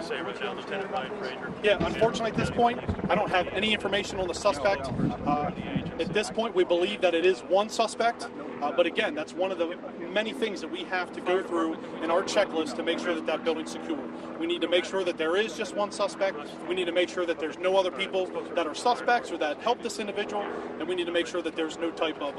say right now, Lieutenant Ryan Frazier? Yeah, unfortunately at this point, I don't have any information on the suspect. At this point, we believe that it is one suspect, but again, that's one of the many things that we have to go through in our checklist to make sure that that building's secure. We need to make sure that there is just one suspect. We need to make sure that there's no other people that are suspects or that help this individual, and we need to make sure that there's no type of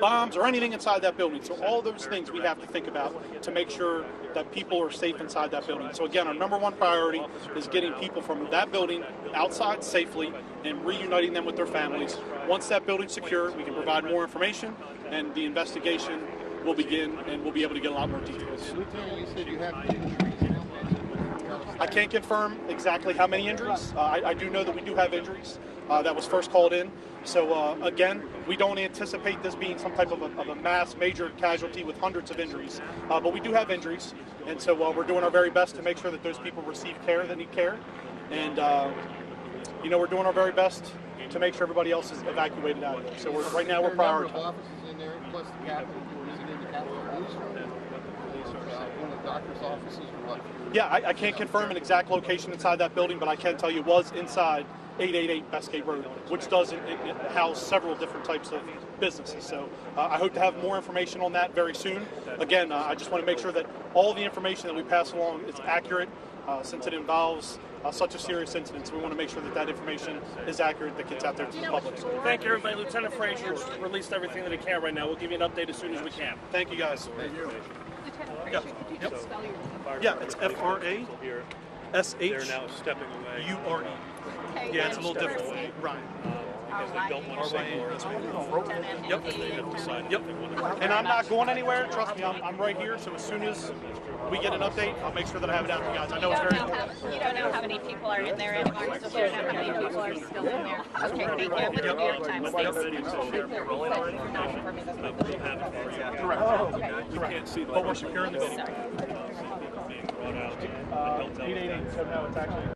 bombs or anything inside that building. So all those things we have to think about to make sure that people are safe inside that building. So again, our number one priority is getting people from that building outside safely and reuniting them with their families. Once that building's secure, we can provide more information, and the investigation will begin, and we'll be able to get a lot more details. Lieutenant, you said you have injuries. I can't confirm exactly how many injuries. I do know that we do have injuries that was first called in. So again, we don't anticipate this being some type of a mass major casualty with hundreds of injuries, but we do have injuries, and so we're doing our very best to make sure that those people receive care that need care, and we're doing our very best to make sure everybody else is evacuated out of there. So right now we're prioritizing. There are a number of offices in there, plus the Capitol. Is it in the Capitol Police or one of the doctor's offices or what? Yeah, I can't confirm an exact location inside that building, but I can tell you it was inside 888 Bestgate Road, which does house several different types of businesses. So I hope to have more information on that very soon. Again, I just want to make sure that all the information that we pass along is accurate, since it involves such a serious incident. So we want to make sure that that information is accurate, that gets out there to the public. Thank you, everybody. Lieutenant Frazier's released everything that he can right now. We'll give you an update as soon as we can. Thank you, guys. Thank you. Yeah. Yep. Yeah, it's FRASHURE. They're now stepping away. Yeah, it's a little different. Right. Because they don't want to say more. Yep. They have decided Yep. they want to. And I'm not going anywhere. Trust me, I'm right here. So as soon as we get an update, I'll make sure that I have it out to you guys. I know it's very important. You don't know how many people are in there anymore, so you don't know how many people are still in there. Okay, thank you. I'm going to your time. Correct. We can't see But we're securing the building. being brought out. 888, so no, it's actually...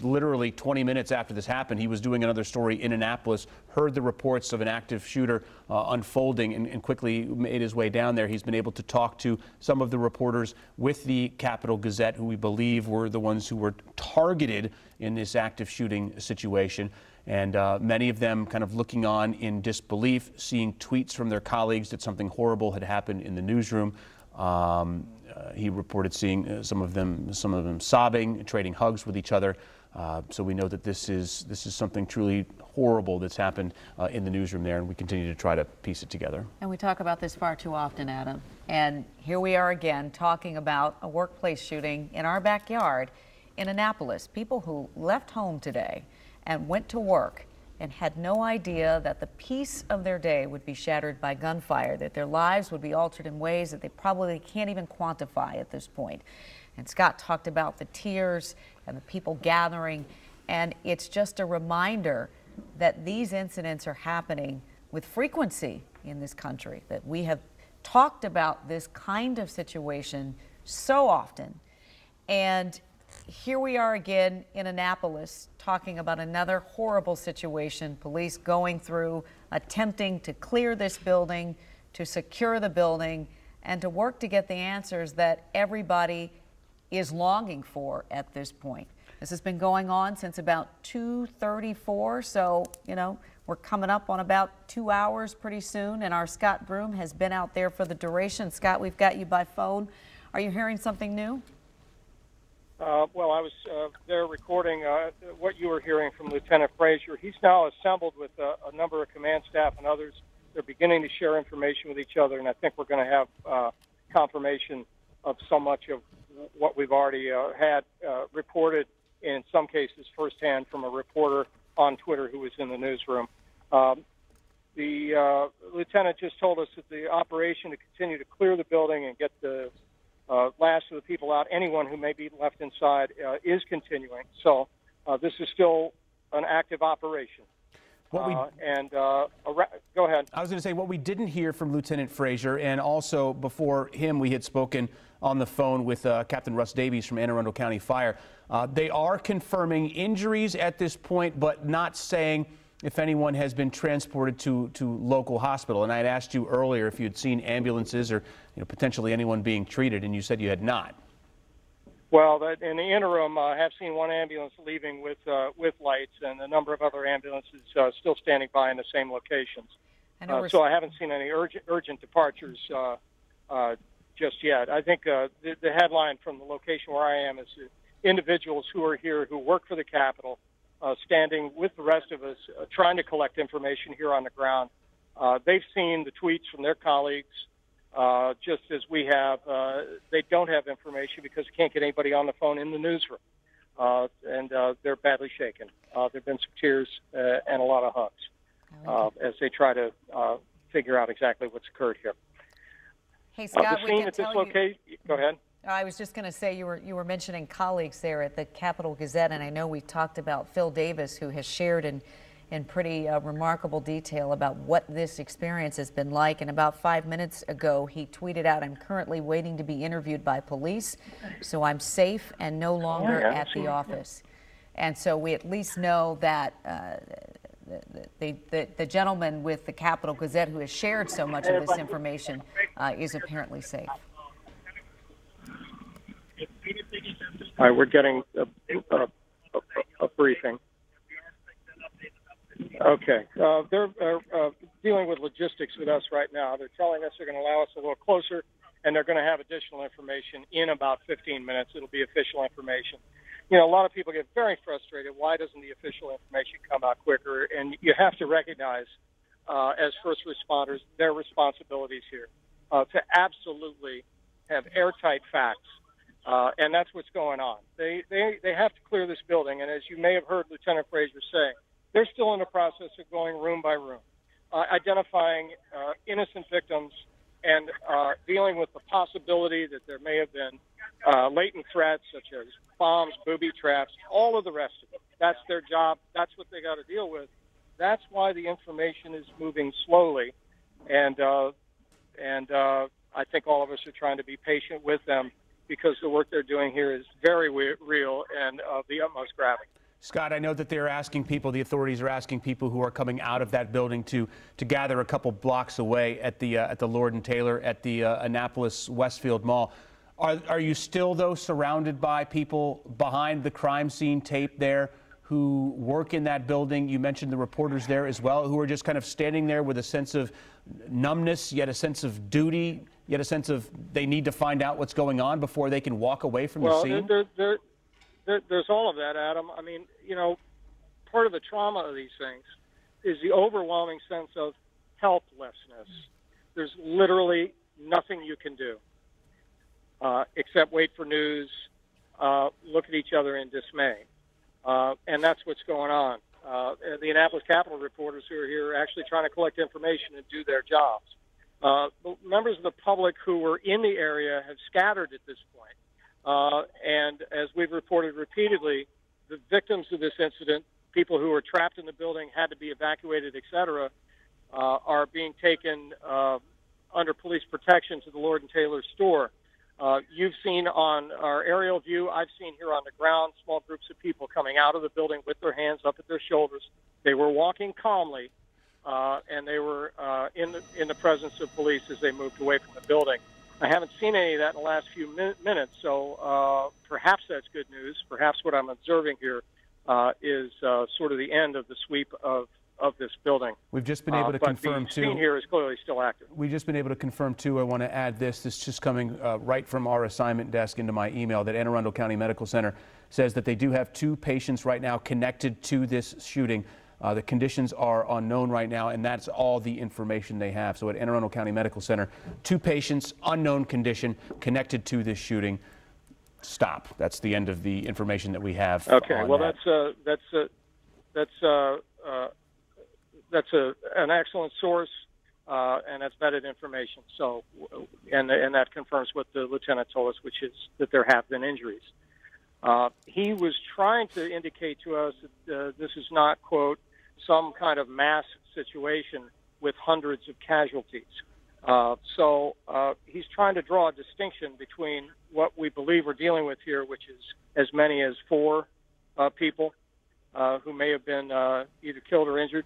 Literally 20 minutes after this happened, he was doing another story in Annapolis, heard the reports of an active shooter unfolding, and quickly made his way down there. He's been able to talk to some of the reporters with the Capital Gazette, who we believe were the ones who were targeted in this active shooting situation. And many of them kind of looking on in disbelief, seeing tweets from their colleagues that something horrible had happened in the newsroom. He reported seeing some of them sobbing, trading hugs with each other. So we know that this is something truly horrible that's happened in the newsroom there, and we continue to try to piece it together. And we talk about this far too often, Adam. And here we are again talking about a workplace shooting in our backyard in Annapolis. People who left home today and went to work and had no idea that the peace of their day would be shattered by gunfire, that their lives would be altered in ways that they probably can't even quantify at this point. And Scott talked about the tears and the people gathering, and it's just a reminder that these incidents are happening with frequency in this country, that we have talked about this kind of situation so often. And here we are again in Annapolis talking about another horrible situation, police going through, attempting to clear this building, to secure the building, and to work to get the answers that everybody is longing for at this point. This has been going on since about 2:34, so, you know, we're coming up on about 2 hours pretty soon, and our Scott Broom has been out there for the duration. Scott, we've got you by phone. Are you hearing something new? Well, I was there recording what you were hearing from Lieutenant Frazier. He's now assembled with a number of command staff and others. They're beginning to share information with each other, and I think we're going to have confirmation of so much of what we've already had reported, in some cases firsthand from a reporter on Twitter who was in the newsroom. The lieutenant just told us that the operation to continue to clear the building and get the last of the people out, anyone who may be left inside, is continuing. So this is still an active operation. Go ahead. I was going to say what we didn't hear from Lieutenant Frazier, and also before him we had spoken on the phone with Captain Russ Davies from Anne Arundel County Fire. They are confirming injuries at this point, but not saying if anyone has been transported to local hospital. And I had asked you earlier if you had seen ambulances or potentially anyone being treated, and you said you had not. Well, in the interim, I have seen one ambulance leaving with lights, and a number of other ambulances still standing by in the same locations. So I haven't seen any urgent departures just yet. I think the headline from the location where I am is individuals who are here who work for the Capitol, standing with the rest of us, trying to collect information here on the ground. They've seen the tweets from their colleagues, just as we have. They don't have information because they can't get anybody on the phone in the newsroom, and they're badly shaken. There have been some tears and a lot of hugs as they try to figure out exactly what's occurred here. Hey, Scott, the scene at this location. Go ahead. I was just going to say you were mentioning colleagues there at the Capital Gazette, and I know we talked about Phil Davis, who has shared in pretty remarkable detail about what this experience has been like. And about 5 minutes ago, he tweeted out, "I'm currently waiting to be interviewed by police, so I'm safe and no longer at the office." And so we at least know that the gentleman with the Capital Gazette who has shared so much of this information is apparently safe. All right, we're getting a briefing. Okay. They're dealing with logistics with us right now. They're telling us they're going to allow us a little closer, and they're going to have additional information in about 15 minutes. It'll be official information. A lot of people get very frustrated. Why doesn't the official information come out quicker? And you have to recognize, as first responders, their responsibilities here to absolutely have airtight facts. And that's what's going on. They have to clear this building, and as you may have heard Lieutenant Frazier say, they're still in the process of going room by room, identifying innocent victims and dealing with the possibility that there may have been latent threats such as bombs, booby traps, all of the rest of it. That's their job. That's what they got to deal with. That's why the information is moving slowly, and I think all of us are trying to be patient with them, because the work they're doing here is very real and of the utmost gravity. Scott, I know that they're asking people, the authorities are asking people who are coming out of that building to gather a couple blocks away at the Lord and Taylor at the Annapolis Westfield Mall. Are you still, though, surrounded by people behind the crime scene tape there who work in that building? You mentioned the reporters there as well, who are just kind of standing there with a sense of numbness, yet a sense of duty, yet a sense of they need to find out what's going on before they can walk away from the scene? There's all of that, Adam. I mean, part of the trauma of these things is the overwhelming sense of helplessness. There's literally nothing you can do except wait for news, look at each other in dismay. And that's what's going on. The Annapolis Capital reporters who are here are actually trying to collect information and do their jobs. Members of the public who were in the area have scattered at this point. And as we've reported repeatedly, the victims of this incident, people who were trapped in the building, had to be evacuated, et cetera, are being taken under police protection to the Lord and Taylor store. You've seen on our aerial view, I've seen here on the ground, small groups of people coming out of the building with their hands up at their shoulders. They were walking calmly, and they were in the presence of police as they moved away from the building. I haven't seen any of that in the last few minutes, so perhaps that's good news. Perhaps what I'm observing here is sort of the end of the sweep of this building. We've just been able to confirm, too. The scene here is clearly still active. We've just been able to confirm, too, I want to add this is just coming right from our assignment desk into my email, that Anne Arundel County Medical Center says that they do have 2 patients right now connected to this shooting. The conditions are unknown right now, and that's all the information they have. So at Anne Arundel County Medical Center, 2 patients, unknown condition, connected to this shooting. Stop. That's the end of the information that we have. Okay. Well, that's an excellent source, and that's vetted information. So, and that confirms what the lieutenant told us, which is that there have been injuries. He was trying to indicate to us that this is not, quote, some kind of mass situation with hundreds of casualties. So he's trying to draw a distinction between what we believe we're dealing with here, which is as many as 4 people who may have been either killed or injured,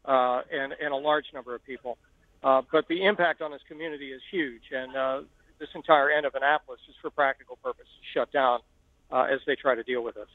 and a large number of people. But the impact on this community is huge, and this entire end of Annapolis is, for practical purposes, shut down as they try to deal with this.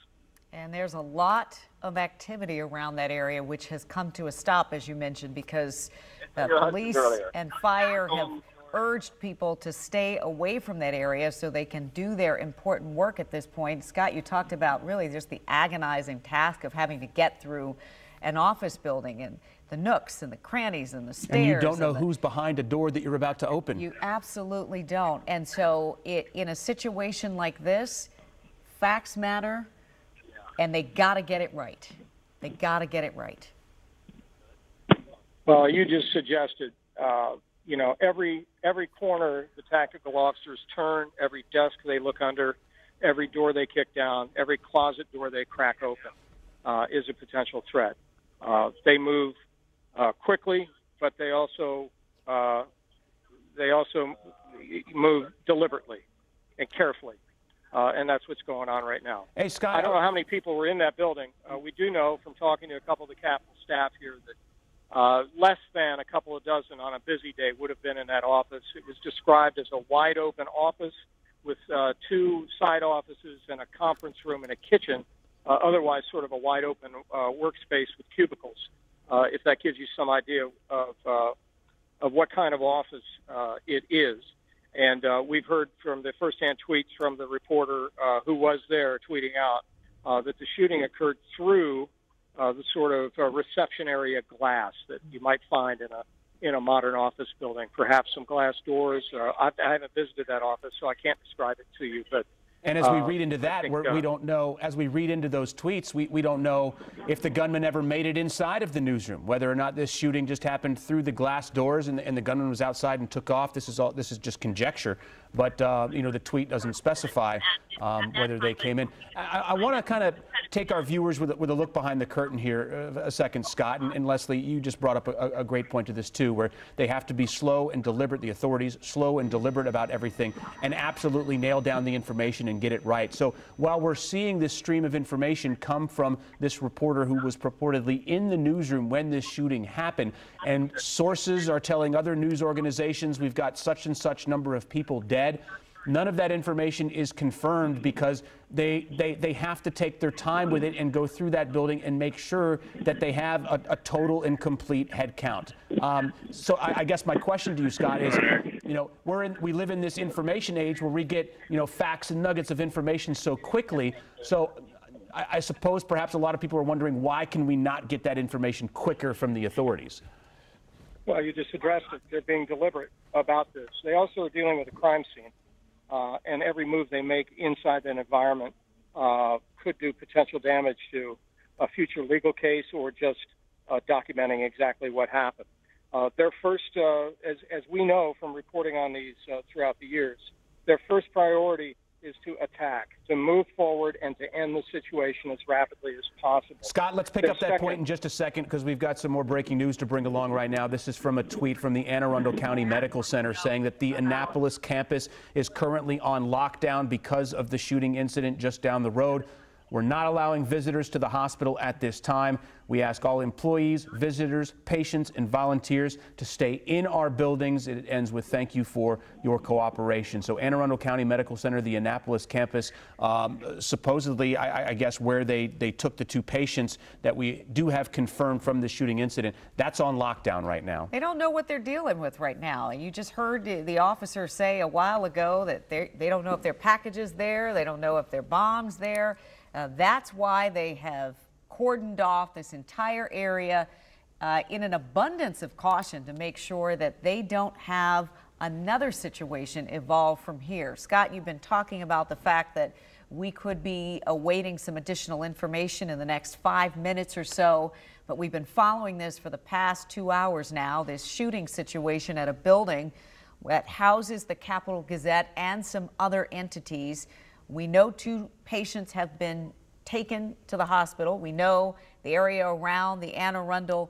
And there's a lot of activity around that area, which has come to a stop, as you mentioned, because police and fire have urged people to stay away from that area so they can do their important work at this point. Scott, you talked about really just the agonizing task of having to get through an office building and the nooks and the crannies and the stairs. And you don't know who's behind a door that you're about to open. You absolutely don't. And so in a situation like this, facts matter, and they got to get it right. They got to get it right. Well, you just suggested, you know, every corner the tactical officers turn, every desk they look under, every door they kick down, every closet door they crack open is a potential threat. They move quickly, but they also move deliberately and carefully. And that's what's going on right now. Hey, Scott. I don't know how many people were in that building. We do know from talking to a couple of the Capitol staff here that less than a couple of dozen on a busy day would have been in that office. It was described as a wide open office with 2 side offices and a conference room and a kitchen, otherwise sort of a wide open workspace with cubicles, if that gives you some idea of what kind of office it is. And we've heard from the firsthand tweets from the reporter who was there tweeting out that the shooting occurred through the sort of reception area glass that you might find in a modern office building. Perhaps some glass doors. I haven't visited that office, so I can't describe it to you. But and as we read into that, we don't know, as we read into those tweets, we don't know if the gunman ever made it inside of the newsroom, whether or not this shooting just happened through the glass doors and the gunman was outside and took off. This is just conjecture, but you know, the tweet doesn't specify whether they came in. I want to kind of take our viewers with a look behind the curtain here a second, Scott, and Leslie, you just brought up a great point to this too, where they have to be slow and deliberate, the authorities, slow and deliberate about everything, and absolutely nail down the information and get it right. So while we're seeing this stream of information come from this reporter who was purportedly in the newsroom when this shooting happened, and sources are telling other news organizations we've got such and such number of people dead, none of that information is confirmed because they have to take their time with it and go through that building and make sure that they have a total and complete head count. So I guess my question to you, Scott, is, you know, we live in this information age where we get, you know, facts and nuggets of information so quickly. So I suppose perhaps a lot of people are wondering, why can we not get that information quicker from the authorities? Well, you just addressed it. They're being deliberate about this. They also are dealing with a crime scene. And every move they make inside that environment could do potential damage to a future legal case or just documenting exactly what happened. Their first, as we know from reporting on these throughout the years, their first priority is to attack, to move forward, and to end the situation as rapidly as possible. Scott, let's pick up that point in just a second because we've got some more breaking news to bring along right now. This is from a tweet from the Anne Arundel County Medical Center saying that the Annapolis campus is currently on lockdown because of the shooting incident just down the road. We're not allowing visitors to the hospital at this time. We ask all employees, visitors, patients, and volunteers to stay in our buildings. It ends with thank you for your cooperation. So Anne Arundel County Medical Center, the Annapolis campus, supposedly, I guess, where they took the 2 patients that we do have confirmed from the shooting incident, that's on lockdown right now. They don't know what they're dealing with right now. You just heard the officer say a while ago that they don't know if their package is there. They don't know if their bomb's there. That's why they have cordoned off this entire area in an abundance of caution to make sure that they don't have another situation evolve from here. Scott, you've been talking about the fact that we could be awaiting some additional information in the next 5 minutes or so, but we've been following this for the past 2 hours now, this shooting situation at a building that houses the Capital Gazette and some other entities. We know 2 patients have been taken to the hospital. We know the area around the Anne Arundel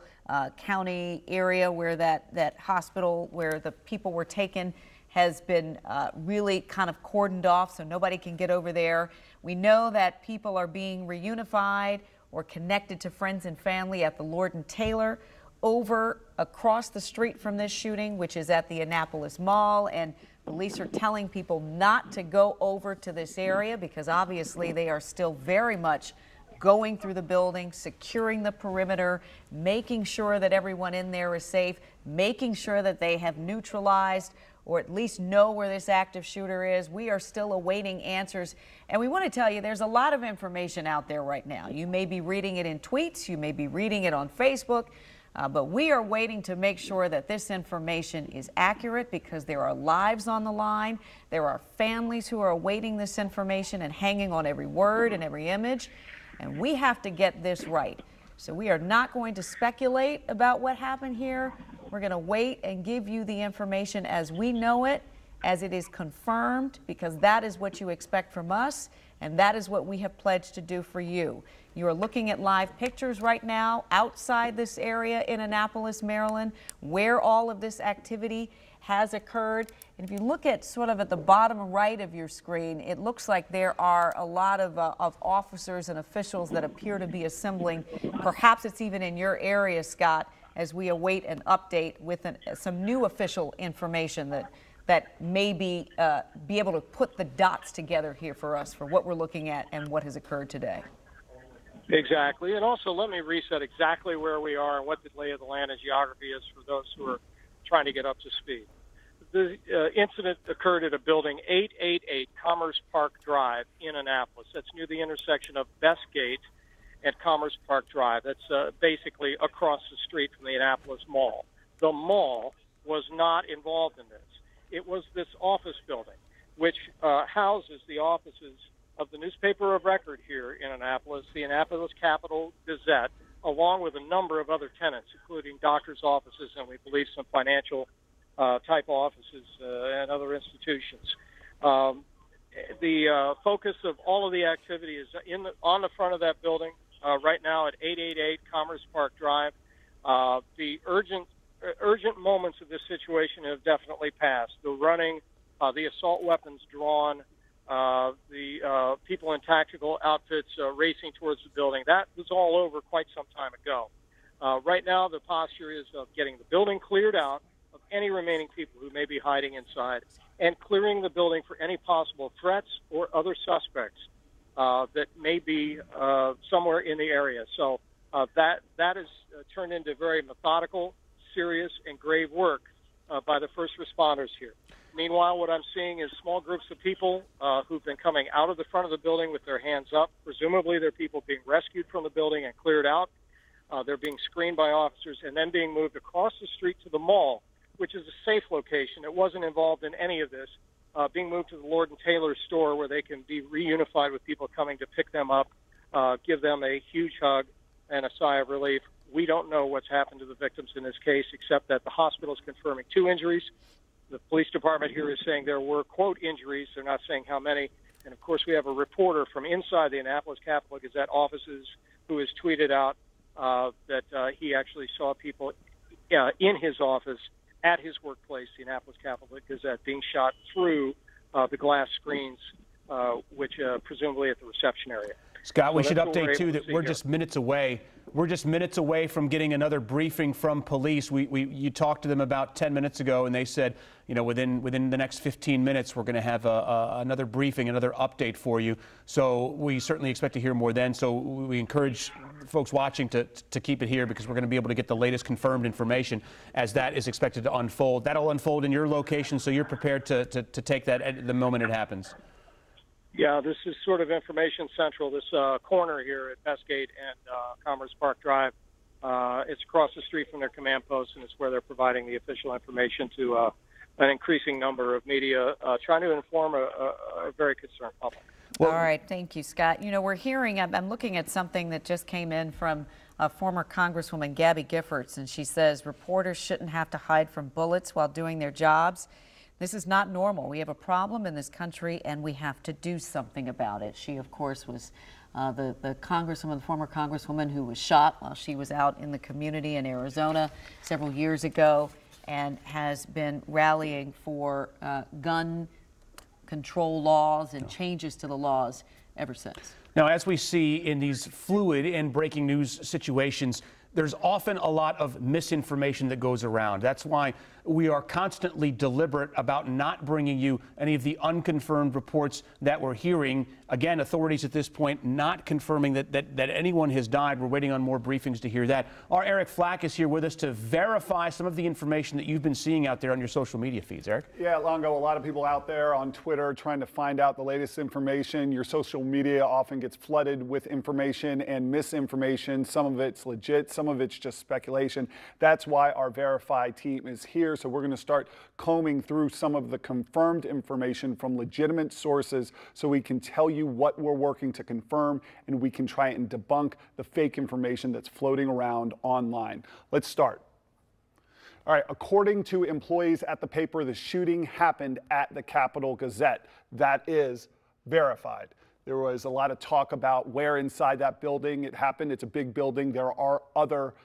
County area where that hospital where the people were taken has been really kind of cordoned off, so nobody can get over there. We know that people are being reunified or connected to friends and family at the Lord and Taylor over across the street from this shooting, which is at the Annapolis Mall, and police are telling people not to go over to this area because obviously they are still very much going through the building, securing the perimeter, making sure that everyone in there is safe, making sure that they have neutralized or at least know where this active shooter is. We are still awaiting answers. And we want to tell you there's a lot of information out there right now. You may be reading it in tweets, you may be reading it on Facebook, but we are waiting to make sure that this information is accurate because there are lives on the line. There are families who are awaiting this information and hanging on every word and every image. And we have to get this right. So we are not going to speculate about what happened here. We're going to wait and give you the information as we know it, as it is confirmed, because that is what you expect from us, and that is what we have pledged to do for you. You are looking at live pictures right now outside this area in Annapolis, Maryland, where all of this activity has occurred. And if you look at sort of at the bottom right of your screen, it looks like there are a lot of officers and officials that appear to be assembling. Perhaps it's even in your area, Scott, as we await an update with some new official information that may be able to put the dots together here for us for what we're looking at and what has occurred today. Exactly. And also let me reset exactly where we are and what the lay of the land and geography is for those who are trying to get up to speed. The incident occurred at a building 888 Commerce Park Drive in Annapolis. That's near the intersection of Best Gate and Commerce Park Drive. That's basically across the street from the Annapolis Mall. The mall was not involved in this. It was this office building, which houses the offices of the newspaper of record here in Annapolis, the Annapolis Capital Gazette, along with a number of other tenants, including doctors' offices and we believe some financial type offices and other institutions. The focus of all of the activity is on the front of that building right now at 888 Commerce Park Drive. The urgent moments of this situation have definitely passed. The running, the assault weapons drawn, the people in tactical outfits racing towards the building. That was all over quite some time ago. Right now, the posture is of getting the building cleared out of any remaining people who may be hiding inside and clearing the building for any possible threats or other suspects that may be somewhere in the area. So that has turned into very methodical, serious, and grave work by the first responders here. Meanwhile, what I'm seeing is small groups of people who've been coming out of the front of the building with their hands up. Presumably, they're people being rescued from the building and cleared out. They're being screened by officers and then being moved across the street to the mall, which is a safe location. It wasn't involved in any of this. Being moved to the Lord and Taylor store where they can be reunified with people coming to pick them up, give them a huge hug and a sigh of relief. We don't know what's happened to the victims in this case, except that the hospital is confirming 2 injuries. The police department here is saying there were, quote, injuries. They're not saying how many. And, of course, we have a reporter from inside the Annapolis Capital Gazette offices who has tweeted out that he actually saw people in his office at his workplace, the Annapolis Capital Gazette, being shot through the glass screens, which presumably at the reception area. Scott, we So should that's what we're update too able to that see we're here. just minutes away. We're just minutes away from getting another briefing from police. You talked to them about 10 minutes ago, and they said, you know, within the next 15 minutes, we're going to have another briefing, another update for you. So we certainly expect to hear more then. So we encourage folks watching to keep it here, because we're going to be able to get the latest confirmed information as that is expected to unfold. That'll unfold in your location, so you're prepared to take that at the moment it happens. Yeah, this is sort of information central. This corner here at Bestgate and Commerce Park Drive, it's across the street from their command post, and it's where they're providing the official information to an increasing number of media, trying to inform a very concerned public. All right, thank you, Scott. You know, we're hearing, I'm looking at something that just came in from former Congresswoman Gabby Giffords, and she says reporters shouldn't have to hide from bullets while doing their jobs. This is not normal. We have a problem in this country, and we have to do something about it. She, of course, was the congresswoman, the former congresswoman who was shot while she was out in the community in Arizona several years ago, and has been rallying for gun control laws and changes to the laws ever since. Now, as we see in these fluid and breaking news situations, there's often a lot of misinformation that goes around. That's why we are constantly deliberate about not bringing you any of the unconfirmed reports that we're hearing. Again, authorities at this point not confirming that anyone has died. We're waiting on more briefings to hear that. Our Eric Flack is here with us to verify some of the information that you've been seeing out there on your social media feeds. Eric? Yeah, Longo, a lot of people out there on Twitter trying to find out the latest information. Your social media often gets flooded with information and misinformation. Some of it's legit, some of it's just speculation. That's why our Verify team is here. So we're going to start combing through some of the confirmed information from legitimate sources so we can tell you what we're working to confirm, and we can try and debunk the fake information that's floating around online. Let's start. All right, according to employees at the paper, the shooting happened at the Capital Gazette. That is verified. There was a lot of talk about where inside that building it happened. It's a big building. There are other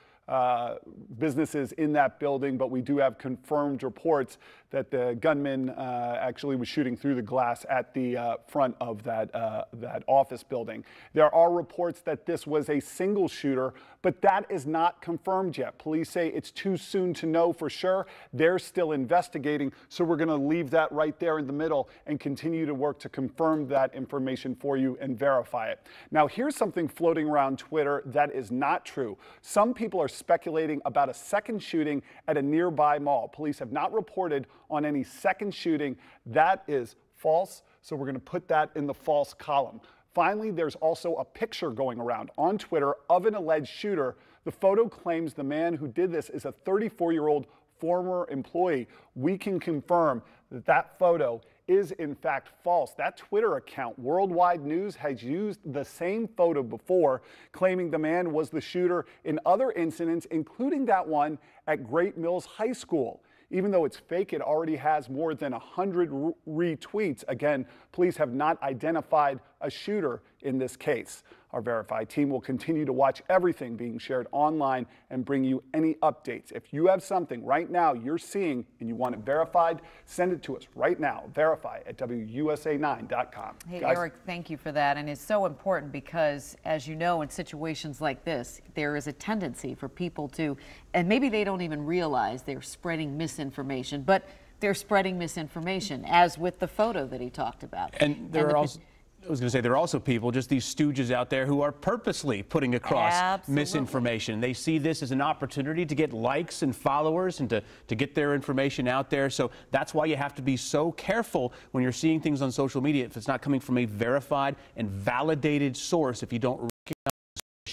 businesses in that building, but we do have confirmed reports that the gunman actually was shooting through the glass at the front of that office building. There are reports that this was a single shooter, but that is not confirmed yet. Police say it's too soon to know for sure. They're still investigating, so we're going to leave that right there in the middle and continue to work to confirm that information for you and verify it. Now, here's something floating around Twitter that is not true. Some people are speculating about a second shooting at a nearby mall. Police have not reported on any second shooting. That is false, so we're going to put that in the false column. Finally, there's also a picture going around on Twitter of an alleged shooter. The photo claims the man who did this is a 34-year-old former employee. We can confirm that that photo is in fact false. That Twitter account, Worldwide News, has used the same photo before, claiming the man was the shooter in other incidents, including that one at Great Mills High School. Even though it's fake, it already has more than 100 retweets. Again, police have not identified a shooter in this case. Our Verify team will continue to watch everything being shared online and bring you any updates. If you have something right now you're seeing and you want it verified, send it to us right now. Verify at WUSA9.com. Hey, Guys? Eric, thank you for that. And it's so important because, as you know, in situations like this, there is a tendency for people to, and maybe they don't even realize they're spreading misinformation, but they're spreading misinformation, as with the photo that he talked about. And there are also, I was going to say, there are also people, just these stooges out there, who are purposely putting across misinformation. They see this as an opportunity to get likes and followers and to get their information out there. So that's why you have to be so careful when you're seeing things on social media. If it's not coming from a verified and validated source, if you don't recognize,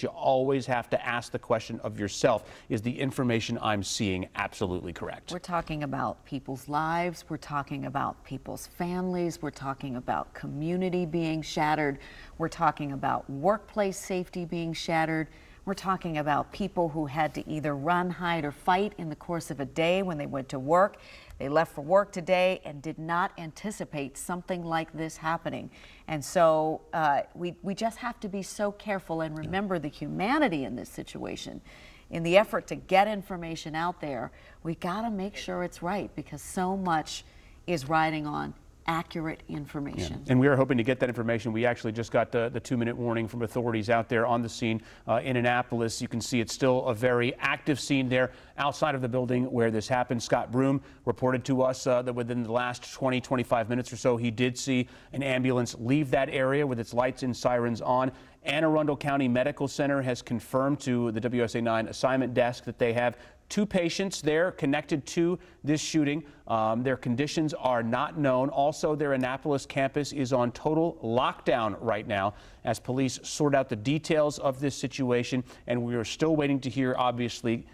you always have to ask the question of yourself, is the information I'm seeing absolutely correct? We're talking about people's lives, we're talking about people's families, we're talking about community being shattered, we're talking about workplace safety being shattered, we're talking about people who had to either run, hide, or fight in the course of a day when they went to work. They left for work today and did not anticipate something like this happening. And so we just have to be so careful and remember the humanity in this situation. In the effort to get information out there, we got to make sure it's right, because so much is riding on accurate information. And we are hoping to get that information. We actually just got the 2-minute warning from authorities out there on the scene in Annapolis. You can see it's still a very active scene there outside of the building where this happened. Scott Broom reported to us that within the last 20-25 minutes or so, he did see an ambulance leave that area with its lights and sirens on. Anne Arundel County Medical Center has confirmed to the WSA 9 assignment desk that they have 2 patients there connected to this shooting. Their conditions are not known. Also, their Annapolis campus is on total lockdown right now as police sort out the details of this situation. And we are still waiting to hear, obviously,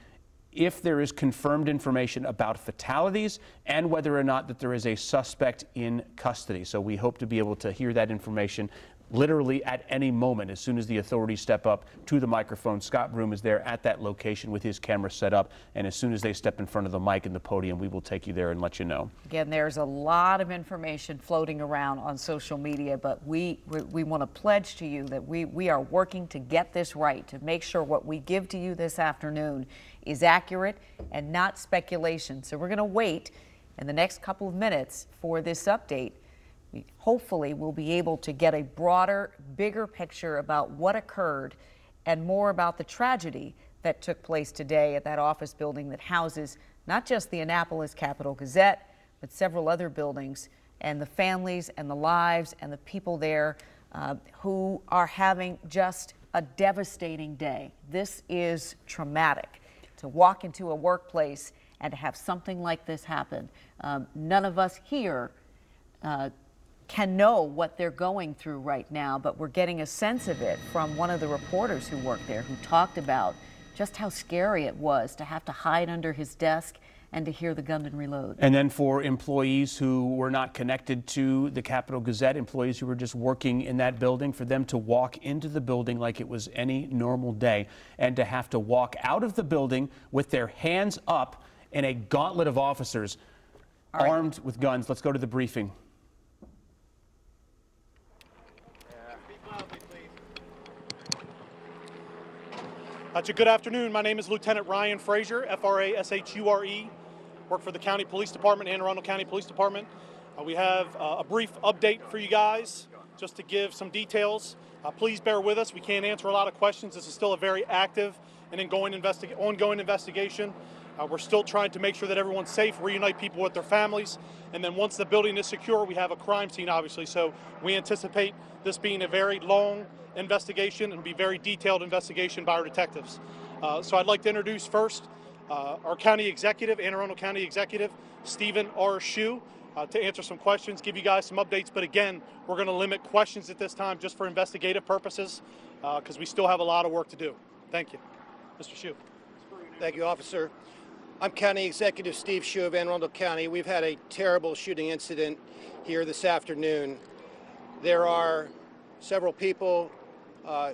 if there is confirmed information about fatalities and whether or not that there is a suspect in custody. So we hope to be able to hear that information literally at any moment as soon as the authorities step up to the microphone. Scott Broom is there at that location with his camera set up, and as soon as they step in front of the mic and the podium, we will take you there and let you know. Again, there's a lot of information floating around on social media, but we want to pledge to you that we are working to get this right, to make sure what we give to you this afternoon is accurate and not speculation. So we're going to wait in the next couple of minutes for this update. Hopefully we'll be able to get a broader, bigger picture about what occurred and more about the tragedy that took place today at that office building that houses not just the Annapolis Capital Gazette, but several other buildings, and the families and the lives and the people there who are having just a devastating day. This is traumatic to walk into a workplace and to have something like this happen. None of us here can know what they're going through right now, but we're getting a sense of it from one of the reporters who worked there, who talked about just how scary it was to have to hide under his desk and to hear the gunman reload. And then for employees who were not connected to the Capital Gazette, employees who were just working in that building, for them to walk into the building like it was any normal day and to have to walk out of the building with their hands up in a gauntlet of officers armed with guns. Let's go to the briefing. Good afternoon. My name is Lieutenant Ryan Frazier, F-R-A-S-H-U-R-E. Work for the County Police Department, Anne Arundel County Police Department. We have a brief update for you guys, just to give some details. Please bear with us. We can't answer a lot of questions. This is still a very active and ongoing investigation. We're still trying to make sure that everyone's safe, reunite people with their families, and then once the building is secure, we have a crime scene, obviously. So we anticipate this being a very long investigation and be very detailed investigation by our detectives. So I'd like to introduce first our county executive, Anne Arundel County Executive, Stephen R. Shue, to answer some questions, give you guys some updates. But again, we're going to limit questions at this time just for investigative purposes because we still have a lot of work to do. Thank you. Mr. Shue. Thank you, Officer. I'm County Executive Steve Shue of Anne Arundel County. We've had a terrible shooting incident here this afternoon. There are several people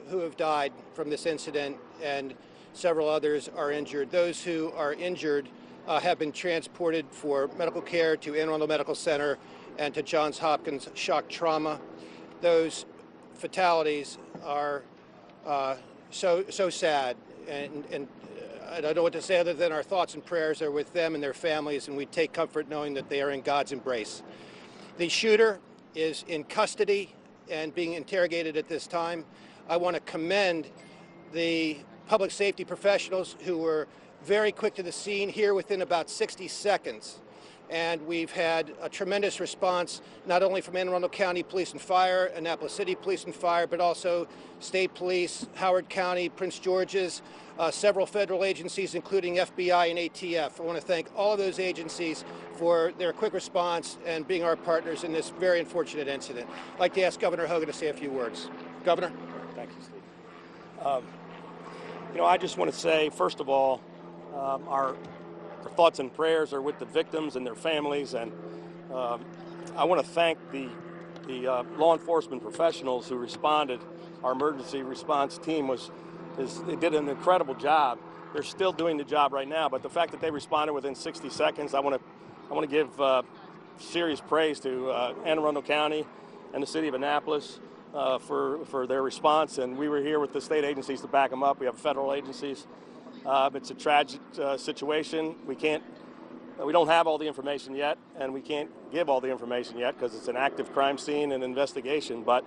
who have died from this incident, and several others are injured. Those who are injured have been transported for medical care to Anne Arundel Medical Center and to Johns Hopkins Shock Trauma. Those fatalities are so sad, and I don't know what to say other than our thoughts and prayers are with them and their families, and we take comfort knowing that they are in God's embrace. The shooter is in custody and being interrogated at this time. I want to commend the public safety professionals who were very quick to the scene here within about 60 seconds. And we've had a tremendous response, not only from Anne Arundel County Police and Fire, Annapolis City Police and Fire, but also State Police, Howard County, Prince George's, several federal agencies, including FBI and ATF. I want to thank all of those agencies for their quick response and being our partners in this very unfortunate incident. I'd like to ask Governor Hogan to say a few words. Governor? Thank you, Steve. I just want to say, first of all, our thoughts and prayers are with the victims and their families, and I want to thank the law enforcement professionals who responded. Our emergency response team they did an incredible job. They're still doing the job right now, but the fact that they responded within 60 seconds, I want to give serious praise to Anne Arundel County and the city of Annapolis for their response, and we were here with the state agencies to back them up. We have federal agencies. It's a tragic situation. We can't we don't have all the information yet, and we can't give all the information yet because it's an active crime scene and investigation. But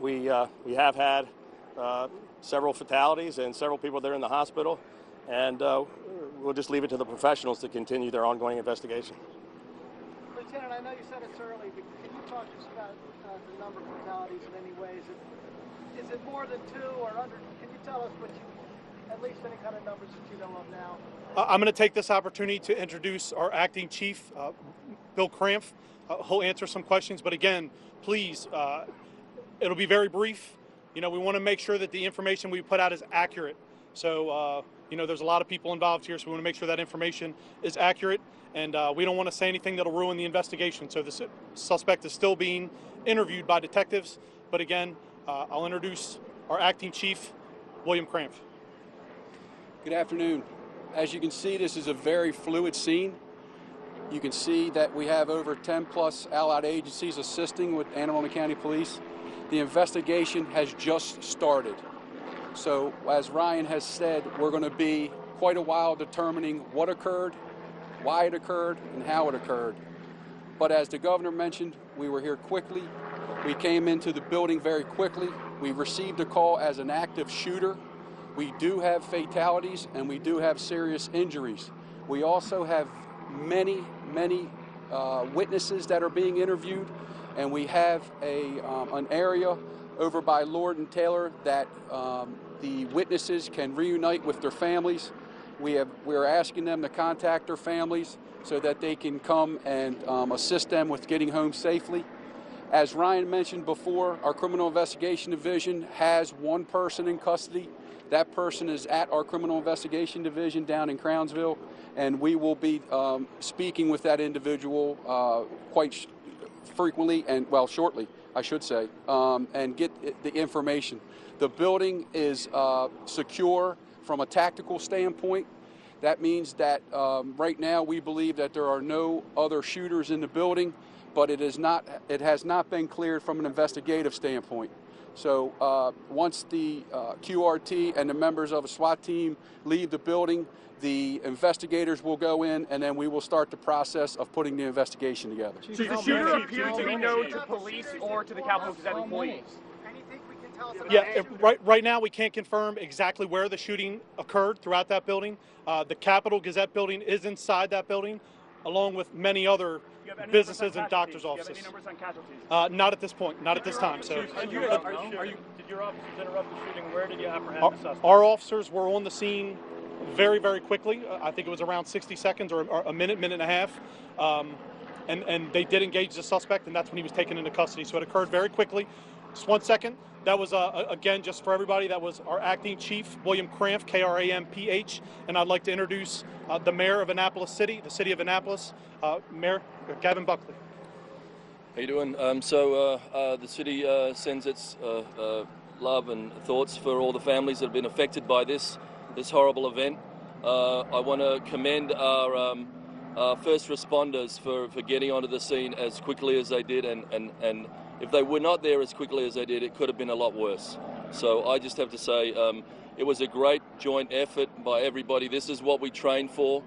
we have had several fatalities and several people that are in the hospital, and we'll just leave it to the professionals to continue their ongoing investigation. Lieutenant, I know you said it's early, but can you talk to us about the number of fatalities in any way? Is it more than 2 or under? Can you tell us at least any kind of numbers that you know of now? I'm going to take this opportunity to introduce our acting chief, Bill Cramph. He'll answer some questions, but again, please, it'll be very brief. We want to make sure that the information we put out is accurate. So, there's a lot of people involved here, so we want to make sure that information is accurate, and we don't want to say anything that'll ruin the investigation. So the suspect is still being interviewed by detectives, but again, I'll introduce our acting chief, William Cramph. Good afternoon. As you can see, this is a very fluid scene. You can see that we have over 10 plus allied agencies assisting with Annapolis County Police. The investigation has just started. So as Ryan has said, we're going to be quite a while determining what occurred, why it occurred, and how it occurred. But as the governor mentioned, we were here quickly. We came into the building very quickly. We received a call as an active shooter. We do have fatalities and we do have serious injuries. We also have many witnesses that are being interviewed, and we have an area over by Lord and Taylor that the witnesses can reunite with their families. We're asking them to contact their families so that they can come and assist them with getting home safely. As Ryan mentioned before, our Criminal Investigation Division has one person in custody. That person is at our Criminal Investigation Division down in Crownsville, and we will be speaking with that individual quite frequently and, well, shortly, I should say, and get the information. The building is secure from a tactical standpoint. That means that right now we believe that there are no other shooters in the building, but it has not been cleared from an investigative standpoint. So once the QRT and the members of a SWAT team leave the building, the investigators will go in, and then we will start the process of putting the investigation together. Does the shooter appear to be known to police or to the Capital Gazette employees? Yeah, right now we can't confirm exactly where the shooting occurred throughout that building. The Capital Gazette building is inside that building, along with many other businesses and doctors' offices. Do you have any numbers on casualties? Not at this point, not at this time. So, did your officers interrupt the shooting? Where did you apprehend the suspect? Our officers were on the scene very, very quickly. I think it was around 60 seconds or a minute and a half. And they did engage the suspect, and that's when he was taken into custody. So it occurred very quickly. Just 1 second. That was, again, just for everybody, that was our acting chief, William Cramph, K-R-A-M-P-H. And I'd like to introduce the mayor of Annapolis City, the city of Annapolis, Mayor Gavin Buckley. How you doing? The city sends its love and thoughts for all the families that have been affected by this horrible event. I want to commend our first responders for getting onto the scene as quickly as they did, and if they were not there as quickly as they did, it could have been a lot worse. So I just have to say it was a great joint effort by everybody. This is what we trained for.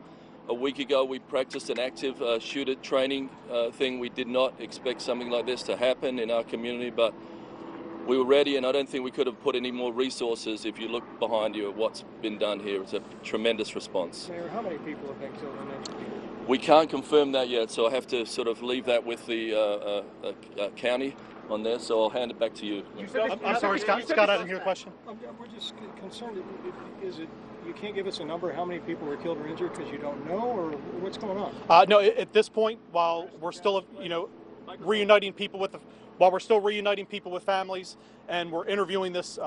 A week ago we practiced an active shooter training thing. We did not expect something like this to happen in our community, but we were ready, and I don't think we could have put any more resources. If you look behind you at what's been done here, it's a tremendous response. Mayor, how many people have been killed in that? We can't confirm that yet, so I have to sort of leave that with the county on there, so I'll hand it back to you. I'm sorry, Scott, I didn't hear the question. We're just concerned. Is it you can't give us a number how many people were killed or injured because you don't know, or what's going on? No, at this point, while we're still, reuniting people with families, and we're interviewing this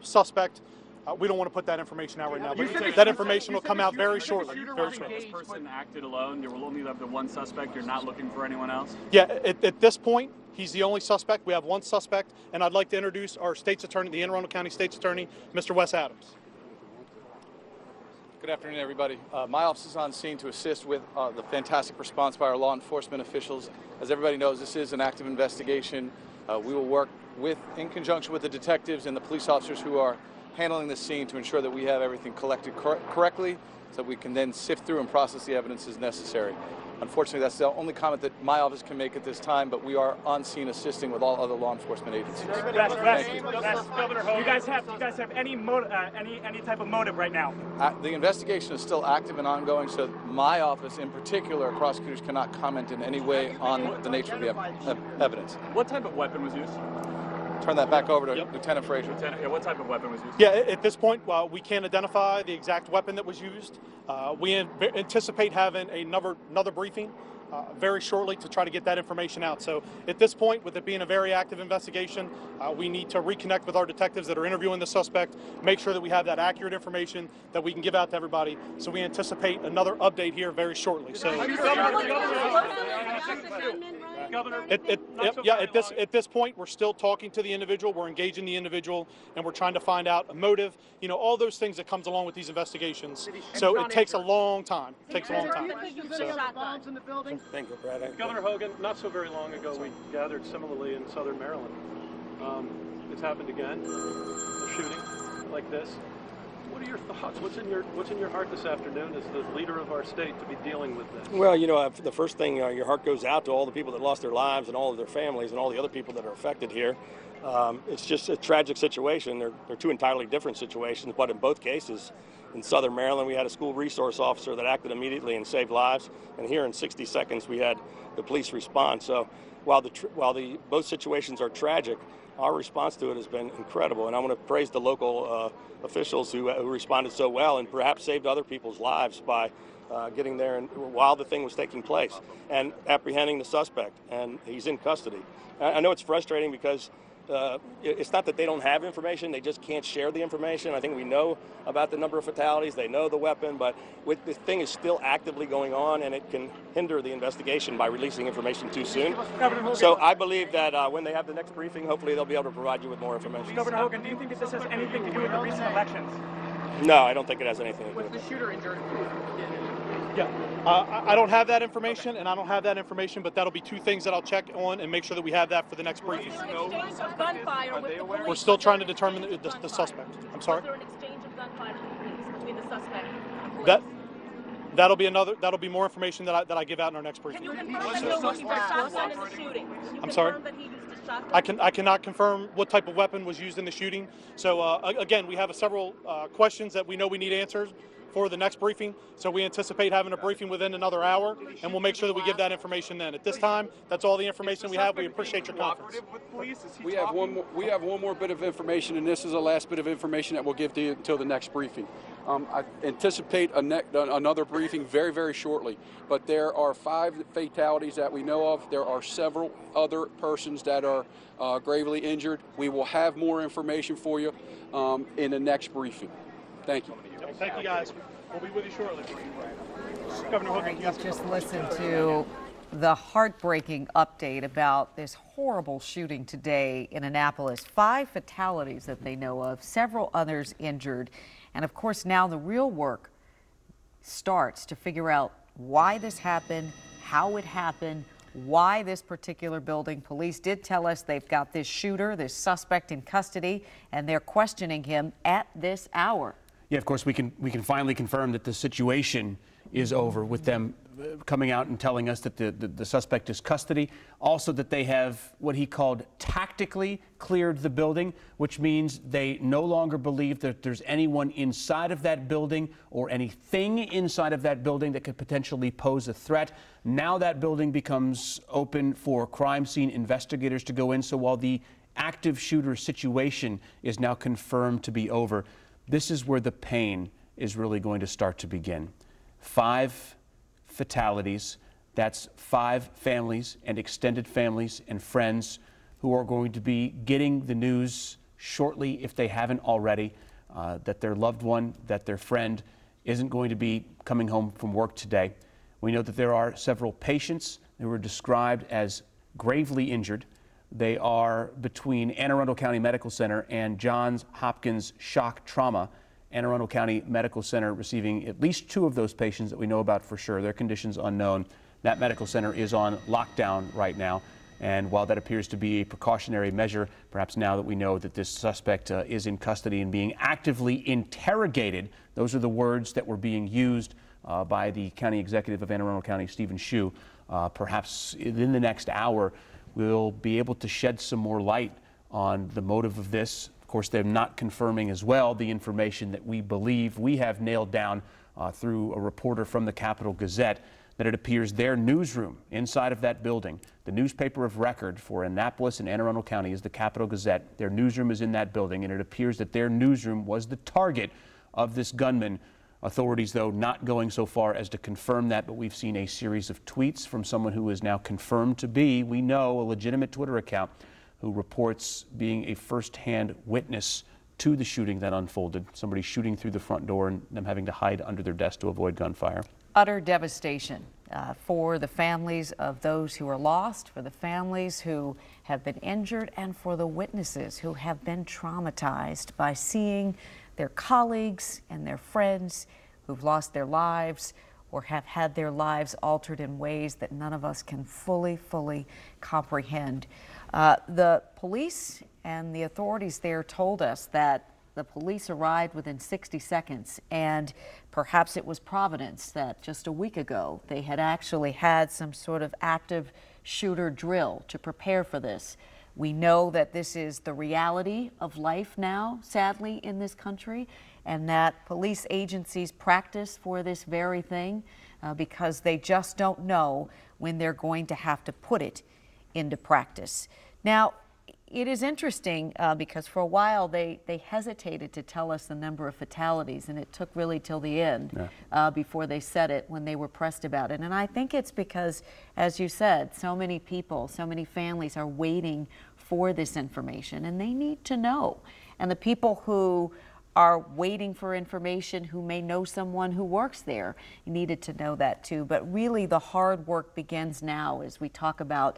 suspect, we don't want to put that information out right now. But that information will come out very shortly. This person acted alone. There will only have the one suspect. You're not looking for anyone else? Yeah, at this point, he's the only suspect. We have one suspect, and I'd like to introduce our state's attorney, the Anne Arundel County State's Attorney, Mr. Wes Adams. Good afternoon, everybody. My office is on scene to assist with the fantastic response by our law enforcement officials. As everybody knows, this is an active investigation. We will work in conjunction with the detectives and the police officers who are handling the scene to ensure that we have everything collected correctly so we can then sift through and process the evidence as necessary. Unfortunately, that's the only comment that my office can make at this time, but we are on scene assisting with all other law enforcement agencies. You guys have any type of motive right now? The investigation is still active and ongoing, so my office in particular, prosecutors cannot comment in any way on the nature of the evidence. What type of weapon was used? Turn that back over to Lieutenant Frazier. Yeah, what type of weapon was used? Yeah, at this point, we can't identify the exact weapon that was used. We anticipate having another briefing very shortly to try to get that information out. So at this point, with it being a very active investigation, we need to reconnect with our detectives that are interviewing the suspect, make sure that we have that accurate information that we can give out to everybody. So we anticipate another update here very shortly. So. At this point, we're still talking to the individual, we're engaging the individual, and we're trying to find out a motive, you know, all those things that comes along with these investigations. So it takes a long time. It takes a long time. Bombs in the building? Thank you, Brad. Governor Hogan, not so very long ago, we gathered similarly in southern Maryland. It's happened again, a shooting like this. What are your thoughts? What's in your heart this afternoon as the leader of our state to be dealing with this? Well, you know, the first thing, your heart goes out to all the people that lost their lives and all of their families and all the other people that are affected here. It's just a tragic situation. They're two entirely different situations, but in both cases, in southern Maryland, we had a school resource officer that acted immediately and saved lives, and here in 60 seconds, we had the police respond. So while both situations are tragic, our response to it has been incredible, and I want to praise the local officials who responded so well and perhaps saved other people's lives by getting there while the thing was taking place and apprehending the suspect, and he's in custody. I know it's frustrating because it's not that they don't have information, they just can't share the information. I think we know about the number of fatalities, they know the weapon, but the thing is still actively going on, and it can hinder the investigation by releasing information too soon. So I believe that when they have the next briefing, hopefully they'll be able to provide you with more information. Governor Hogan, do you think that this has anything to do with the recent elections? No, I don't think it has anything to do with it. Was the shooter injured? Yeah, I don't have that information, and I don't have that information, but that'll be two things that I'll check on and make sure that we have that for the next briefing. We're still trying to determine the suspect. I'm sorry? Was there an exchange of gunfire between the suspect and the police? That'll be more information that I give out in our next briefing. Can you confirm that he was looking for a shotgun in the shooting? I'm sorry? That he used a shotgun? I cannot confirm what type of weapon was used in the shooting. So again, we have several questions that we know we need answers for the next briefing. So we anticipate having a briefing within another hour, and we'll make sure that we give that information then. At this time, that's all the information we have. We appreciate your conference. We have one more bit of information, and this is the last bit of information that we'll give to you until the next briefing. I anticipate another briefing very, very shortly, but there are 5 fatalities that we know of. There are several other persons that are gravely injured. We will have more information for you in the next briefing. Thank you. Thank you, guys. We'll be with you shortly. Governor Hogan, you've just listened to the heartbreaking update about this horrible shooting today in Annapolis. 5 fatalities that they know of, several others injured. And of course, now the real work starts to figure out why this happened, how it happened, why this particular building. Police did tell us they've got this shooter, this suspect in custody, and they're questioning him at this hour. Yeah, of course, we can finally confirm that the situation is over with them coming out and telling us that the suspect is custody. Also that they have what he called tactically cleared the building, which means they no longer believe that there's anyone inside of that building or anything inside of that building that could potentially pose a threat. Now that building becomes open for crime scene investigators to go in. So while the active shooter situation is now confirmed to be over, this is where the pain is really going to start to begin. 5 fatalities. That's 5 families and extended families and friends who are going to be getting the news shortly, if they haven't already, that their loved one, that their friend isn't going to be coming home from work today. We know that there are several patients who were described as gravely injured. They are between Anne Arundel County Medical Center and Johns Hopkins Shock Trauma. Anne Arundel County Medical Center receiving at least 2 of those patients that we know about for sure. Their conditions unknown. That medical center is on lockdown right now. And while that appears to be a precautionary measure, perhaps now that we know that this suspect is in custody and being actively interrogated, those are the words that were being used by the county executive of Anne Arundel County, Stephen Shue. Perhaps in the next hour, we'll be able to shed some more light on the motive of this. Of course, they're not confirming as well the information that we believe we have nailed down through a reporter from the Capital Gazette, that it appears their newsroom inside of that building, the newspaper of record for Annapolis and Anne Arundel County, is the Capital Gazette. Their newsroom is in that building, and it appears that their newsroom was the target of this gunman. Authorities, though, not going so far as to confirm that, but we've seen a series of tweets from someone who is now confirmed to be, we know, a legitimate Twitter account who reports being a first-hand witness to the shooting that unfolded, somebody shooting through the front door and them having to hide under their desk to avoid gunfire. Utter devastation for the families of those who are lost, for the families who have been injured, and for the witnesses who have been traumatized by seeing their colleagues and their friends who've lost their lives or have had their lives altered in ways that none of us can fully comprehend. The police and the authorities there told us that the police arrived within 60 seconds, and perhaps it was Providence that just a week ago they had actually had some sort of active shooter drill to prepare for this. We know that this is the reality of life now, sadly, in this country, and that police agencies practice for this very thing because they just don't know when they're going to have to put it into practice. Now, it is interesting because for a while they hesitated to tell us the number of fatalities, and it took really till the end before they said it when they were pressed about it. And I think it's because, as you said, so many people, so many families are waiting for this information, and they need to know. And the people who are waiting for information, who may know someone who works there, needed to know that too. But really the hard work begins now as we talk about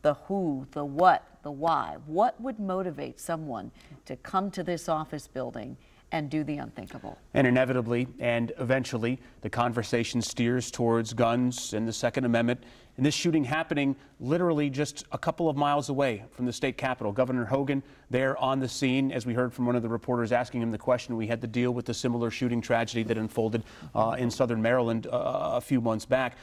the who, the what, the why. What would motivate someone to come to this office building and do the unthinkable? And inevitably and eventually, the conversation steers towards guns and the Second Amendment. And this shooting happening literally just a couple of miles away from the state capitol. Governor Hogan there on the scene, as we heard from one of the reporters asking him the question. We had to deal with the similar shooting tragedy that unfolded in southern Maryland a few months back.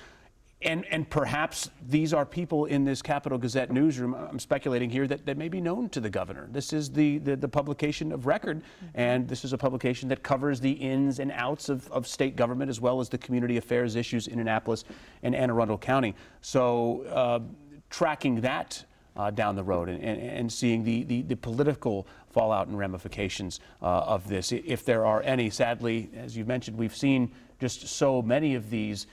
And perhaps these are people in this Capital Gazette newsroom, I'm speculating here, that may be known to the governor. This is the publication of record, and this is a publication that covers the ins and outs of state government as well as the community affairs issues in Annapolis and Anne Arundel County. So tracking that down the road and seeing the political fallout and ramifications of this, if there are any. Sadly, as you mentioned, we've seen just so many of these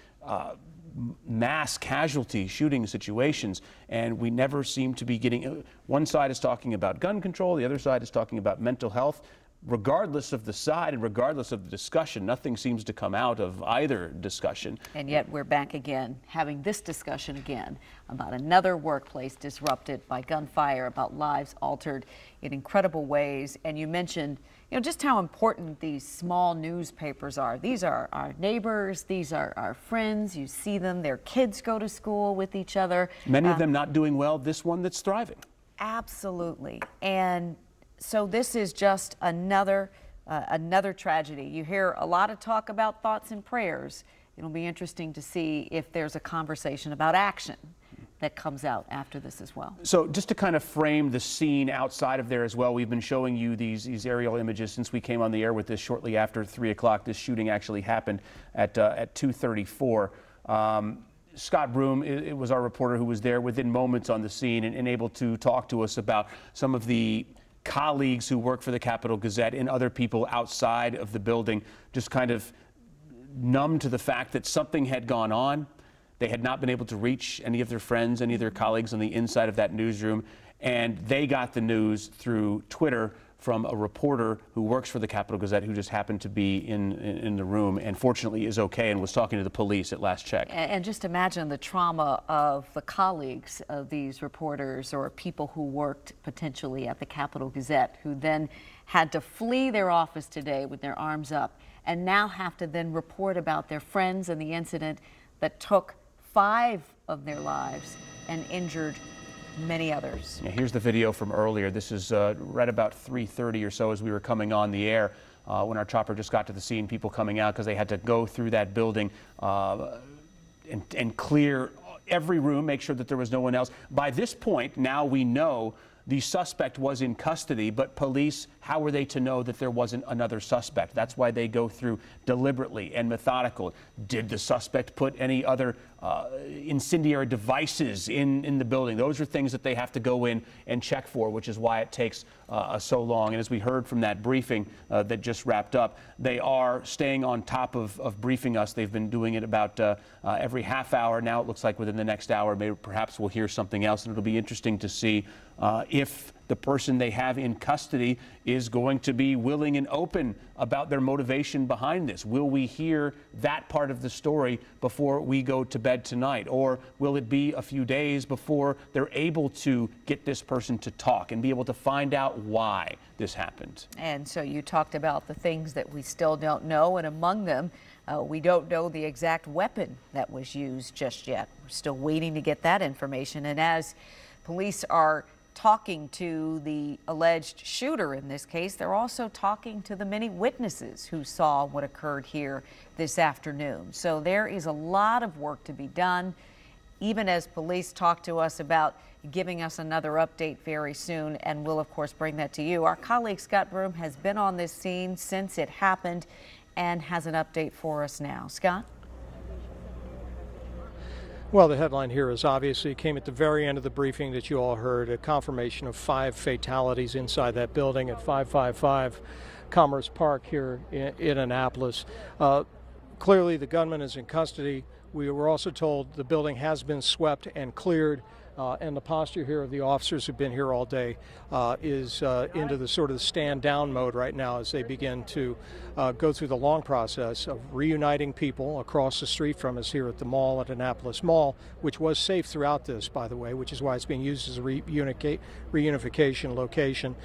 mass casualty shooting situations, and we never seem to be getting, one side is talking about gun control, the other side is talking about mental health. Regardless of the side and regardless of the discussion, nothing seems to come out of either discussion. And yet we're back again, having this discussion again about another workplace disrupted by gunfire, about lives altered in incredible ways. And you mentioned, just how important these small newspapers are. These are our neighbors, these are our friends. You see them, their kids go to school with each other. Many of them not doing well, this one that's thriving. Absolutely. And so this is just another tragedy. You hear a lot of talk about thoughts and prayers. It'll be interesting to see if there's a conversation about action that comes out after this as well. So just to kind of frame the scene outside of there as well, we've been showing you these aerial images since we came on the air with this shortly after 3 o'clock. This shooting actually happened at 2:34. Scott Broom, it was our reporter who was there within moments on the scene and able to talk to us about some of the colleagues who work for the Capital Gazette and other people outside of the building, just kind of numb to the fact that something had gone on. They had not been able to reach any of their friends, any of their colleagues on the inside of that newsroom, and they got the news through Twitter from a reporter who works for the Capital Gazette who just happened to be in the room and fortunately is okay and was talking to the police at last check. And just imagine the trauma of the colleagues of these reporters or people who worked potentially at the Capital Gazette who then had to flee their office today with their arms up and now have to then report about their friends and the incident that took 5 of their lives and injured many others. Yeah, here's the video from earlier. This is right about 3:30 or so as we were coming on the air. When our chopper just got to the scene, people coming out because they had to go through that building and clear every room, make sure that there was no one else. By this point, now we know the suspect was in custody, but police, how were they to know that there wasn't another suspect? That's why they go through deliberately and methodical. Did the suspect put any other incendiary devices in the building? Those are things that they have to go in and check for, which is why it takes so long. And as we heard from that briefing that just wrapped up, they are staying on top of briefing us. They've been doing it about every half hour. Now it looks like within the next hour, maybe perhaps we'll hear something else, and it'll be interesting to see if the person they have in custody is going to be willing and open about their motivation behind this. Will we hear that part of the story before we go to bed tonight? Or will it be a few days before they're able to get this person to talk and be able to find out why this happened? And so you talked about the things that we still don't know, and among them, we don't know the exact weapon that was used just yet. We're still waiting to get that information. And as police are talking to the alleged shooter in this case, they're also talking to the many witnesses who saw what occurred here this afternoon. So there is a lot of work to be done, even as police talk to us about giving us another update very soon, and we'll of course bring that to you. Our colleague Scott Broom has been on this scene since it happened and has an update for us now. Scott? Well, the headline here is obviously came at the very end of the briefing that you all heard, a confirmation of 5 fatalities inside that building at 555 Commerce Park here in Annapolis. Clearly, the gunman is in custody. We were also told the building has been swept and cleared. And the posture here of the officers who've been here all day is into the sort of stand down mode right now as they begin to go through the long process of reuniting people across the street from us here at the mall at Annapolis Mall, which was safe throughout this, by the way, which is why it's being used as a reunification location.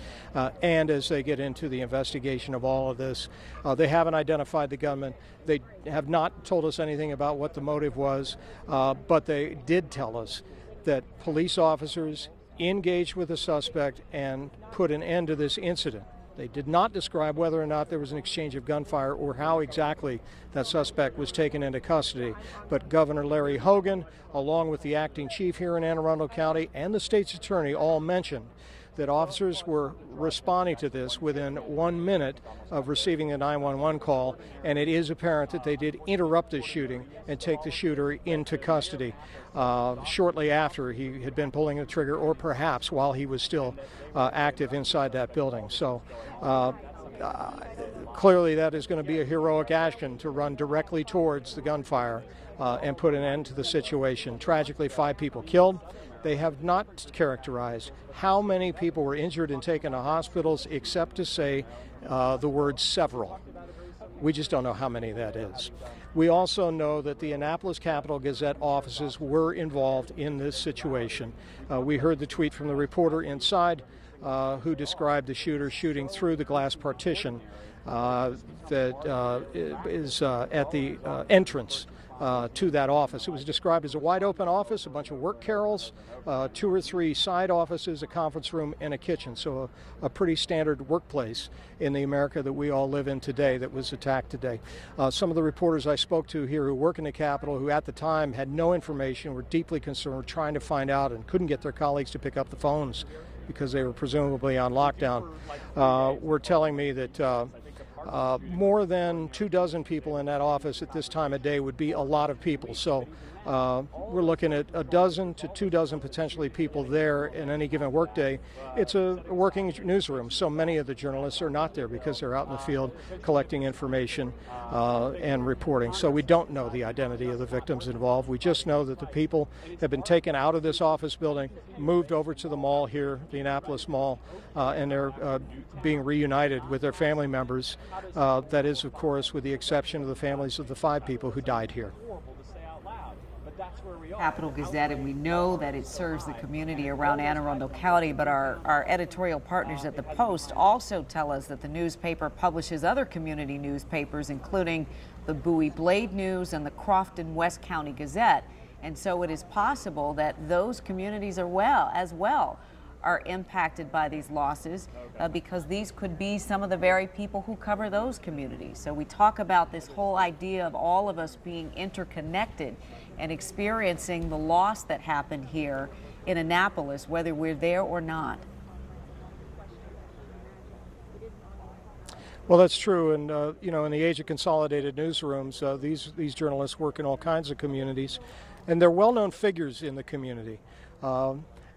And as they get into the investigation of all of this, they haven't identified the gunman. They have not told us anything about what the motive was, but they did tell us that police officers engaged with the suspect and put an end to this incident. They did not describe whether or not there was an exchange of gunfire or how exactly that suspect was taken into custody. But Governor Larry Hogan, along with the acting chief here in Anne Arundel County and the state's attorney, all mentioned that officers were responding to this within 1 minute of receiving a 911 call, and it is apparent that they did interrupt the shooting and take the shooter into custody shortly after he had been pulling the trigger, or perhaps while he was still active inside that building. So clearly that is going to be a heroic action to run directly towards the gunfire and put an end to the situation. Tragically, 5 people killed. They have not characterized how many people were injured and taken to hospitals, except to say the word several. We just don't know how many that is. We also know that the Annapolis Capital Gazette offices were involved in this situation. We heard the tweet from the reporter inside who described the shooter shooting through the glass partition that is at the entrance to that office. It was described as a wide open office, a bunch of work carrels, 2 or 3 side offices, a conference room, and a kitchen. So a pretty standard workplace in the America that we all live in today that was attacked today. Some of the reporters I spoke to here who work in the Capitol, who at the time had no information, were deeply concerned, were trying to find out and couldn't get their colleagues to pick up the phones because they were presumably on lockdown, were telling me that more than 24 people in that office at this time of day would be a lot of people. So we're looking at 12 to 24 potentially people there in any given workday. It's a working newsroom, so many of the journalists are not there because they're out in the field collecting information and reporting. So we don't know the identity of the victims involved. We just know that the people have been taken out of this office building, moved over to the mall here, the Annapolis Mall, and they're being reunited with their family members. That is, of course, with the exception of the families of the 5 people who died here. Capital Gazette, and we know that it serves the community around Anne Arundel County, but our editorial partners at the Post also tell us that the newspaper publishes other community newspapers, including the Bowie Blade News and the Crofton West County Gazette. And so it is possible that those communities as well are impacted by these losses because these could be some of the very people who cover those communities. So we talk about this whole idea of all of us being interconnected and experiencing the loss that happened here in Annapolis, whether we're there or not. Well, that's true, and you know, in the age of consolidated newsrooms, these journalists work in all kinds of communities, and they're well-known figures in the community.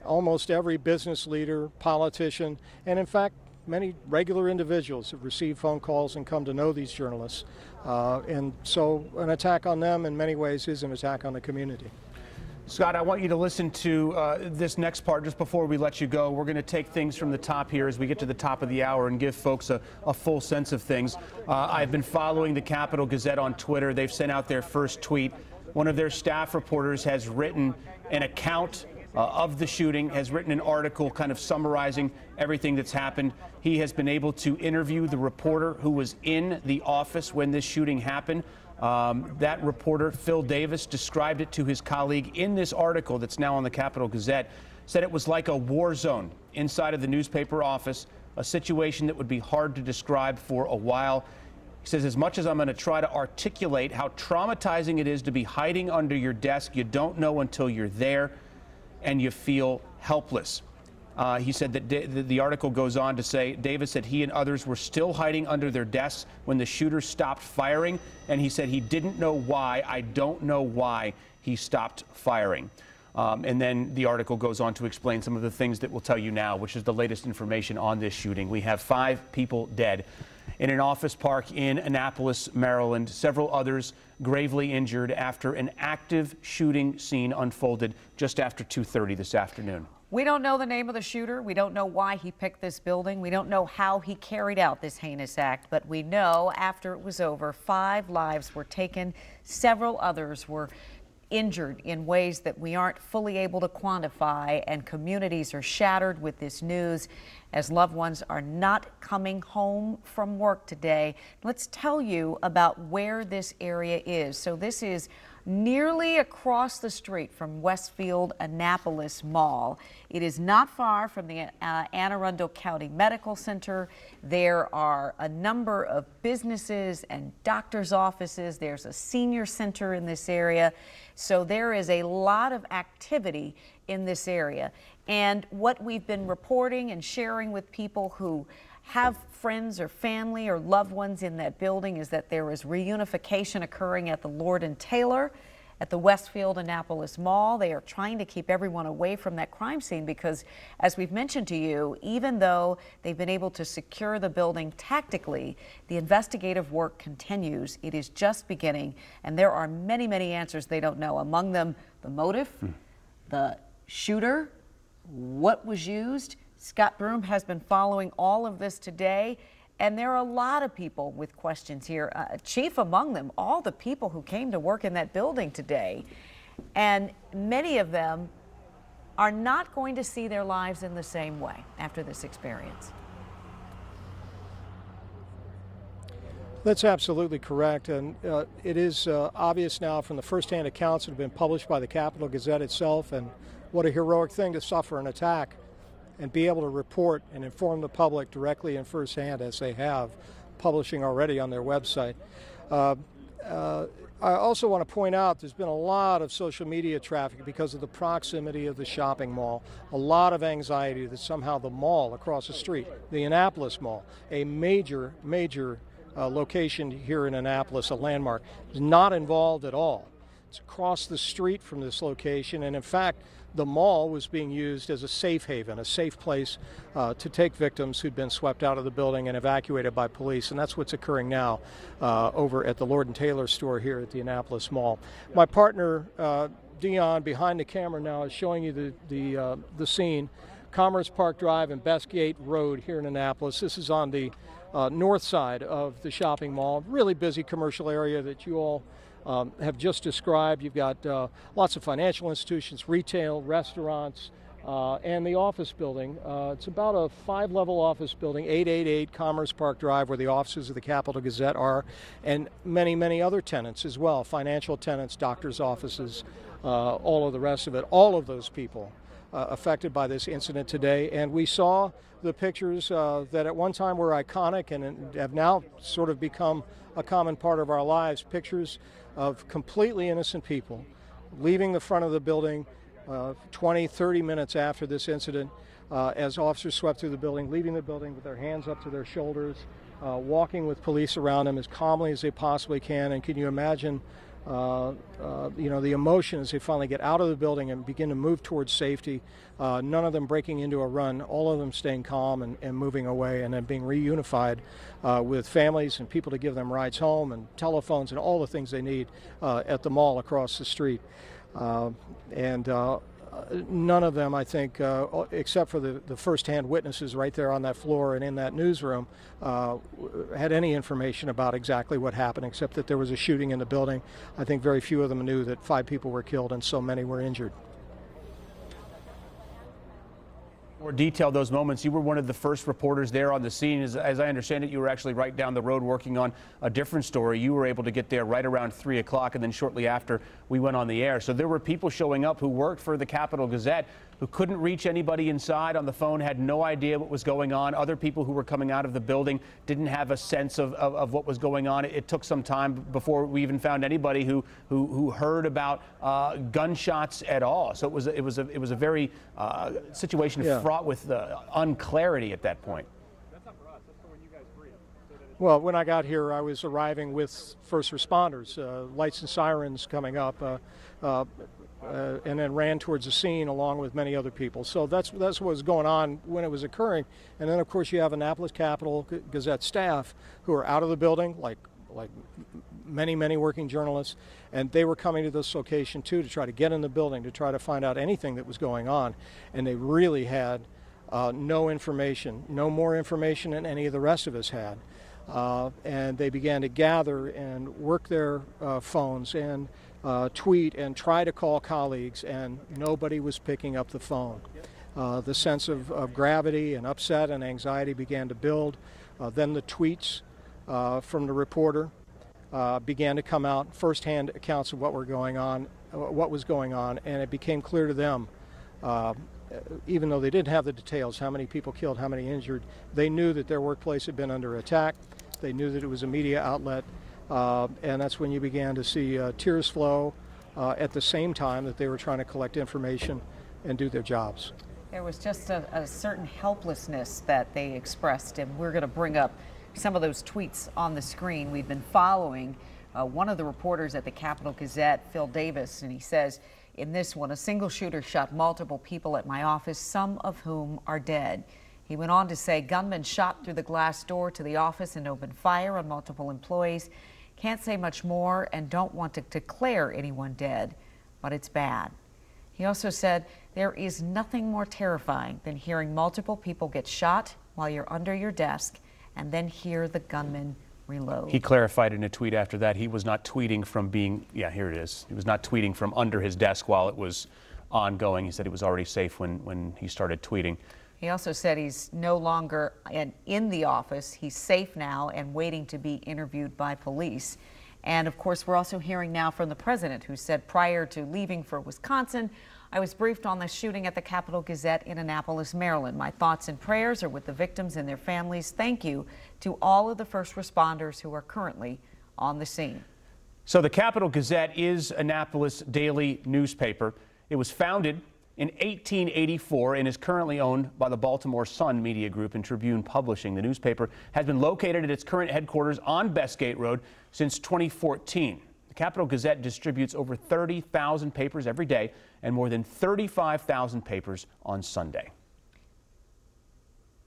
Almost every business leader, politician, and in fact, many regular individuals have received phone calls and come to know these journalists. And so an attack on them in many ways is an attack on the community. Scott, I want you to listen to this next part just before we let you go. We're going to take things from the top here as we get to the top of the hour and give folks a full sense of things. I've been following the Capital Gazette on Twitter. They've sent out their first tweet. One of their staff reporters has written an account of the shooting, has written an article kind of summarizing everything that's happened. He has been able to interview the reporter who was in the office when this shooting happened. That reporter, Phil Davis, described it to his colleague in this article that's now on the Capital Gazette, said it was like a war zone inside of the newspaper office, a situation that would be hard to describe for a while. He says, as much as I'm going to try to articulate how traumatizing it is to be hiding under your desk, you don't know until you're there and you feel helpless. He said that the article goes on to say, Davis said he and others were still hiding under their desks when the shooter stopped firing, and he said he didn't know why. I don't know why he stopped firing. And then the article goes on to explain some of the things that we'll tell you now, which is the latest information on this shooting. We have 5 people dead in an office park in Annapolis, Maryland. Several others gravely injured after an active shooting scene unfolded just after 2:30 this afternoon. We don't know the name of the shooter. We don't know why he picked this building. We don't know how he carried out this heinous act, but we know after it was over, 5 lives were taken. Several others were injured in ways that we aren't fully able to quantify, and communities are shattered with this news as loved ones are not coming home from work today. Let's tell you about where this area is. So this is nearly across the street from Westfield Annapolis Mall. It is not far from the Anne Arundel County Medical Center. There are a number of businesses and doctors' offices. There's a senior center in this area. So there is a lot of activity in this area. And what we've been reporting and sharing with people who have friends or family or loved ones in that building is that there is reunification occurring at the Lord & Taylor at the Westfield Annapolis Mall. They are trying to keep everyone away from that crime scene because, as we've mentioned to you, even though they've been able to secure the building tactically, the investigative work continues. It is just beginning, and there are many, many answers they don't know. Among them, the motive, the shooter, what was used. Scott Broom has been following all of this today, and there are a lot of people with questions here. Chief among them, all the people who came to work in that building today, and many of them are not going to see their lives in the same way after this experience. That's absolutely correct, and it is obvious now from the first-hand accounts that have been published by the Capital Gazette itself, and what a heroic thing to suffer an attack and be able to report and inform the public directly and firsthand, as they have, publishing already on their website. I also want to point out there's been a lot of social media traffic because of the proximity of the shopping mall. A lot of anxiety that somehow the mall across the street, the Annapolis Mall, a major location here in Annapolis, a landmark, is not involved at all. It's across the street from this location, and in fact, the mall was being used as a safe haven, a safe place to take victims who'd been swept out of the building and evacuated by police, and that's what's occurring now over at the Lord & Taylor store here at the Annapolis Mall. My partner, Dion, behind the camera now is showing you the scene, Commerce Park Drive and Bestgate Road here in Annapolis. This is on the north side of the shopping mall, really busy commercial area that you all have just described. You've got lots of financial institutions, retail, restaurants, and the office building. It's about a 5-level office building, 888 Commerce Park Drive, where the offices of the Capital Gazette are, and many, many other tenants as well, financial tenants, doctors' offices, all of the rest of it. All of those people affected by this incident today. And we saw the pictures that at one time were iconic and have now sort of become a common part of our lives, pictures of completely innocent people leaving the front of the building 20, 30 minutes after this incident, as officers swept through the building, leaving the building with their hands up to their shoulders, walking with police around them as calmly as they possibly can. And can you imagine, the emotion as they finally get out of the building and begin to move towards safety, none of them breaking into a run, all of them staying calm and moving away, and then being reunified with families and people to give them rides home and telephones and all the things they need at the mall across the street. None of them, I think, except for the first-hand witnesses right there on that floor and in that newsroom, had any information about exactly what happened, except that there was a shooting in the building. I think very few of them knew that 5 people were killed and so many were injured. More detail those moments. You were one of the first reporters there on the scene. As I understand it, you were actually right down the road working on a different story. You were able to get there right around 3 o'clock, and then shortly after we went on the air. So there were people showing up who worked for the Capital Gazette who couldn't reach anybody inside on the phone, had no idea what was going on. Other people who were coming out of the building didn't have a sense of what was going on. It took some time before we even found anybody who heard about gunshots at all. So it was a very situation fraught with unclarity at that point. Well, when I got here, I was arriving with first responders, lights and sirens coming up, and then ran towards the scene along with many other people. So that's what was going on when it was occurring. And then, of course, you have Annapolis Capital Gazette staff who are out of the building, like many, many working journalists, and they were coming to this location too to try to get in the building, to try to find out anything that was going on. And they really had no information, no more information than any of the rest of us had. And they began to gather and work their phones and tweet and try to call colleagues, and nobody was picking up the phone. The sense of gravity and upset and anxiety began to build. Then the tweets from the reporter began to come out, firsthand accounts of what was going on, and it became clear to them, even though they didn't have the details, how many people killed, how many injured, they knew that their workplace had been under attack. They knew that it was a media outlet, and that's when you began to see tears flow at the same time that they were trying to collect information and do their jobs. There was just a certain helplessness that they expressed, and we're going to bring up some of those tweets on the screen. We've been following one of the reporters at the Capital Gazette, Phil Davis, and he says, in this one, a single shooter shot multiple people at my office, some of whom are dead. He went on to say gunmen shot through the glass door to the office and opened fire on multiple employees. Can't say much more and don't want to declare anyone dead, but it's bad. He also said there is nothing more terrifying than hearing multiple people get shot while you're under your desk and then hear the gunman reload. He clarified in a tweet after that he was not tweeting from being, here it is, he was not tweeting from under his desk while it was ongoing. He said he was already safe when he started tweeting. He also said he's no longer in the office. He's safe now and waiting to be interviewed by police. And of course, we're also hearing now from the president, who said prior to leaving for Wisconsin, I was briefed on the shooting at the Capital Gazette in Annapolis, Maryland. My thoughts and prayers are with the victims and their families. Thank you to all of the first responders who are currently on the scene. So the Capital Gazette is Annapolis' daily newspaper. It was founded in 1884 and is currently owned by the Baltimore Sun Media Group and Tribune Publishing. The newspaper has been located at its current headquarters on Bestgate Road since 2014. The Capital Gazette distributes over 30,000 papers every day and more than 35,000 papers on Sunday.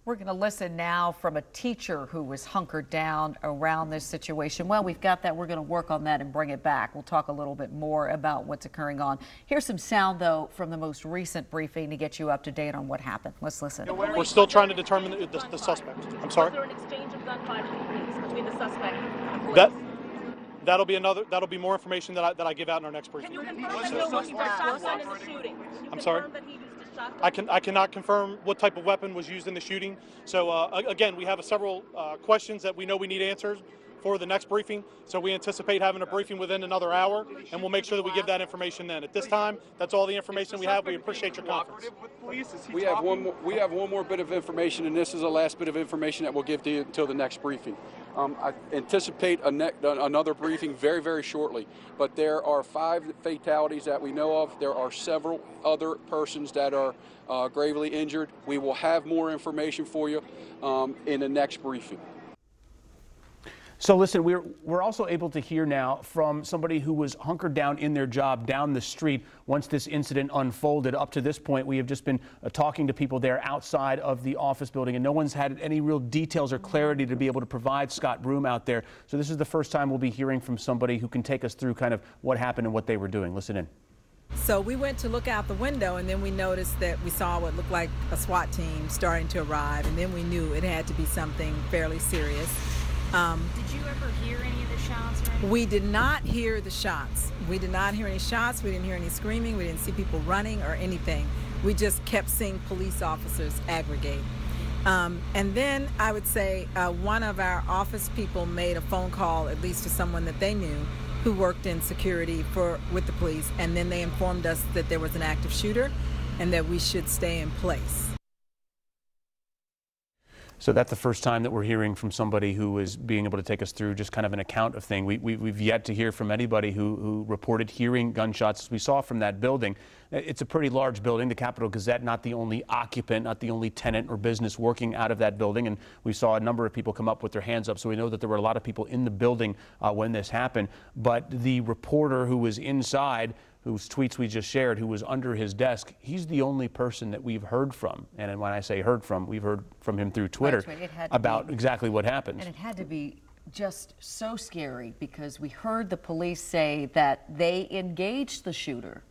We're going to listen now from a teacher who was hunkered down around this situation. Well, we've got that. We're going to work on that and bring it back. We'll talk a little bit more about what's occurring on. Here's some sound, though, from the most recent briefing to get you up to date on what happened. Let's listen. We're still trying to determine the suspect. I'm sorry? Was there an exchange of gunfire between the suspect and police? That'll be more information that I give out in our next briefing. Can you confirm that he was shot in the shooting? I'm sorry? Confirm that he used I cannot confirm what type of weapon was used in the shooting. So again, we have several questions that we know we need answers for the next briefing. So we anticipate having a briefing within another hour, and we'll make sure that we give that information then. At this time, that's all the information we have. We appreciate your conference. We have one more bit of information, and this is the last bit of information that we'll give to you until the next briefing. I anticipate another briefing very, very shortly, but there are 5 fatalities that we know of. There are several other persons that are gravely injured. We will have more information for you in the next briefing. So listen, we're also able to hear now from somebody who was hunkered down in their job down the street once this incident unfolded. Up to this point, we have just been talking to people there outside of the office building, and no one's had any real details or clarity to be able to provide Scott Broom out there. So this is the first time we'll be hearing from somebody who can take us through kind of what happened and what they were doing. Listen in. So we went to look out the window, and then we noticed that we saw what looked like a SWAT team starting to arrive, and then we knew it had to be something fairly serious. Did you ever hear any of the shots? Or anything? We did not hear the shots. We did not hear any shots. We didn't hear any screaming. We didn't see people running or anything. We just kept seeing police officers aggregate. And then I would say one of our office people made a phone call, at least to someone that they knew, who worked in security with the police, and then they informed us that there was an active shooter and that we should stay in place. So that's the first time that we're hearing from somebody who is being able to take us through just kind of an account of thing. We've yet to hear from anybody who reported hearing gunshots, as we saw from that building. It's a pretty large building, the Capital Gazette, not the only occupant, not the only tenant or business working out of that building. And we saw a number of people come up with their hands up, so we know that there were a lot of people in the building when this happened. But the reporter who was inside, whose tweets we just shared, who was under his desk, he's the only person that we've heard from. And when I say heard from, we've heard from him through Twitter about exactly what happened. And it had to be just so scary, because we heard the police say that they engaged the shooter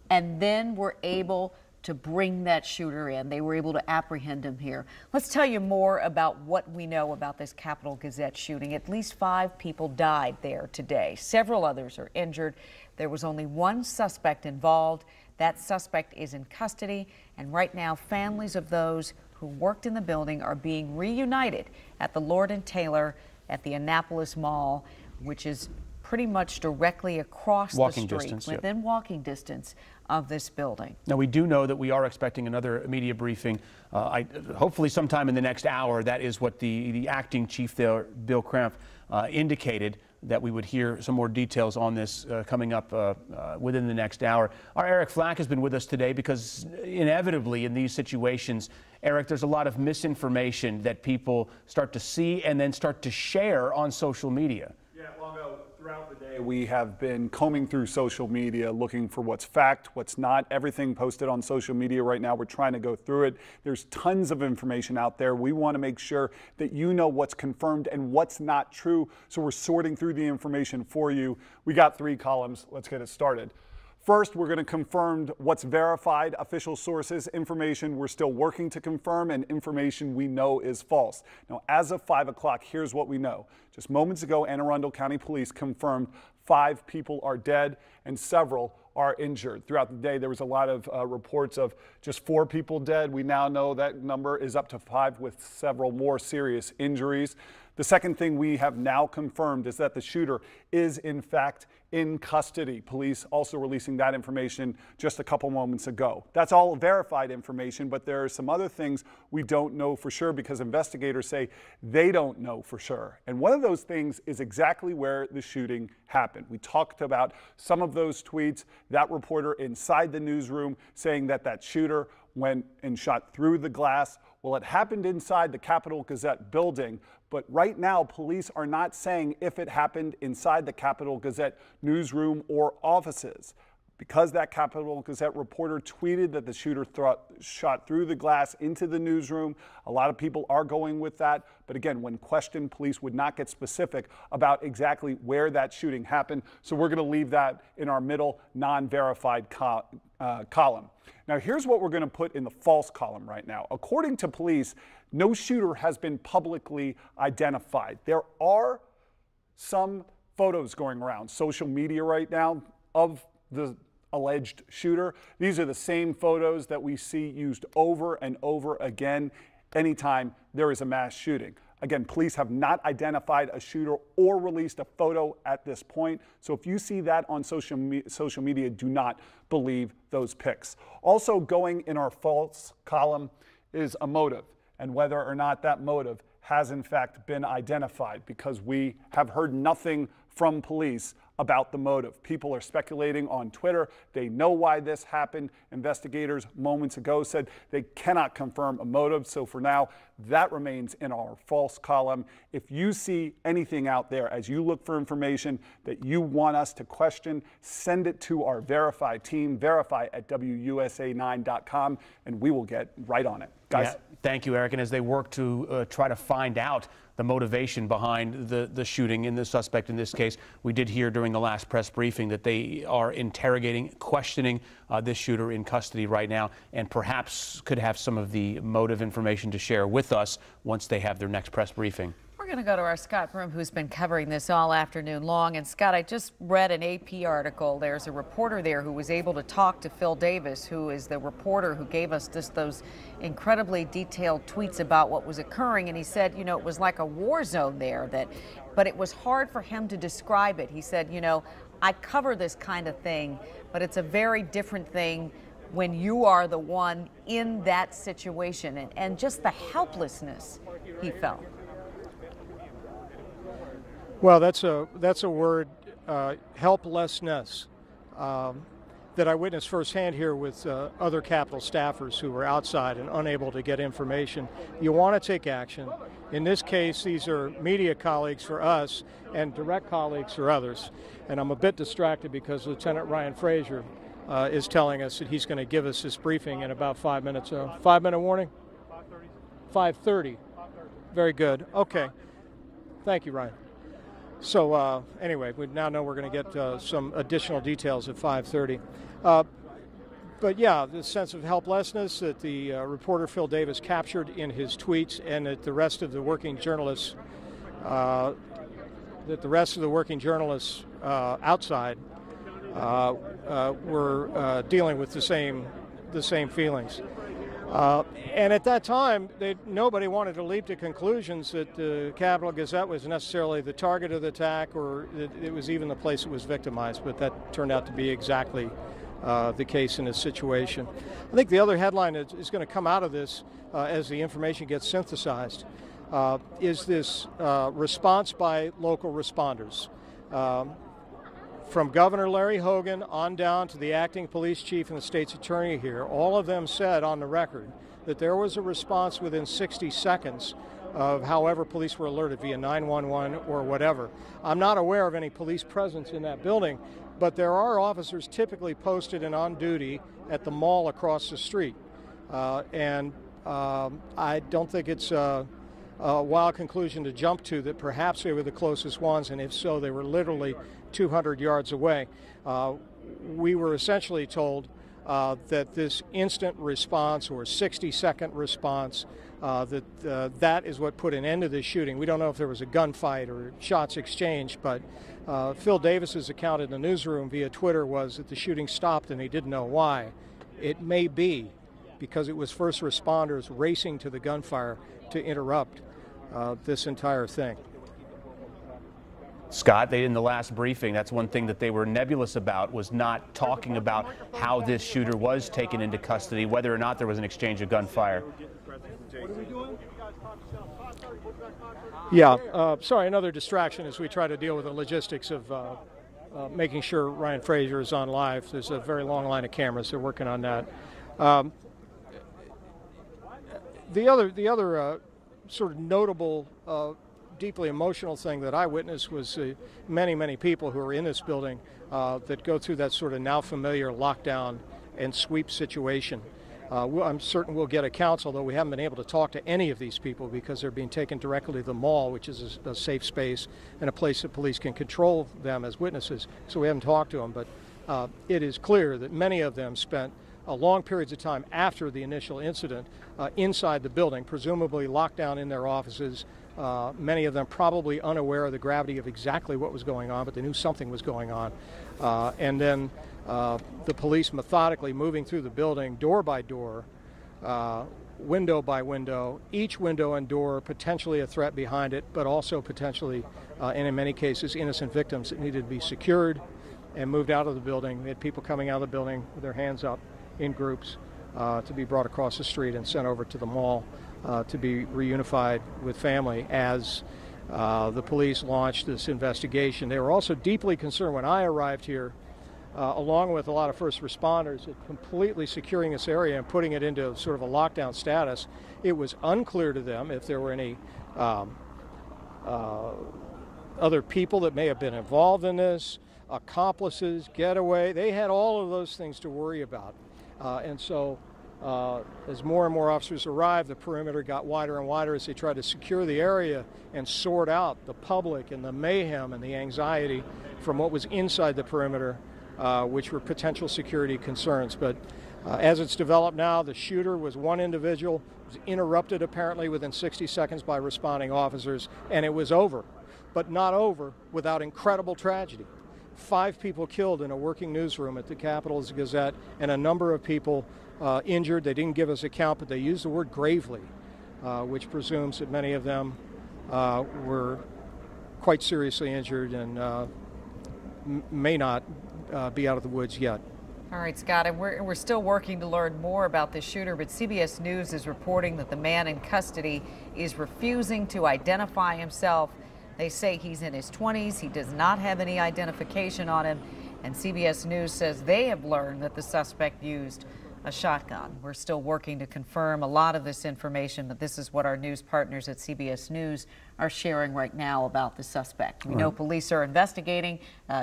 and then were able to bring that shooter in. They were able to apprehend him here. Let's tell you more about what we know about this Capital Gazette shooting. At least 5 people died there today. Several others are injured. There was only one suspect involved. That suspect is in custody, and right now families of those who worked in the building are being reunited at the Lord & Taylor at the Annapolis Mall, which is pretty much directly across the street, within walking distance of this building. Now, we do know that we are expecting another media briefing, hopefully sometime in the next hour. That is what the acting chief there, Bill Krampf, indicated, that we would hear some more details on this coming up within the next hour. Our Eric Flack has been with us today because inevitably in these situations, Eric, there's a lot of misinformation that people start to see and then start to share on social media. Yeah, Longo, throughout the day we have been combing through social media looking for what's fact, what's not. Everything posted on social media right now, we're trying to go through it. There's tons of information out there. We want to make sure that you know what's confirmed and what's not true, so we're sorting through the information for you. We got 3 columns. Let's get it started. First, we're going to confirm what's verified, official sources, information we're still working to confirm, and information we know is false. Now, as of 5 o'clock, here's what we know. Just moments ago, Anne Arundel County Police confirmed 5 people are dead and several are injured. Throughout the day, there was a lot of reports of just 4 people dead. We now know that number is up to 5 with several more serious injuries. The second thing we have now confirmed is that the shooter is in fact in custody. Police also releasing that information just a couple moments ago. That's all verified information, but there are some other things we don't know for sure because investigators say they don't know for sure. And one of those things is exactly where the shooting happened. We talked about some of those tweets, that reporter inside the newsroom saying that that shooter went and shot through the glass. Well, it happened inside the Capital Gazette building, but right now police are not saying if it happened inside the Capital Gazette newsroom or offices. Because that Capital Gazette reporter tweeted that the shooter shot through the glass into the newsroom, a lot of people are going with that. But again, when questioned, police would not get specific about exactly where that shooting happened. So we're going to leave that in our middle non-verified column. Now, here's what we're going to put in the false column right now. According to police, no shooter has been publicly identified. There are some photos going around social media right now of the alleged shooter. These are the same photos that we see used over and over again anytime there is a mass shooting. Again, police have not identified a shooter or released a photo at this point. So if you see that on social media, do not believe those pics. Also going in our false column is a motive, and whether or not that motive has in fact been identified, because we have heard nothing from police about the motive. People are speculating on Twitter. They know why this happened. Investigators moments ago said they cannot confirm a motive. So for now, that remains in our false column. If you see anything out there as you look for information that you want us to question, send it to our Verify team, verify@WUSA9.com, and we will get right on it. Guys. Yeah, thank you, Eric. And as they work to try to find out the motivation behind the shooting in the suspect in this case, we did hear during the last press briefing that they are interrogating, questioning this shooter in custody right now, and perhaps could have some of the motive information to share with us once they have their next press briefing. We're going to go to our Scott Broom, who's been covering this all afternoon long. And Scott, I just read an AP article. There's a reporter there who was able to talk to Phil Davis, who is the reporter who gave us just those incredibly detailed tweets about what was occurring. And he said, you know, it was like a war zone there, but it was hard for him to describe it. He said, you know, I cover this kind of thing, but it's a very different thing when you are the one in that situation, and just the helplessness he felt. Well, that's a word, helplessness, that I witnessed firsthand here with other Capitol staffers who were outside and unable to get information. You want to take action. In this case, these are media colleagues for us and direct colleagues for others. And I'm a bit distracted because Lieutenant Ryan Frazier is telling us that he's going to give us this briefing in about 5 minutes. 5-minute warning? 5:30. Very good. Okay. Thank you, Ryan. So anyway, we now know we're going to get some additional details at 5:30. But yeah, the sense of helplessness that the reporter Phil Davis captured in his tweets, and that the rest of the working journalists, outside were dealing with the same feelings. And at that time, nobody wanted to leap to conclusions that the Capital Gazette was necessarily the target of the attack, or it was even the place it was victimized. But that turned out to be exactly the case in this situation. I think the other headline is going to come out of this as the information gets synthesized is this response by local responders. From Governor Larry Hogan on down to the acting police chief and the state's attorney here, all of them said on the record that there was a response within 60 seconds of however police were alerted via 911 or whatever. I'm not aware of any police presence in that building, but there are officers typically posted and on duty at the mall across the street. I don't think it's a wild conclusion to jump to that perhaps they were the closest ones, and if so, they were literally 200 yards away. We were essentially told that this instant response or 60-second response, that is what put an end to this shooting. We don't know if there was a gunfight or shots exchanged, but Phil Davis's account in the newsroom via Twitter was that the shooting stopped and he didn't know why. It may be because it was first responders racing to the gunfire to interrupt this entire thing. Scott, in the last briefing, that's one thing that they were nebulous about, was not talking about how this shooter was taken into custody, whether or not there was an exchange of gunfire. Yeah, sorry, another distraction as we try to deal with the logistics of making sure Ryan Frazier is on live. There's a very long line of cameras. They're working on that. The other sort of notable deeply emotional thing that I witnessed was many people who are in this building that go through that sort of now familiar lockdown and sweep situation. I'm certain we'll get accounts, although we haven't been able to talk to any of these people because they're being taken directly to the mall, which is a safe space and a place that police can control them as witnesses. So we haven't talked to them, but it is clear that many of them spent long periods of time after the initial incident inside the building, presumably locked down in their offices. Many of them probably unaware of the gravity of exactly what was going on, but they knew something was going on. And then the police methodically moving through the building door by door, window by window, each window and door potentially a threat behind it, but also potentially, and in many cases, innocent victims that needed to be secured and moved out of the building. We had people coming out of the building with their hands up in groups to be brought across the street and sent over to the mall to be reunified with family as the police launched this investigation. They were also deeply concerned when I arrived here, along with a lot of first responders, at completely securing this area and putting it into sort of a lockdown status. It was unclear to them if there were any other people that may have been involved in this, accomplices, getaway. They had all of those things to worry about. And so as more and more officers arrived, the perimeter got wider and wider as they tried to secure the area and sort out the public and the mayhem and the anxiety from what was inside the perimeter, which were potential security concerns. But as it's developed now, the shooter was one individual, was interrupted apparently within 60 seconds by responding officers, and it was over. But not over without incredible tragedy. 5 people killed in a working newsroom at the Capital Gazette, and a number of people injured. They didn't give us a count, but they used the word gravely, which presumes that many of them were quite seriously injured and may not be out of the woods yet. All right, Scott, and we're still working to learn more about this shooter, but CBS News is reporting that the man in custody is refusing to identify himself. They say he's in his 20s. He does not have any identification on him. And CBS News says they have learned that the suspect used a shotgun. We're still working to confirm a lot of this information, but this is what our news partners at CBS News are sharing right now about the suspect. We know police are investigating.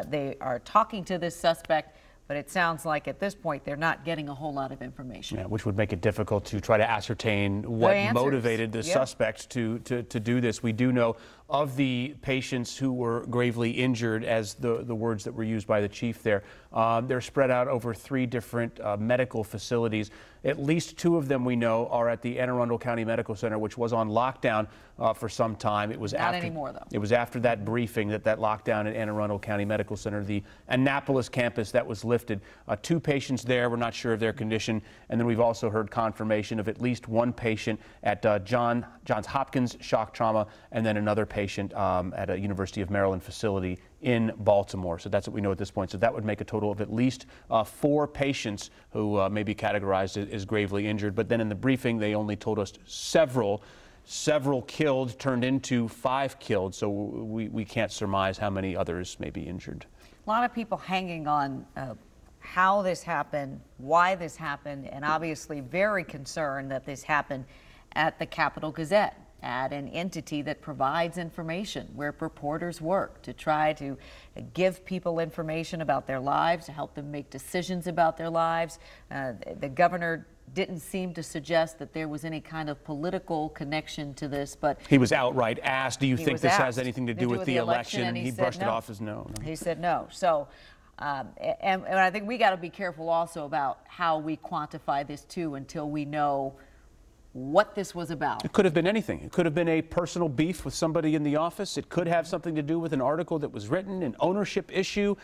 They are talking to this suspect, but it sounds like at this point they're not getting a whole lot of information. Yeah, which would make it difficult to try to ascertain what motivated the suspect to do this. We do know of the patients who were gravely injured, as the words that were used by the chief there. They're spread out over 3 different medical facilities. At least 2 of them we know are at the Anne Arundel County Medical Center, which was on lockdown for some time. It was not anymore, though. It was after that briefing that lockdown at Anne Arundel County Medical Center, the Annapolis campus, that was lifted. 2 patients there. We're not sure of their condition. And then we've also heard confirmation of at least 1 patient at Johns Hopkins Shock Trauma, and then another patient at a University of Maryland facility in Baltimore. So that's what we know at this point. So that would make a total of at least 4 patients who may be categorized as gravely injured. But then in the briefing, they only told us several killed turned into 5 killed. So we can't surmise how many others may be injured. A lot of people hanging on how this happened, why this happened, and obviously very concerned that this happened at the Capital Gazette, at an entity that provides information, where reporters work to try to give people information about their lives, to help them make decisions about their lives. The governor didn't seem to suggest that there was any kind of political connection to this, but he was outright asked, do you think this has anything to do with the election? And he brushed it off as no. He said no. So, and I think we got to be careful also about how we quantify this too until we know what this was about. It could have been anything. It could have been a personal beef with somebody in the office. It could have something to do with an article that was written, an ownership issue,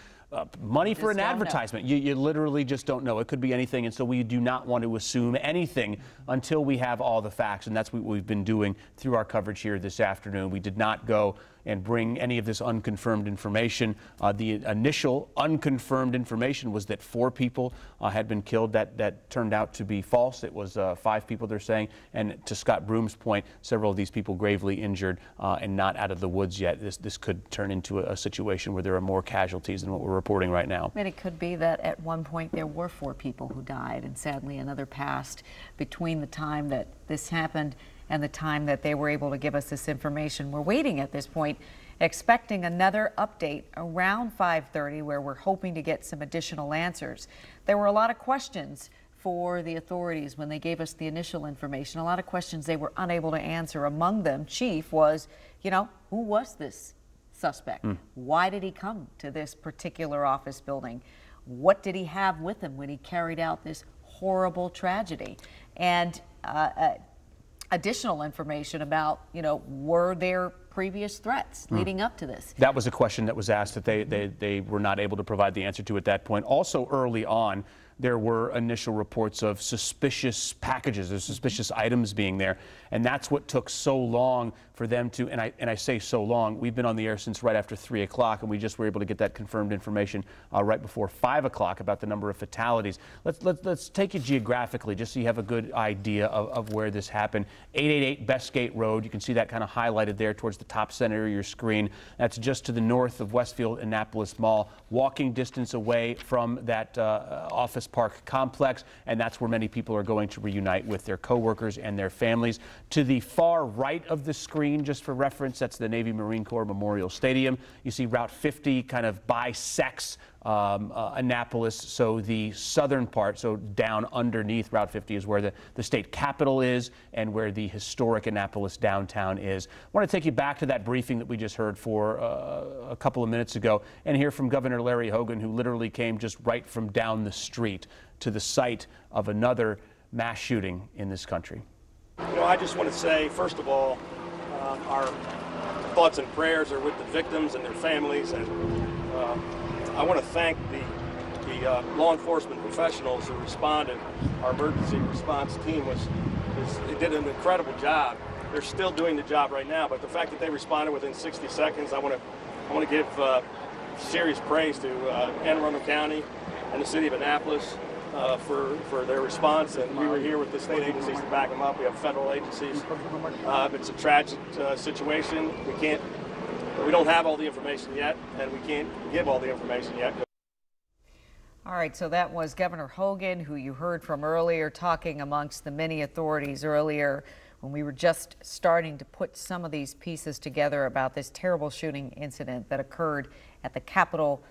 money for an advertisement. You literally just don't know. It could be anything, and so we do not want to assume anything until we have all the facts, and that's what we've been doing through our coverage here this afternoon. We did not go and bring any of this unconfirmed information. The initial unconfirmed information was that 4 people had been killed. That turned out to be false. It was 5 people, they're saying, and to Scott Broom's point, several of these people gravely injured and not out of the woods yet. This could turn into a situation where there are more casualties than what we're reporting right now. And it could be that at one point there were 4 people who died, and sadly another passed between the time that this happened and the time that they were able to give us this information. We're waiting at this point, expecting another update around 5:30, where we're hoping to get some additional answers. There were a lot of questions for the authorities when they gave us the initial information, a lot of questions they were unable to answer. Among them, Chief, was, you know, who was this suspect? Why did he come to this particular office building? What did he have with him when he carried out this horrible tragedy? And additional information about, you know, were there previous threats leading up to this? That was a question that was asked that they were not able to provide the answer to at that point. Also early on, there were initial reports of suspicious packages or suspicious items being there. And that's what took so long for them to, and I say so long, we've been on the air since right after 3 o'clock, and we just were able to get that confirmed information right before 5 o'clock about the number of fatalities. Let's take it geographically just so you have a good idea of where this happened. 888 Bestgate Road, you can see that kind of highlighted there towards the top center of your screen. That's just to the north of Westfield Annapolis Mall, walking distance away from that office park complex, and that's where many people are going to reunite with their coworkers and their families. To the far right of the screen, just for reference, that's the Navy Marine Corps Memorial Stadium. You see Route 50 kind of bisects Annapolis, so the southern part, so down underneath Route 50 is where the state capitol is and where the historic Annapolis downtown is. I want to take you back to that briefing that we just heard for a couple of minutes ago and hear from Governor Larry Hogan, who literally came just right from down the street to the site of another mass shooting in this country. You know, I just want to say, first of all, our thoughts and prayers are with the victims and their families, and I want to thank the law enforcement professionals who responded. Our emergency response team they did an incredible job. They're still doing the job right now, but the fact that they responded within 60 seconds, I want to give serious praise to Anne Arundel County and the city of Annapolis for their response, and we were here with the state agencies to back them up. We have federal agencies. It's a tragic situation. We don't have all the information yet, and we can't give all the information yet. All right, so that was Governor Hogan, who you heard from earlier, talking amongst the many authorities earlier when we were just starting to put some of these pieces together about this terrible shooting incident that occurred at the Capital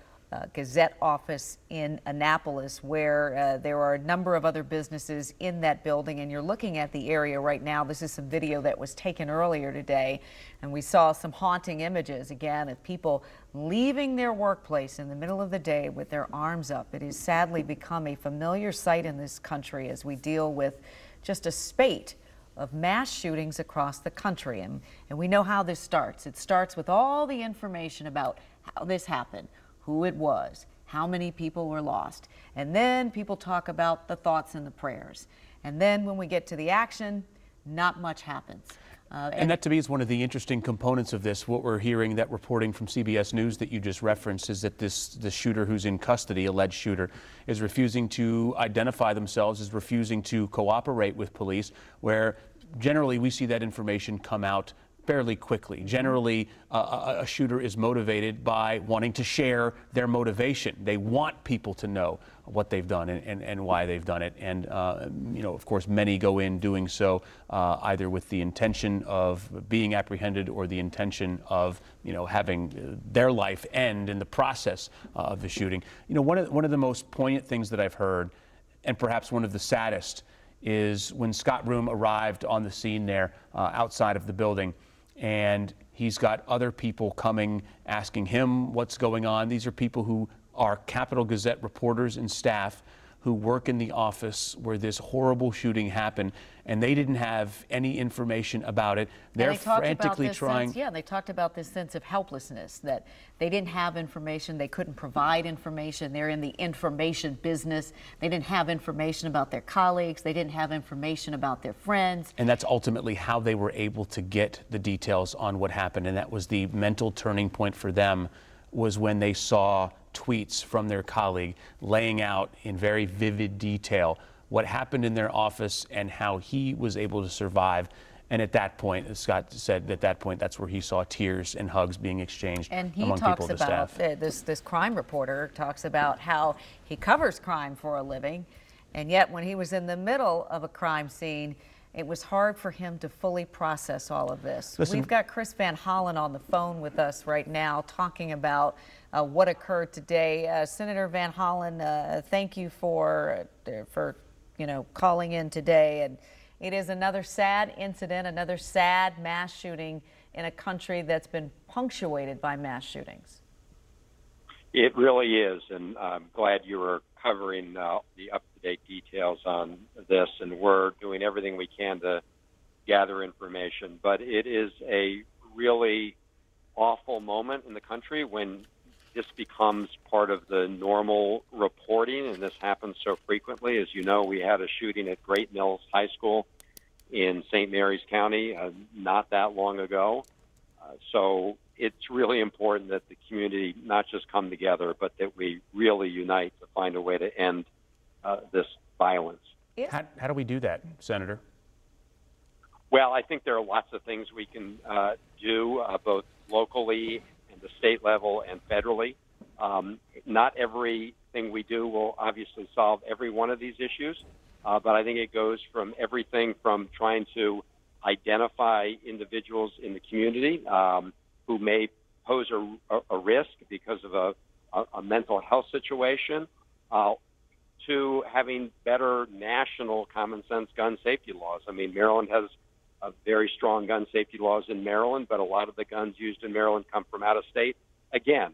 Gazette office in Annapolis, where there are a number of other businesses in that building, and you're looking at the area right now. This is some video that was taken earlier today, and we saw some haunting images again of people leaving their workplace in the middle of the day with their arms up. It has sadly become a familiar sight in this country as we deal with just a spate of mass shootings across the country, and we know how this starts. It starts with all the information about how this happened, who it was, how many people were lost. And then people talk about the thoughts and the prayers. And then when we get to the action, not much happens. And that to me is one of the interesting components of this. What we're hearing, that reporting from CBS News that you just referenced, is that the shooter who's in custody, alleged shooter, is refusing to identify themselves, is refusing to cooperate with police, where generally we see that information come out fairly quickly. Generally, a shooter is motivated by wanting to share their motivation. They want people to know what they've done and why they've done it. And, you know, of course, many go in doing so either with the intention of being apprehended or the intention of, you know, having their life end in the process of the shooting. You know, one of the most poignant things that I've heard, and perhaps one of the saddest, is when Scott Room arrived on the scene there outside of the building. And he's got other people coming, asking him what's going on. These are people who are Capital Gazette reporters and staff who work in the office where this horrible shooting happened, and they didn't have any information about it. They're frantically trying. They talked about this sense of helplessness, that they didn't have information, they couldn't provide information. They're in the information business. They didn't have information about their colleagues. They didn't have information about their friends. And that's ultimately how they were able to get the details on what happened. And that was the mental turning point for them, was when they saw tweets from their colleague laying out in very vivid detail what happened in their office and how he was able to survive. And at that point, as Scott said, at that point, that's where he saw tears and hugs being exchanged among people of the staff. And he talks about, this crime reporter talks about how he covers crime for a living, and yet when he was in the middle of a crime scene, it was hard for him to fully process all of this. Listen, we've got Chris Van Hollen on the phone with us right now talking about what occurred today. Senator Van Hollen, thank you for calling in today. And it is another sad incident, another sad mass shooting in a country that's been punctuated by mass shootings. It really is, and I'm glad you were covering the up-to-date details on this, and we're doing everything we can to gather information. But it is a really awful moment in the country when this becomes part of the normal reporting, and this happens so frequently. As you know, we had a shooting at Great Mills High School in St. Mary's County not that long ago. So it's really important that the community not just come together, but that we really unite to find a way to end this violence. How do we do that, Senator? Well, I think there are lots of things we can do, both locally and the state level and federally. Not everything we do will obviously solve every one of these issues, but I think it goes from everything from trying to identify individuals in the community who may pose a risk because of a mental health situation, to having better national common sense gun safety laws. I mean, Maryland has very strong gun safety laws in Maryland, but a lot of the guns used in Maryland come from out of state. Again,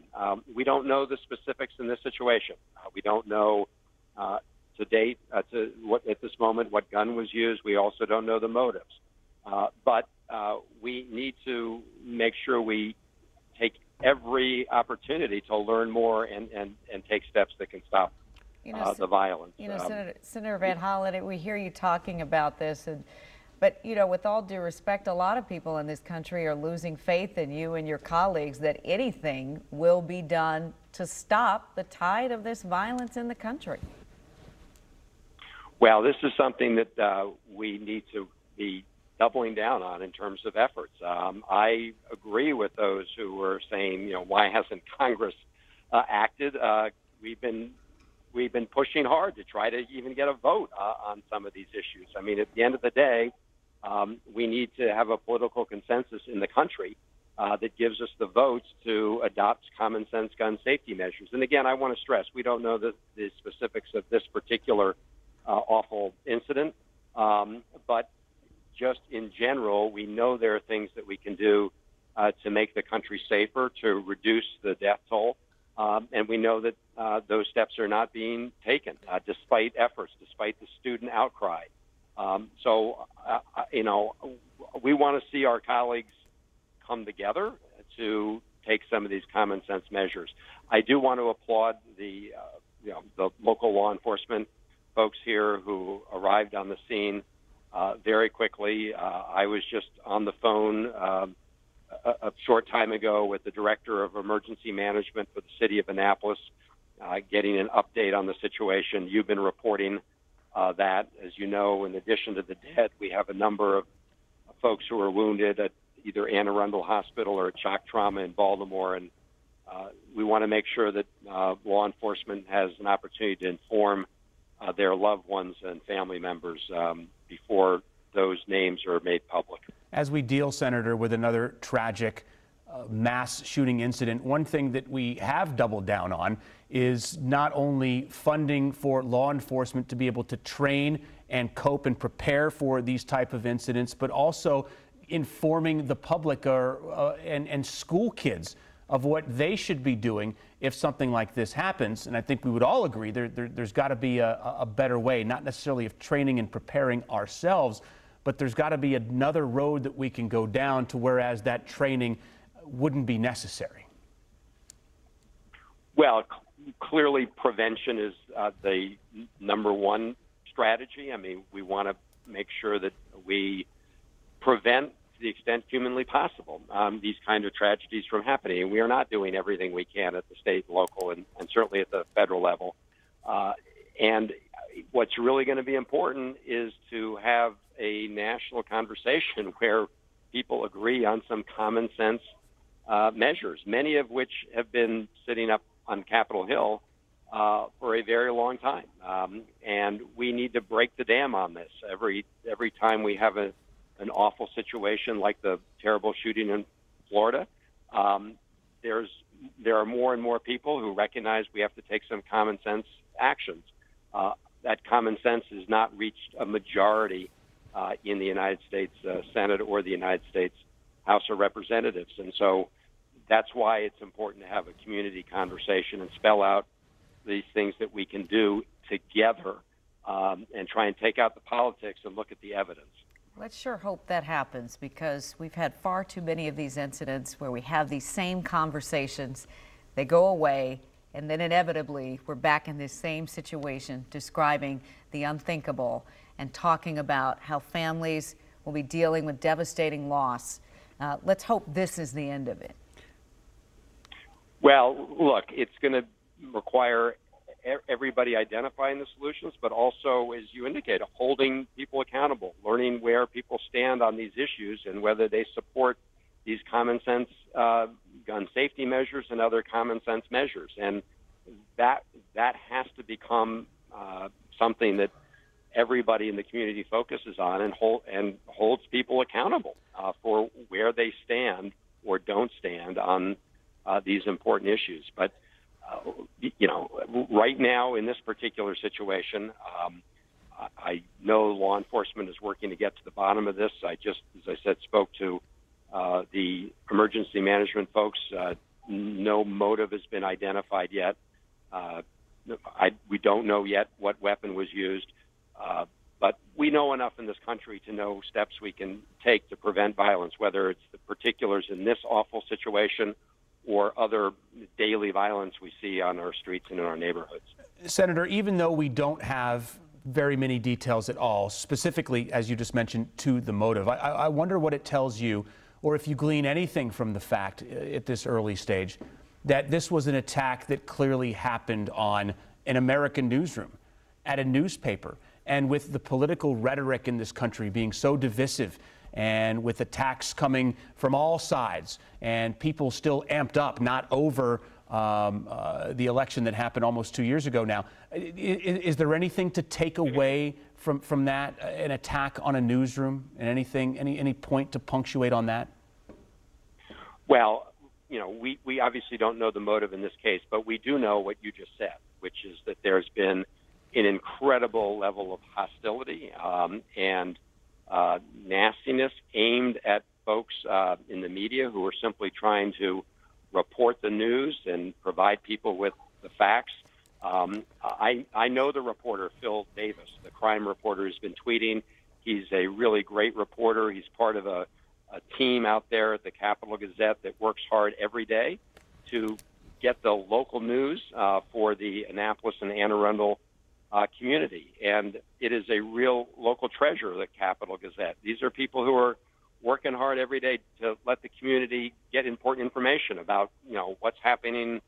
we don't know the specifics in this situation. We don't know to date, at this moment, what gun was used. We also don't know the motives. But we need to make sure we take every opportunity to learn more and take steps that can stop the violence. Senator Van Hollen, we hear you talking about this, but with all due respect, a lot of people in this country are losing faith in you and your colleagues that anything will be done to stop the tide of this violence in the country. Well, this is something that we need to be doubling down on in terms of efforts. I agree with those who were saying, why hasn't Congress acted? We've been pushing hard to try to even get a vote on some of these issues. I mean, at the end of the day, we need to have a political consensus in the country that gives us the votes to adopt common sense gun safety measures. And again, I want to stress, we don't know the specifics of this particular awful incident, but just in general, we know there are things that we can do to make the country safer, to reduce the death toll. And we know that those steps are not being taken, despite efforts, despite the student outcry. We want to see our colleagues come together to take some of these common sense measures. I do want to applaud the local law enforcement folks here who arrived on the scene very quickly. I was just on the phone a short time ago with the Director of Emergency Management for the City of Annapolis, getting an update on the situation. You've been reporting that. As you know, in addition to the dead, we have a number of folks who are wounded at either Anne Arundel Hospital or at Shock Trauma in Baltimore, and we want to make sure that law enforcement has an opportunity to inform their loved ones and family members before those names are made public. As we deal, Senator, with another tragic mass shooting incident, one thing that we have doubled down on is not only funding for law enforcement to be able to train and cope and prepare for these type of incidents, but also informing the public and school kids of what they should be doing if something like this happens. And I think we would all agree there's got to be a better way, not necessarily of training and preparing ourselves, but there's got to be another road that we can go down to whereas that training wouldn't be necessary. Well, clearly prevention is the number one strategy. I mean, we want to make sure that we prevent to the extent humanly possible these kind of tragedies from happening. And we are not doing everything we can at the state, local, and certainly at the federal level. And what's really going to be important is to have a national conversation where people agree on some common sense measures, many of which have been sitting up on Capitol Hill for a very long time. And we need to break the dam on this. Every time we have an awful situation like the terrible shooting in Florida, there are more and more people who recognize we have to take some common sense actions. That common sense has not reached a majority in the United States Senate or the United States House of Representatives. And so that's why it's important to have a community conversation and spell out these things that we can do together and try and take out the politics and look at the evidence. Let's sure hope that happens, because we've had far too many of these incidents where we have these same conversations, they go away, and then inevitably we're back in this same situation, describing the unthinkable and talking about how families will be dealing with devastating loss. Let's hope this is the end of it. Well, look, it's going to require everybody identifying the solutions, but also, as you indicate, holding people accountable, learning where people stand on these issues and whether they support these common sense gun safety measures and other common sense measures. And that has to become something that everybody in the community focuses on and holds people accountable for where they stand or don't stand on these important issues. But right now in this particular situation, I know law enforcement is working to get to the bottom of this. I just, as I said, spoke to the emergency management folks. No motive has been identified yet. We don't know yet what weapon was used, but we know enough in this country to know steps we can take to prevent violence, whether it's the particulars in this awful situation or other daily violence we see on our streets and in our neighborhoods. Senator, even though we don't have very many details at all, specifically, as you just mentioned, to the motive, I wonder what it tells you, or if you glean anything from the fact at this early stage, that this was an attack that clearly happened on an American newsroom, at a newspaper, and with the political rhetoric in this country being so divisive, and with attacks coming from all sides, and people still amped up, not over the election that happened almost 2 years ago now. Is there anything to take away from that, an attack on a newsroom, and any point to punctuate on that? Well, we obviously don't know the motive in this case, but we do know what you just said, which is that there's been an incredible level of hostility and nastiness aimed at folks in the media who are simply trying to report the news and provide people with the facts. I know the reporter, Phil Davis, the crime reporter, has been tweeting. He's a really great reporter. He's part of a team out there at the Capital Gazette that works hard every day to get the local news for the Annapolis and Anne Arundel community. And it is a real local treasure, the Capital Gazette. These are people who are working hard every day to let the community get important information about, what's happening,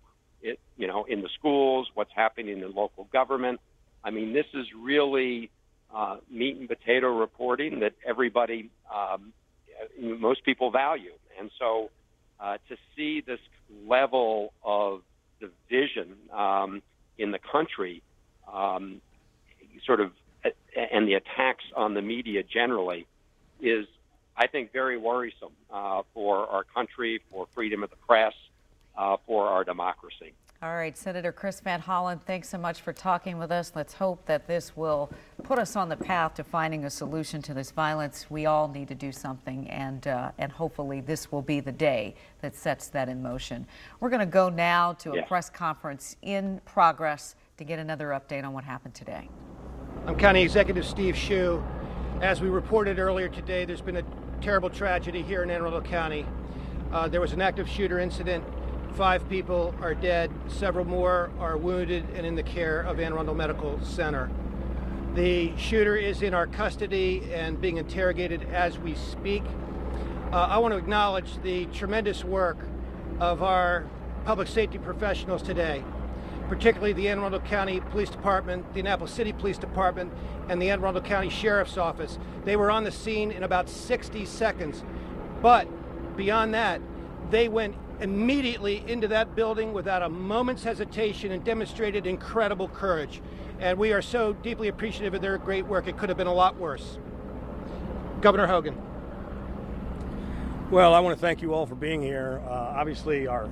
in the schools, what's happening in local government. I mean, this is really meat and potato reporting that everybody, most people value. And so to see this level of division in the country, and the attacks on the media generally, is, I think, very worrisome for our country, for freedom of the press, for our democracy. All right, Senator Chris Van Hollen, thanks so much for talking with us. Let's hope that this will put us on the path to finding a solution to this violence. We all need to do something, and hopefully this will be the day that sets that in motion. We're going to go now to a press conference in progress to get another update on what happened today. I'm County Executive Steve Shue. As we reported earlier today, there's been a terrible tragedy here in Anne Arundel County. There was an active shooter incident. 5 people are dead, several more are wounded and in the care of Anne Arundel Medical Center. The shooter is in our custody and being interrogated as we speak. I want to acknowledge the tremendous work of our public safety professionals today, particularly the Anne Arundel County Police Department, the Annapolis City Police Department, and the Anne Arundel County Sheriff's Office. They were on the scene in about 60 seconds. But beyond that, they went immediately into that building without a moment's hesitation and demonstrated incredible courage. And we are so deeply appreciative of their great work. It could have been a lot worse. Governor Hogan. Well, I want to thank you all for being here. Obviously, our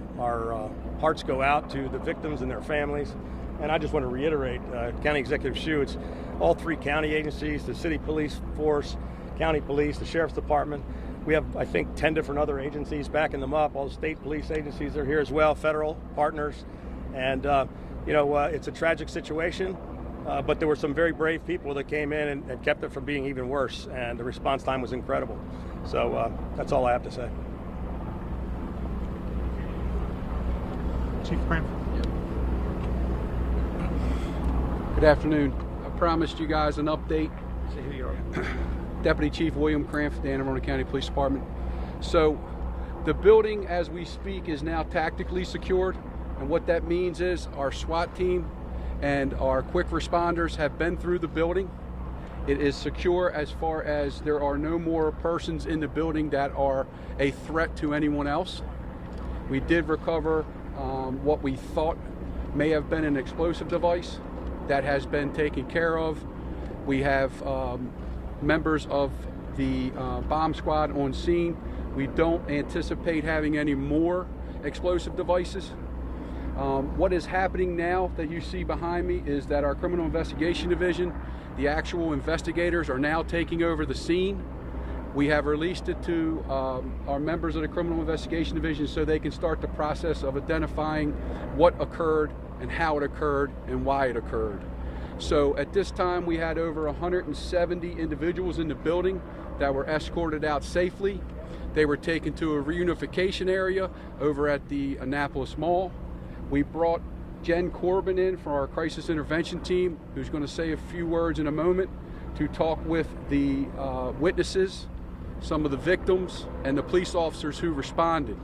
hearts go out to the victims and their families. And I just want to reiterate, County Executive Shue, it's all 3 county agencies, the city police force, county police, the sheriff's department. We have, I think, 10 different other agencies backing them up. All the state police agencies are here as well, federal partners. And, it's a tragic situation. but there were some very brave people that came in and kept it from being even worse, and the response time was incredible. So that's all I have to say. Chief Cranford. Good afternoon. I promised you guys an update. Say who you are. Deputy Chief William Cranford, the Anne Arundel County Police Department. So the building as we speak is now tactically secured, and what that means is our SWAT team and our quick responders have been through the building. It is secure as far as there are no more persons in the building that are a threat to anyone else. We did recover what we thought may have been an explosive device. That has been taken care of. We have members of the bomb squad on scene. We don't anticipate having any more explosive devices. What is happening now that you see behind me is that our Criminal Investigation Division, the actual investigators, are now taking over the scene. We have released it to our members of the Criminal Investigation Division so they can start the process of identifying what occurred and how it occurred and why it occurred. So at this time we had over 170 individuals in the building that were escorted out safely. They were taken to a reunification area over at the Annapolis Mall. We brought Jen Corbin in from our crisis intervention team, who's going to say a few words in a moment, to talk with the witnesses, some of the victims, and the police officers who responded.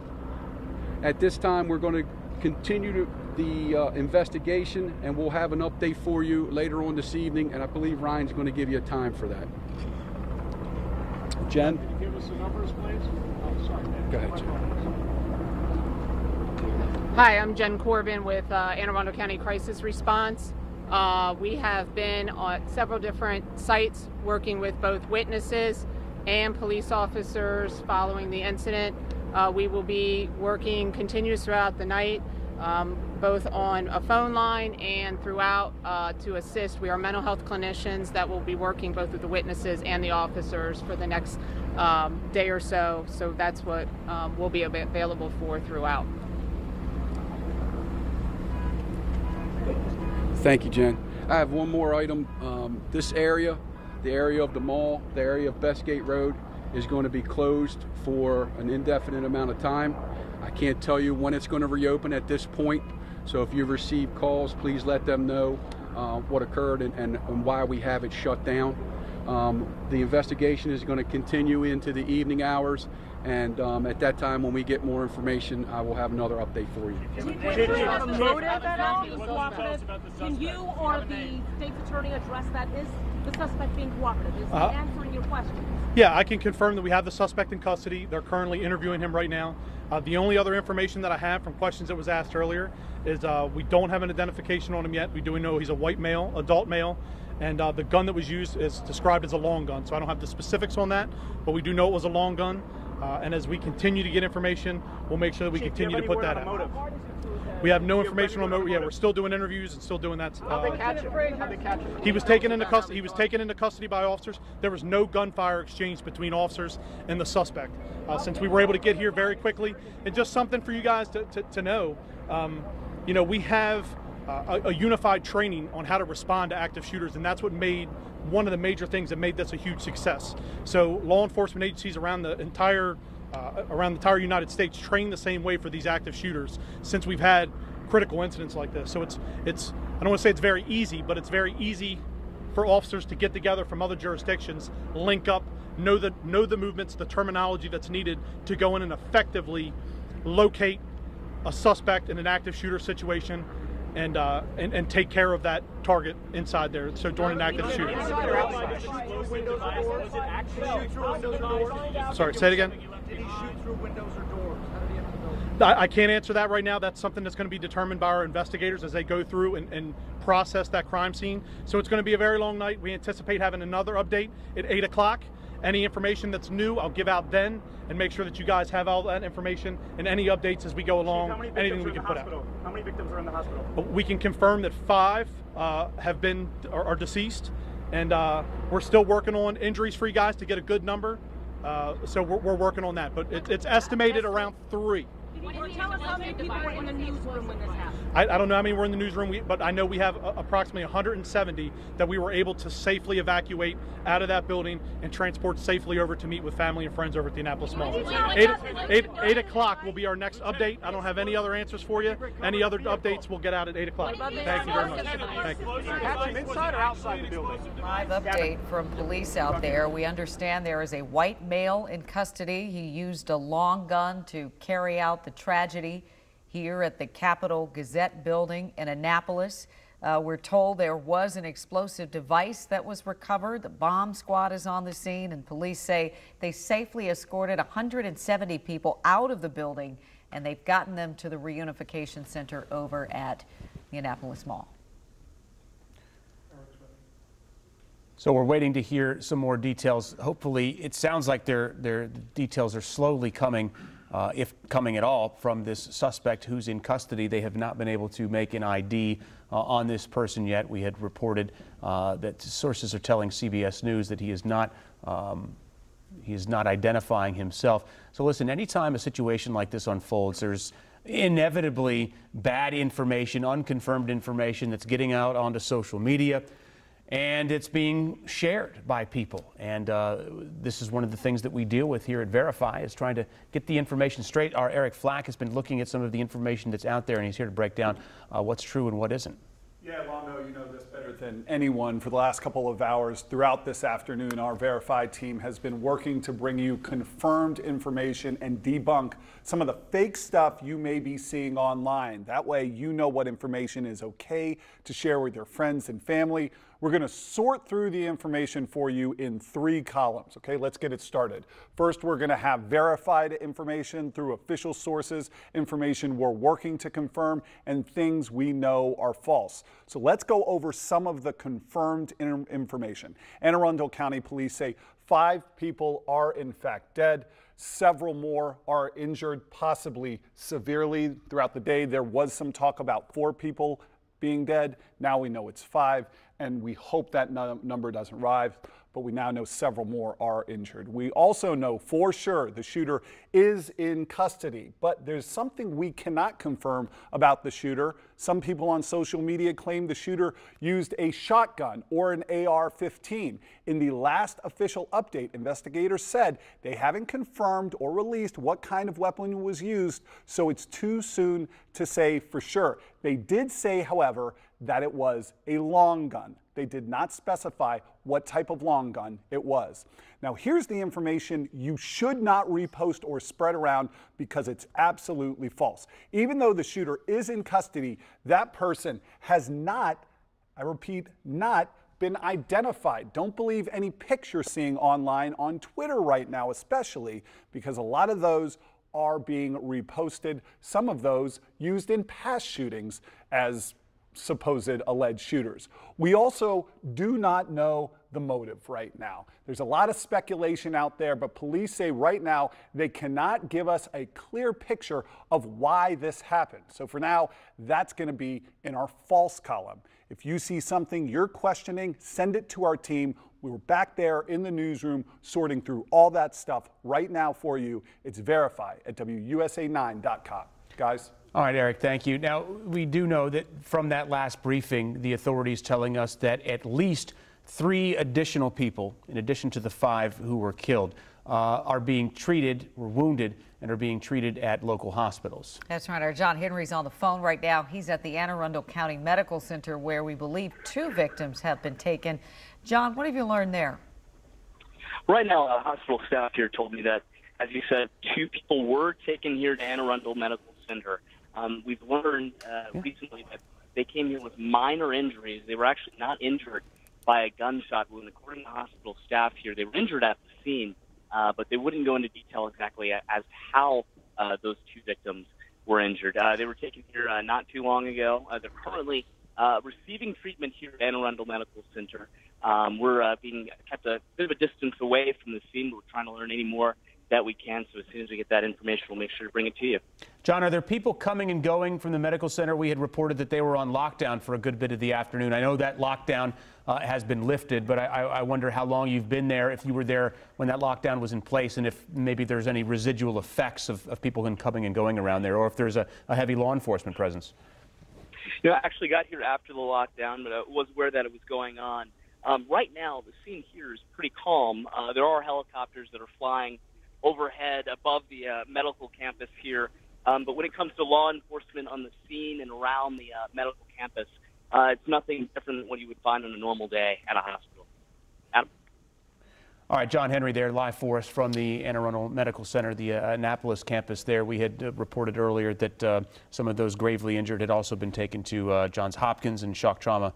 At this time we're going to continue the investigation, and we'll have an update for you later on this evening, and I believe Ryan's going to give you a time for that. Jen? Can you give us the numbers, please? Oh, sorry. Go ahead, Jen. Hi, I'm Jen Corbin with Anne Arundel County Crisis Response. We have been on several different sites working with both witnesses and police officers following the incident. We will be working continuous throughout the night, both on a phone line and throughout to assist. We are mental health clinicians that will be working both with the witnesses and the officers for the next day or so. So that's what we'll be available for throughout. Thank you, Jen. I have one more item. This area, the area of the mall, the area of Bestgate Road, is going to be closed for an indefinite amount of time. I can't tell you when it's going to reopen at this point, so if you receive calls, please let them know what occurred and why we have it shut down. The investigation is going to continue into the evening hours, and at that time, when we get more information, I will have another update for you. Can you or the state's attorney address that? Is the suspect being cooperative? Is he answering your questions? Yeah, I can confirm that we have the suspect in custody. They're currently interviewing him right now. The only other information that I have from questions that was asked earlier is we don't have an identification on him yet. We do know he's a white male, adult male, and the gun that was used is described as a long gun. So I don't have the specifics on that, but we do know it was a long gun. And as we continue to get information, we'll make sure that we continue to put that out. We have no information on motive. Yeah, we're still doing interviews and still doing that. How'd they catch him? He was taken into custody. He was taken into custody by officers. There was no gunfire exchange between officers and the suspect. Since we were able to get here very quickly, and just something for you guys to know, you know, we have a unified training on how to respond to active shooters, and that's what made one of the major things that made this a huge success. So law enforcement agencies around the entire United States train the same way for these active shooters since we've had critical incidents like this. So it's I don't want to say it's very easy, but it's very easy for officers to get together from other jurisdictions, link up, know the movements, the terminology that's needed to go in and effectively locate a suspect in an active shooter situation and take care of that target inside there. So during an active shooting. Sorry, say it again. Did he shoot through windows or doors? How did he enter the building? I can't answer that right now. That's something that's going to be determined by our investigators as they go through and process that crime scene. So it's going to be a very long night. We anticipate having another update at 8 o'clock. Any information that's new, I'll give out then and make sure that you guys have all that information and any updates as we go along, anything we can put out. How many victims are in the hospital? We can confirm that 5 are deceased, and we're still working on injuries for you guys to get a good number. So we're working on that, but it's estimated around 3. Did Tell us how many people were in the newsroom when this happened. I don't know how many were in the newsroom, but I know we have approximately 170 that we were able to safely evacuate out of that building and transport safely over to meet with family and friends over at the Annapolis Mall. 8 o'clock will be our next update. I don't have any other answers for you. Any other updates will get out at 8 o'clock. Thank you very much. Thank you. Inside or outside the building? Live update from police out there. We understand there is a white male in custody. He used a long gun to carry out the tragedy here at the Capital Gazette building in Annapolis. We're told there was an explosive device that was recovered. The bomb squad is on the scene, and police say they safely escorted 170 people out of the building, and they've gotten them to the reunification center over at the Annapolis Mall. So we're waiting to hear some more details. Hopefully, it sounds like their details are slowly coming, if coming at all, from this suspect who's in custody. They have not been able to make an ID on this person yet. We had reported that sources are telling CBS News that he is not identifying himself. So listen, anytime a situation like this unfolds, there's inevitably bad information, unconfirmed information that's getting out onto social media. And it's being shared by people. And this is one of the things that we deal with here at Verify, is trying to get the information straight. Our Eric Flack has been looking at some of the information that's out there, and he's here to break down what's true and what isn't. Yeah, Londo, you know this better than anyone. For the last couple of hours throughout this afternoon, our Verify team has been working to bring you confirmed information and debunk some of the fake stuff you may be seeing online. That way you know what information is okay to share with your friends and family. We're going to sort through the information for you in 3 columns. Okay, let's get it started. First, we're going to have verified information through official sources, information we're working to confirm, and things we know are false. So let's go over some of the confirmed information. Anne Arundel County Police say 5 people are in fact dead. Several more are injured, possibly severely. Throughout the day, there was some talk about 4 people being dead. Now we know it's 5, and we hope that number doesn't rise, but we now know several more are injured. We also know for sure the shooter is in custody, but there's something we cannot confirm about the shooter. Some people on social media claim the shooter used a shotgun or an AR-15. In the last official update, investigators said they haven't confirmed or released what kind of weapon was used, so it's too soon to say for sure. They did say, however, that it was a long gun. They did not specify what type of long gun it was. Now, here's the information you should not repost or spread around because it's absolutely false. Even though the shooter is in custody, that person has not, I repeat, not been identified. Don't believe any picture seeing online on Twitter right now, especially because a lot of those are being reposted. Some of those used in past shootings as supposed alleged shooters. We also do not know the motive right now. There's a lot of speculation out there, but police say right now they cannot give us a clear picture of why this happened. So for now, that's going to be in our false column. If you see something you're questioning, send it to our team. We were back there in the newsroom sorting through all that stuff right now for you. It's Verify at WUSA9.com. Guys? All right, Eric, thank you. Now, we do know that from that last briefing, the authorities telling us that at least 3 additional people, in addition to the 5 who were killed, are being treated, were wounded, and are being treated at local hospitals. That's right. Our John Henry's on the phone right now. He's at the Anne Arundel County Medical Center, where we believe 2 victims have been taken. John, what have you learned there? Right now, hospital staff here told me that, as you said, 2 people were taken here to Anne Arundel Medical Center. We've learned recently that they came here with minor injuries. They were actually not injured by a gunshot wound. According to hospital staff here, they were injured at the scene, but they wouldn't go into detail exactly as to how those 2 victims were injured. They were taken here not too long ago. They're currently receiving treatment here at Anne Arundel Medical Center. We're being kept a bit of a distance away from the scene. We're trying to learn any more that we can. So as soon as we get that information, we'll make sure to bring it to you. John, are there people coming and going from the medical center? We had reported that they were on lockdown for a good bit of the afternoon. I know that lockdown has been lifted, but I wonder how long you've been there, if you were there when that lockdown was in place, and if maybe there's any residual effects of people coming and going around there, or if there's a heavy law enforcement presence. You know, I actually got here after the lockdown, but I was aware that it was going on. Right now, the scene here is pretty calm. There are helicopters that are flying overhead above the medical campus here. But when it comes to law enforcement on the scene and around the medical campus, it's nothing different than what you would find on a normal day at a hospital. Adam? All right, John Henry there, live for us from the Anne Arundel Medical Center, the Annapolis campus there. We had reported earlier that some of those gravely injured had also been taken to Johns Hopkins and shock trauma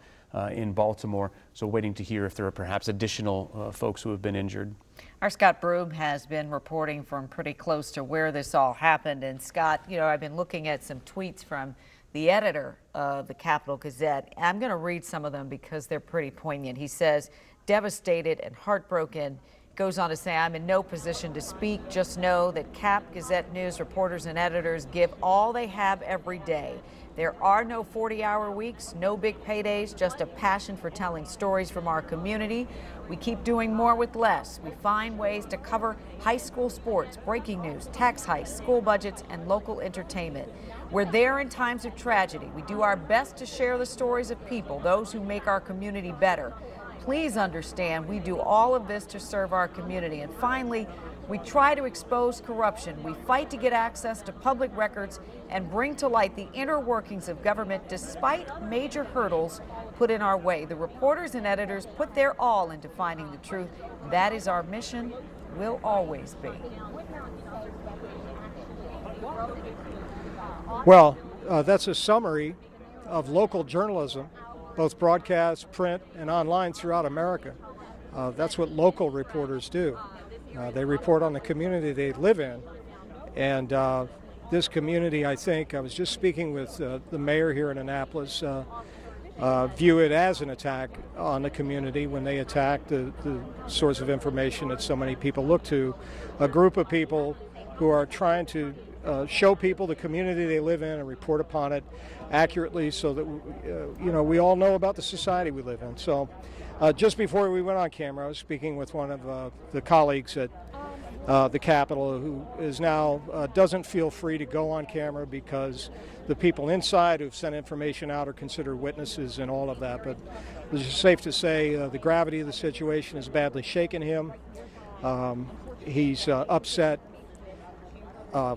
in Baltimore. So waiting to hear if there are perhaps additional folks who have been injured. Our Scott Broom has been reporting from pretty close to where this all happened. And Scott, you know, I've been looking at some tweets from the editor of the Capital Gazette. I'm going to read some of them because they're pretty poignant. He says, devastated and heartbroken. Goes on to say, I'm in no position to speak. Just know that Cap Gazette News reporters and editors give all they have every day. There are no 40-hour weeks, no big paydays, just a passion for telling stories from our community. We keep doing more with less. We find ways to cover high school sports, breaking news, tax hikes, school budgets, and local entertainment. We're there in times of tragedy. We do our best to share the stories of people, those who make our community better. Please understand, we do all of this to serve our community. And finally, we try to expose corruption. We fight to get access to public records and bring to light the inner workings of government despite major hurdles put in our way. The reporters and editors put their all into finding the truth. That is our mission, will always be. Well, that's a summary of local journalism, both broadcast, print, and online throughout America. That's what local reporters do. They report on the community they live in. And this community, I think, I was just speaking with the mayor here in Annapolis, view it as an attack on the community when they attack the source of information that so many people look to. A group of people who are trying to show people the community they live in and report upon it accurately so that, you know, we all know about the society we live in. So just before we went on camera, I was speaking with one of the colleagues at the Capitol who is now doesn't feel free to go on camera because the people inside who've sent information out are considered witnesses and all of that. But it's just safe to say the gravity of the situation has badly shaken him. He's upset.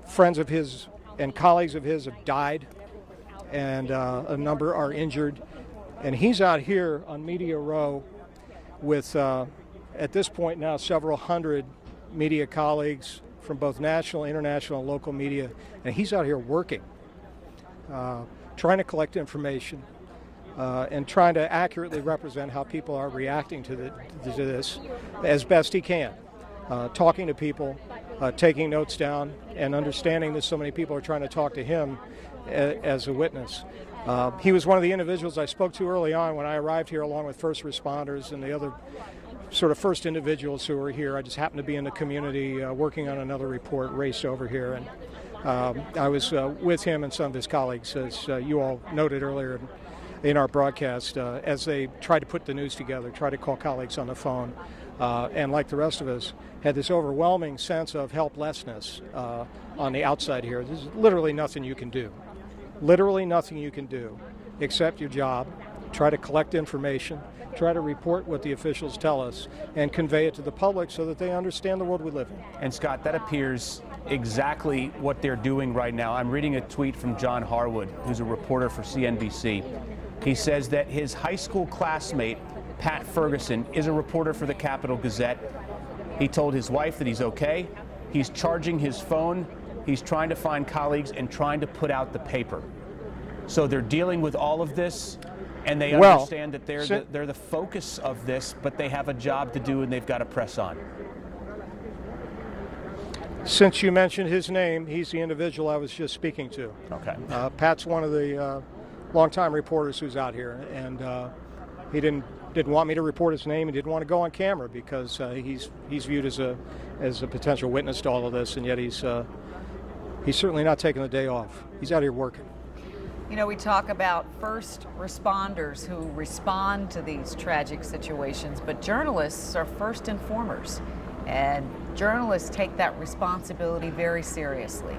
Friends of his and colleagues of his have died, and a number are injured. And he's out here on Media Row with, at this point now, several hundred media colleagues from both national, international, and local media. And he's out here working, trying to collect information and trying to accurately represent how people are reacting to this as best he can. Talking to people, taking notes down, and understanding that so many people are trying to talk to him as a witness. He was one of the individuals I spoke to early on when I arrived here, along with first responders and the other sort of first individuals who were here. I just happened to be in the community working on another report, raced over here, and I was with him and some of his colleagues, as you all noted earlier in our broadcast, as they tried to put the news together, tried to call colleagues on the phone, and like the rest of us, had this overwhelming sense of helplessness on the outside here. There's literally nothing you can do. Literally nothing you can do except your job, try to collect information, try to report what the officials tell us, and convey it to the public so that they understand the world we live in. And Scott, that appears exactly what they're doing right now. I'm reading a tweet from John Harwood, who's a reporter for CNBC. He says that his high school classmate, Pat Ferguson, is a reporter for the Capital Gazette. He told his wife that he's okay. He's charging his phone. He's trying to find colleagues and trying to put out the paper. So they're dealing with all of this, and they understand that they're the focus of this, but they have a job to do and they've got to press on. Since you mentioned his name, he's the individual I was just speaking to. Okay. Pat's one of the longtime reporters who's out here, and he didn't didn't want me to report his name. He didn't want to go on camera because he's viewed as a potential witness to all of this, and yet he's certainly not taking the day off. He's out here working. You know, we talk about first responders who respond to these tragic situations, but journalists are first informers, and journalists take that responsibility very seriously.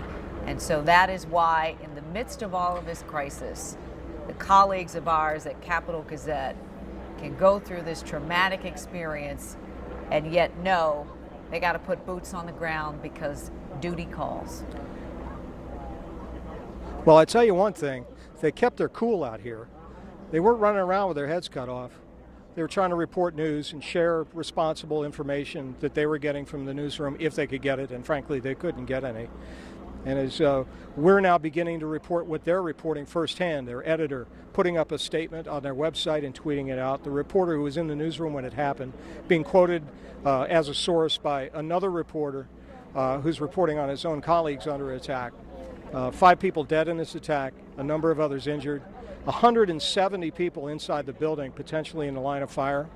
And so that is why, in the midst of all of this crisis, the colleagues of ours at Capital Gazette can go through this traumatic experience and yet know they got to put boots on the ground because duty calls. Well, I tell you one thing, they kept their cool out here. They weren't running around with their heads cut off. They were trying to report news and share responsible information that they were getting from the newsroom if they could get it, and frankly, they couldn't get any. And as we're now beginning to report what they're reporting firsthand, their editor putting up a statement on their website and tweeting it out, the reporter who was in the newsroom when it happened being quoted as a source by another reporter who's reporting on his own colleagues under attack. 5 people dead in this attack, a number of others injured, 170 people inside the building, potentially in the line of fire.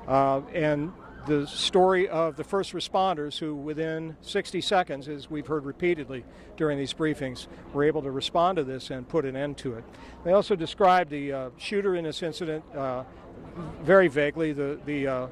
And the story of the first responders who, within 60 seconds, as we've heard repeatedly during these briefings, were able to respond to this and put an end to it. They also described the shooter in this incident very vaguely, the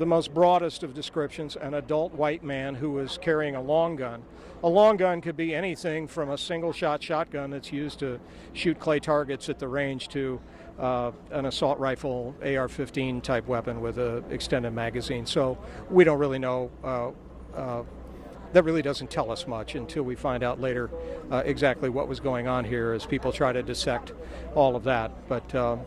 most broadest of descriptions, an adult white man who was carrying a long gun. A long gun could be anything from a single-shot shotgun that's used to shoot clay targets at the range to an assault rifle, AR-15 type weapon with an extended magazine. So we don't really know. That really doesn't tell us much until we find out later exactly what was going on here as people try to dissect all of that. But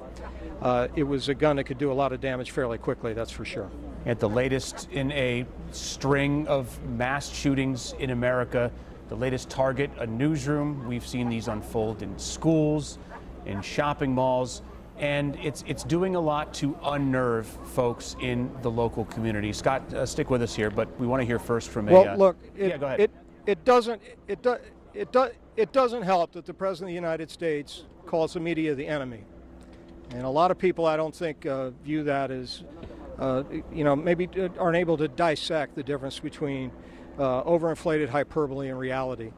it was a gun that could do a lot of damage fairly quickly, that's for sure. At the latest in a string of mass shootings in America, the latest target, a newsroom. We've seen these unfold in schools, in shopping malls, and it's doing a lot to unnerve folks in the local community. Scott, stick with us here, but we want to hear first from Well, look, go ahead. It doesn't help that the President of the United States calls the media the enemy. And a lot of people, I don't think, view that as, maybe aren't able to dissect the difference between overinflated hyperbole and reality.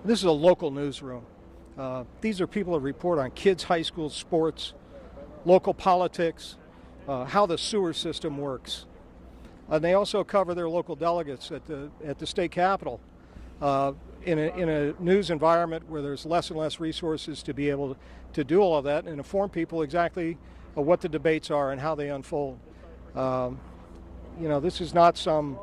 This is a local newsroom. These are people that report on kids' high school sports, local politics, how the sewer system works. And they also cover their local delegates at the state capitol in a news environment where there's less and less resources to be able to do all of that and inform people exactly what the debates are and how they unfold. This is not some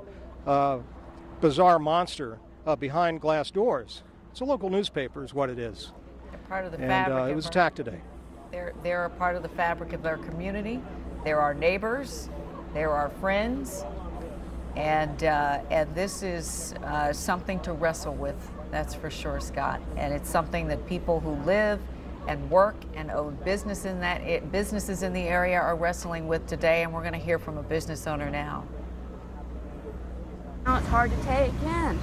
bizarre monster behind glass doors. It's a local newspaper is what it is. They're part of the fabric. And it was attacked today. They're a part of the fabric of their community. They're our neighbors. They're our friends. And this is something to wrestle with, that's for sure, Scott. And it's something that people who live and work and own businesses in the area are wrestling with today. And we're going to hear from a business owner now. It's hard to take in,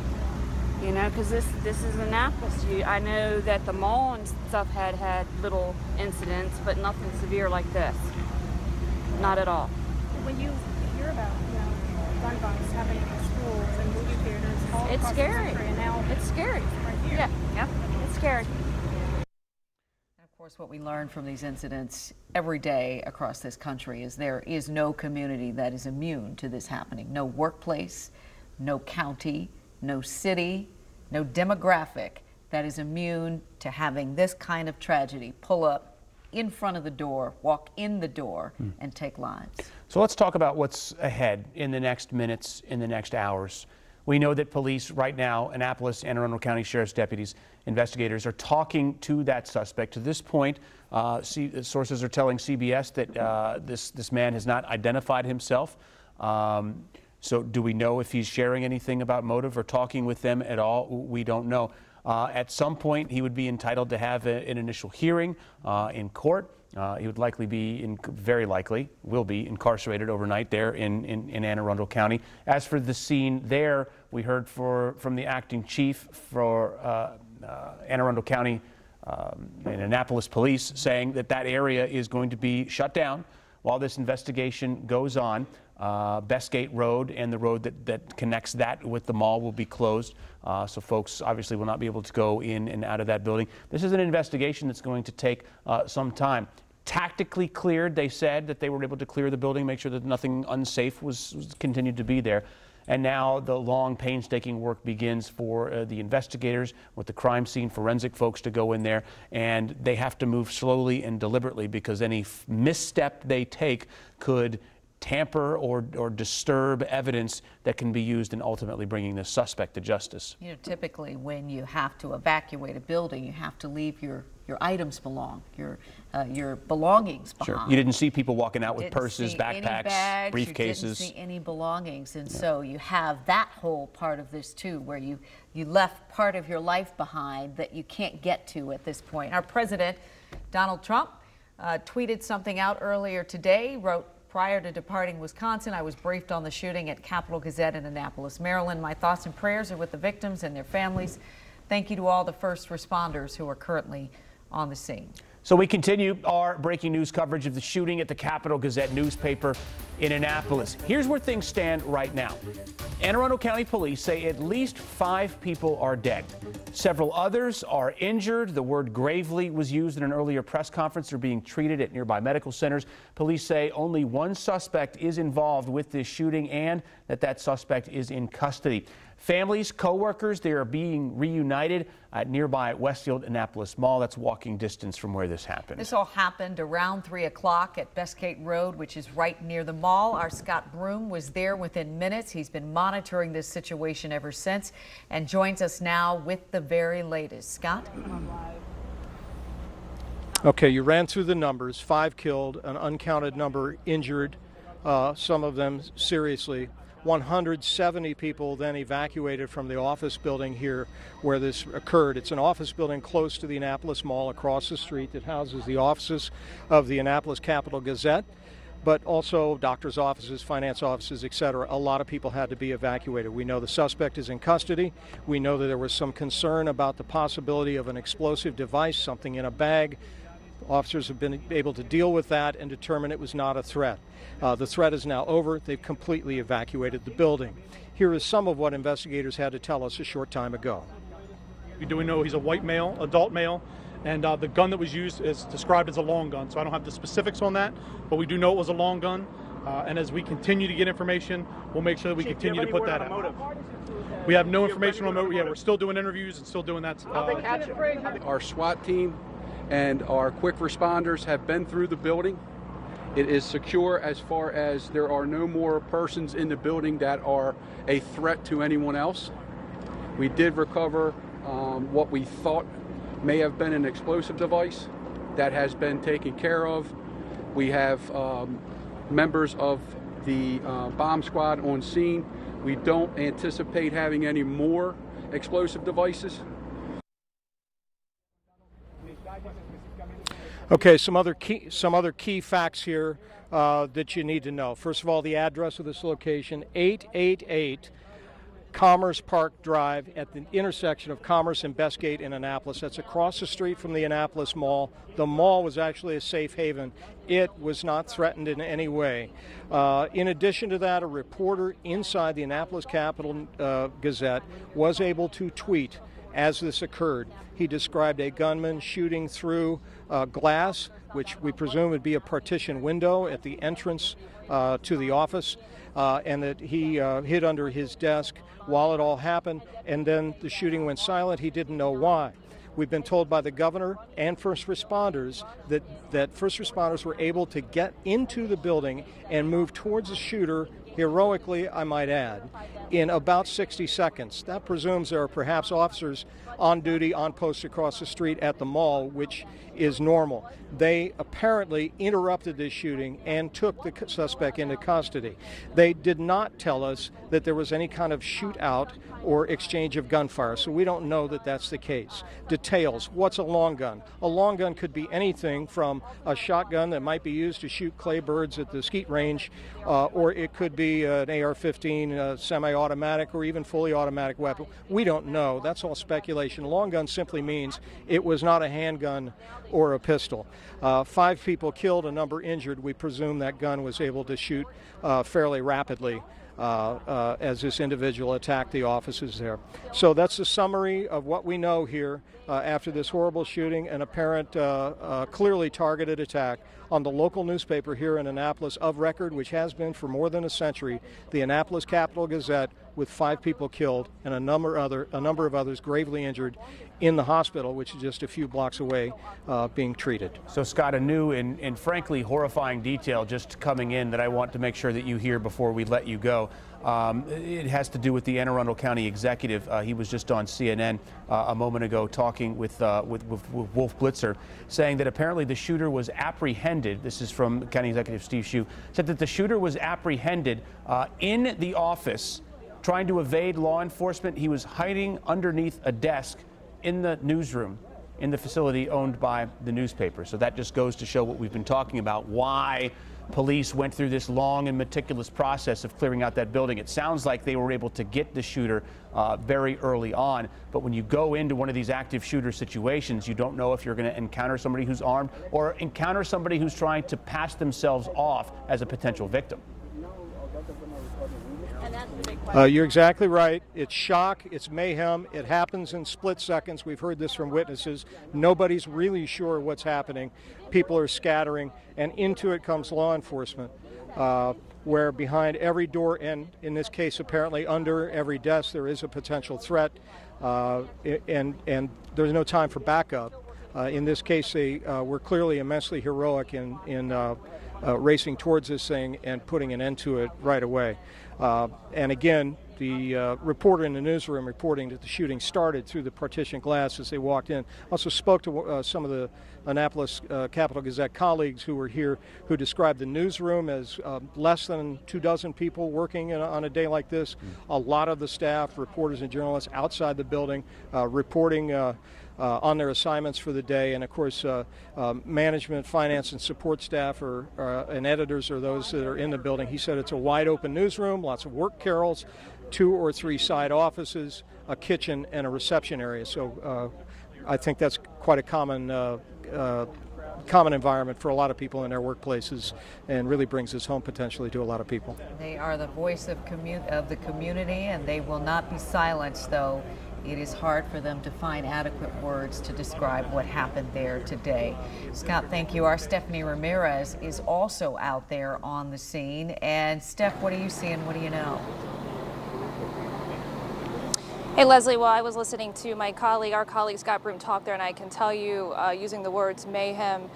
because this is Annapolis. I know that the mall and stuff had little incidents, but nothing severe like this. Not at all. When you hear about gun violence happening in schools and movie theaters, all it's across scary. The country, and now it's scary. Right here. Yeah, it's scary. And of course, what we learn from these incidents every day across this country is there is no community that is immune to this happening. No workplace, no county, no city, no demographic that is immune to having this kind of tragedy pull up in front of the door, walk in the door, and take lives. So let's talk about what's ahead in the next minutes, in the next hours. We know that police right now, Annapolis, Anne Arundel County Sheriff's deputies, investigators are talking to that suspect. To this point, sources are telling CBS that this man has not identified himself. So do we know if he's sharing anything about motive or talking with them at all? We don't know. At some point, he would be entitled to have an initial hearing in court. He would likely be, very likely, will be incarcerated overnight there in Anne Arundel County. As for the scene there, we heard from the acting chief for Anne Arundel County and Annapolis Police saying that area is going to be shut down while this investigation goes on, Bestgate Road and the road that connects that with the mall will be closed. So folks obviously will not be able to go in and out of that building. This is an investigation that's going to take some time. Tactically cleared, they said that they were able to clear the building, make sure that nothing unsafe was continued to be there. And now the long, painstaking work begins for the investigators with the crime scene forensic folks to go in there, and they have to move slowly and deliberately because any misstep they take could tamper or disturb evidence that can be used in ultimately bringing the suspect to justice. You know, typically when you have to evacuate a building, you have to leave your items your belongings behind. Sure. You didn't see people walking out with purses, backpacks, any bags, briefcases. You didn't see any belongings, and so you have that whole part of this too, where you left part of your life behind that you can't get to at this point. Our president, Donald Trump, tweeted something out earlier today, wrote, "Prior to departing Wisconsin, I was briefed on the shooting at Capital Gazette in Annapolis, Maryland. My thoughts and prayers are with the victims and their families. Thank you to all the first responders who are currently on the scene." So we continue our breaking news coverage of the shooting at the Capital Gazette newspaper in Annapolis. Here's where things stand right now. Anne Arundel County Police say at least 5 people are dead. Several others are injured. The word gravely was used in an earlier press conference. They're being treated at nearby medical centers. Police say only one suspect is involved with this shooting and that suspect is in custody. Families, co-workers, they are being reunited at nearby Westfield Annapolis Mall. That's walking distance from where this happened. This all happened around 3 o'clock at Bestgate Road, which is right near the mall. Our Scott Broom was there within minutes. He's been monitoring this situation ever since and joins us now with the very latest. Scott? Okay, you ran through the numbers. 5 killed, an uncounted number injured, some of them seriously. 170 people then evacuated from the office building here where this occurred. It's an office building close to the Annapolis Mall across the street that houses the offices of the Annapolis Capital Gazette, but also doctors' offices, finance offices, etc. A lot of people had to be evacuated. We know the suspect is in custody. We know that there was some concern about the possibility of an explosive device, something in a bag. Officers have been able to deal with that and determine it was not a threat. The threat is now over. They've completely evacuated the building. Here is some of what investigators had to tell us a short time ago. We do know he's a white male, adult male, and the gun that was used is described as a long gun. So I don't have the specifics on that, but we do know it was a long gun. And as we continue to get information, we'll make sure that we continue to put that out. We have no information on motive. Yeah, we're still doing interviews and still doing that. Our SWAT team and our quick responders have been through the building. It is secure as far as there are no more persons in the building that are a threat to anyone else. We did recover what we thought may have been an explosive device. That has been taken care of. We have members of the bomb squad on scene. We don't anticipate having any more explosive devices. Okay, some other key facts here that you need to know. First of all, the address of this location, 888 Commerce Park Drive at the intersection of Commerce and Bestgate in Annapolis. That's across the street from the Annapolis Mall. The mall was actually a safe haven. It was not threatened in any way. In addition to that, a reporter inside the Annapolis Capital Gazette was able to tweet as this occurred. He described a gunman shooting through glass, which we presume would be a partition window at the entrance to the office, and that he hid under his desk while it all happened, and then the shooting went silent. He didn't know why. We've been told by the governor and first responders that first responders were able to get into the building and move towards the shooter, heroically, I might add, in about 60 seconds. That presumes there are perhaps officers on duty, on post across the street at the mall, which is normal. They apparently interrupted this shooting and took the suspect into custody. They did not tell us that there was any kind of shootout or exchange of gunfire, so we don't know that that's the case. Details. What's a long gun? A long gun could be anything from a shotgun that might be used to shoot clay birds at the skeet range, or it could be be an AR-15 semi-automatic or even fully automatic weapon. We don't know. That's all speculation. Long gun simply means it was not a handgun or a pistol. 5 people killed, a number injured. We presume that gun was able to shoot fairly rapidly as this individual attacked the offices there. So that's the summary of what we know here after this horrible shooting, an apparent clearly targeted attack on the local newspaper here in Annapolis of record, which has been for more than a century, the Annapolis Capital Gazette, with 5 people killed and a number of others gravely injured in the hospital, which is just a few blocks away, being treated. So, Scott, a new and frankly horrifying detail just coming in that I want to make sure that you hear before we let you go. It has to do with the Anne Arundel County executive. He was just on CNN a moment ago talking with Wolf Blitzer, saying that apparently the shooter was apprehended. This is from County Executive Steve Shue. Said that the shooter was apprehended in the office trying to evade law enforcement. He was hiding underneath a desk in the newsroom in the facility owned by the newspaper. So that just goes to show what we've been talking about, why police went through this long and meticulous process of clearing out that building. It sounds like they were able to get the shooter very early on, but when you go into one of these active shooter situations, you don't know if you're going to encounter somebody who's armed or encounter somebody who's trying to pass themselves off as a potential victim. You're exactly right. It's shock, it's mayhem, it happens in split seconds. We've heard this from witnesses. Nobody's really sure what's happening. People are scattering, and into it comes law enforcement, where behind every door, and in this case apparently under every desk, there is a potential threat, and there's no time for backup. In this case, they were clearly immensely heroic in racing towards this thing and putting an end to it right away. And again, the reporter in the newsroom reporting that the shooting started through the partition glass as they walked in. Also spoke to some of the Annapolis Capital Gazette colleagues who were here, who described the newsroom as less than 24 people working on a day like this. A lot of the staff, reporters and journalists outside the building reporting on their assignments for the day, and of course management, finance, and support staff and editors are those that are in the building. He said it's a wide open newsroom, lots of work carols, 2 or 3 side offices, a kitchen, and a reception area. So I think that's quite a common environment for a lot of people in their workplaces, and really brings this home potentially to a lot of people. They are the voice of the community, and they will not be silenced, though it is hard for them to find adequate words to describe what happened there today. Scott, thank you. Our Stephanie Ramirez is also out there on the scene. And Steph, what are you seeing? What do you know? Hey, Leslie, well, I was listening to our colleague Scott Broom talk there, and I can tell you, using the words mayhem,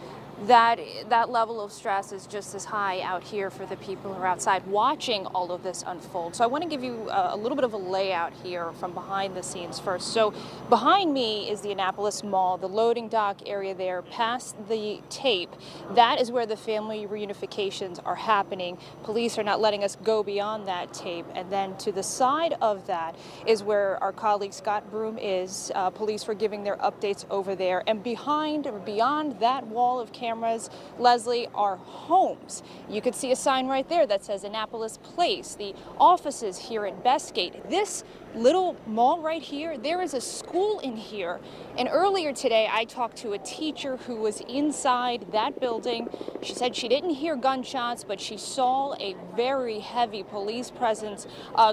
that level of stress is just as high out here for the people who are outside watching all of this unfold. So I want to give you a little bit of a layout here from behind the scenes first. So behind me is the Annapolis Mall, the loading dock area there, past the tape. That is where the family reunifications are happening. Police are not letting us go beyond that tape. And then to the side of that is where our colleague Scott Broom is. Police were giving their updates over there. And behind or beyond that wall of cameras, Leslie, are homes. You could see a sign right there that says Annapolis Place, the offices here in Bestgate. This little mall right here, there is a school in here. And earlier today, I talked to a teacher who was inside that building. She said she didn't hear gunshots, but she saw a very heavy police presence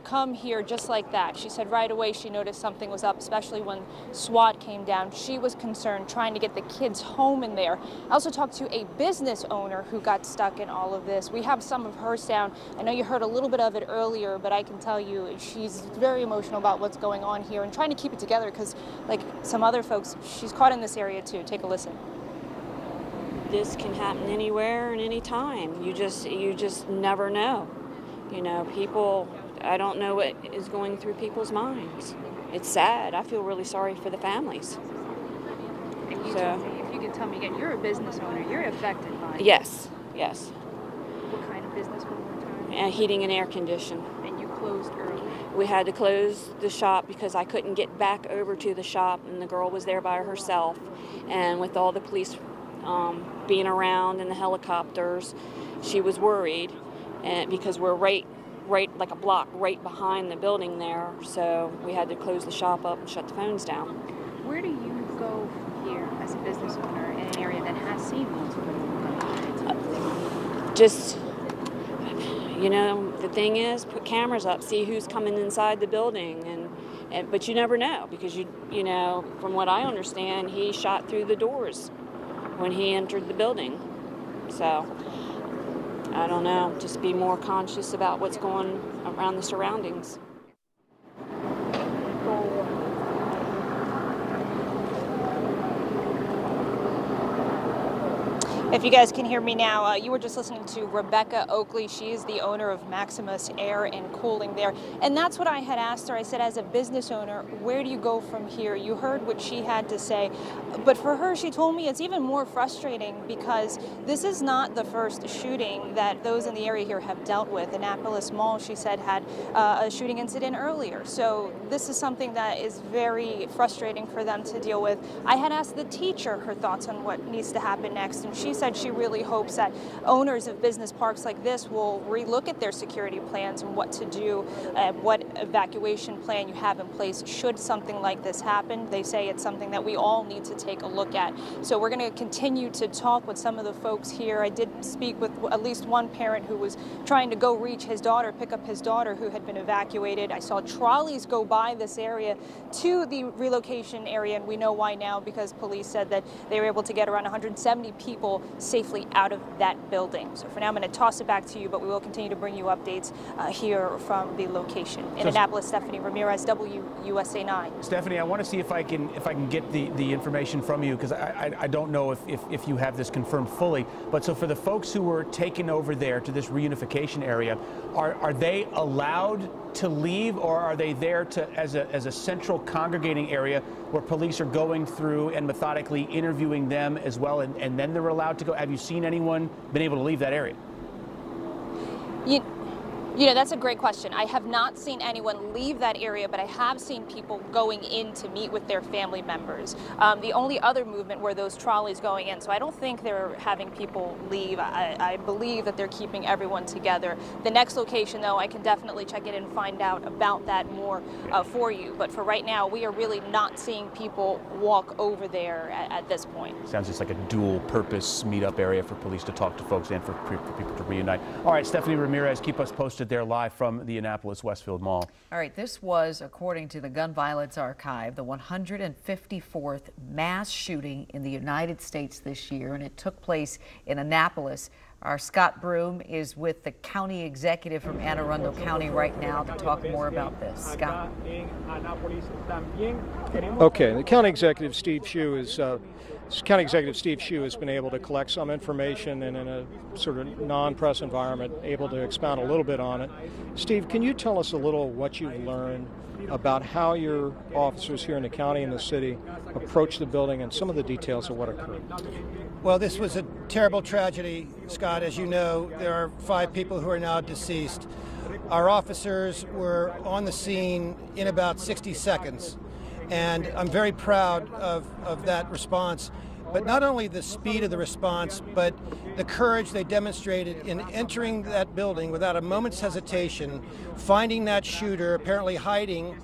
come here just like that. She said right away she noticed something was up, especially when SWAT came down. She was concerned trying to get the kids home in there. I also talked to a business owner who got stuck in all of this. We have some of her sound. I know you heard a little bit of it earlier, but I can tell you she's very emotional about what's going on here and trying to keep it together because, like some other folks, she's caught in this area too. Take a listen. This can happen anywhere and any time. You just never know. You know, people, I don't know what is going through people's minds. It's sad. I feel really sorry for the families. And you told me, if you could tell me again, you're a business owner. You're affected by it. Yes. What kind of business one more time? Heating and air condition. And you closed early. We had to close the shop because I couldn't get back over to the shop, and the girl was there by herself. And with all the police being around and the helicopters, she was worried, and because we're right right, like a block right behind the building there, so we had to close the shop up and shut the phones down. Where do you go from here as a business owner in an area that has seen multiple gunfights? Just, you know, the thing is, put cameras up, see who's coming inside the building, and but you never know, because you know, from what I understand, he shot through the doors when he entered the building. So I don't know, just be more conscious about what's going around the surroundings. If you guys can hear me now, you were just listening to Rebecca Oakley. She is the owner of Maximus Air and Cooling there. And that's what I had asked her. I said, as a business owner, where do you go from here? You heard what she had to say. But for her, she told me it's even more frustrating because this is not the first shooting that those in the area here have dealt with. Annapolis Mall, she said, had a shooting incident earlier. So this is something that is very frustrating for them to deal with. I had asked the teacher her thoughts on what needs to happen next, and she said she really hopes that owners of business parks like this will relook at their security plans and what to do, what evacuation plan you have in place should something like this happen. They say it's something that we all need to take a look at. So we're going to continue to talk with some of the folks here. I did speak with at least one parent who was trying to go reach his daughter, pick up his daughter who had been evacuated. I saw trolleys go by this area to the relocation area, and we know why now, because police said that they were able to get around 170 people safely out of that building. So for now, I'm going to toss it back to you, but we will continue to bring you updates here from the location. In Annapolis, Stephanie Ramirez, WUSA 9. Stephanie, I want to see if I can get the information from you, because I don't know if you have this confirmed fully. But so for the folks who were taken over there to this reunification area, are they allowed to leave, or are they there to as a central congregating area where police are going through and methodically interviewing them as well, and then they're allowed to go? Have you seen anyone been able to leave that area? You know, that's a great question. I have not seen anyone leave that area, but I have seen people going in to meet with their family members. The only other movement were those trolleys going in, so I don't think they're having people leave. I believe that they're keeping everyone together. The next location, though, I can definitely check in and find out about that more for you. But for right now, we are really not seeing people walk over there at this point. Sounds just like a dual-purpose meetup area for police to talk to folks and for people to reunite. All right, Stephanie Ramirez, keep us posted there live from the Annapolis Westfield Mall. All right, this was, according to the Gun Violence Archive, the 154th mass shooting in the United States this year, and it took place in Annapolis. Our Scott Broom is with the county executive from Anne Arundel County right now to talk more about this. Scott. Okay, the county executive Steve Shue is has been able to collect some information, and in a sort of non-press environment, able to expound a little bit on it. Steve, can you tell us a little what you've learned about how your officers here in the county and the city approached the building and some of the details of what occurred? Well, this was a terrible tragedy, Scott. As you know, there are 5 people who are now deceased. Our officers were on the scene in about 60 seconds, and I'm very proud of that response. But not only the speed of the response, but the courage they demonstrated in entering that building without a moment's hesitation, finding that shooter, apparently hiding,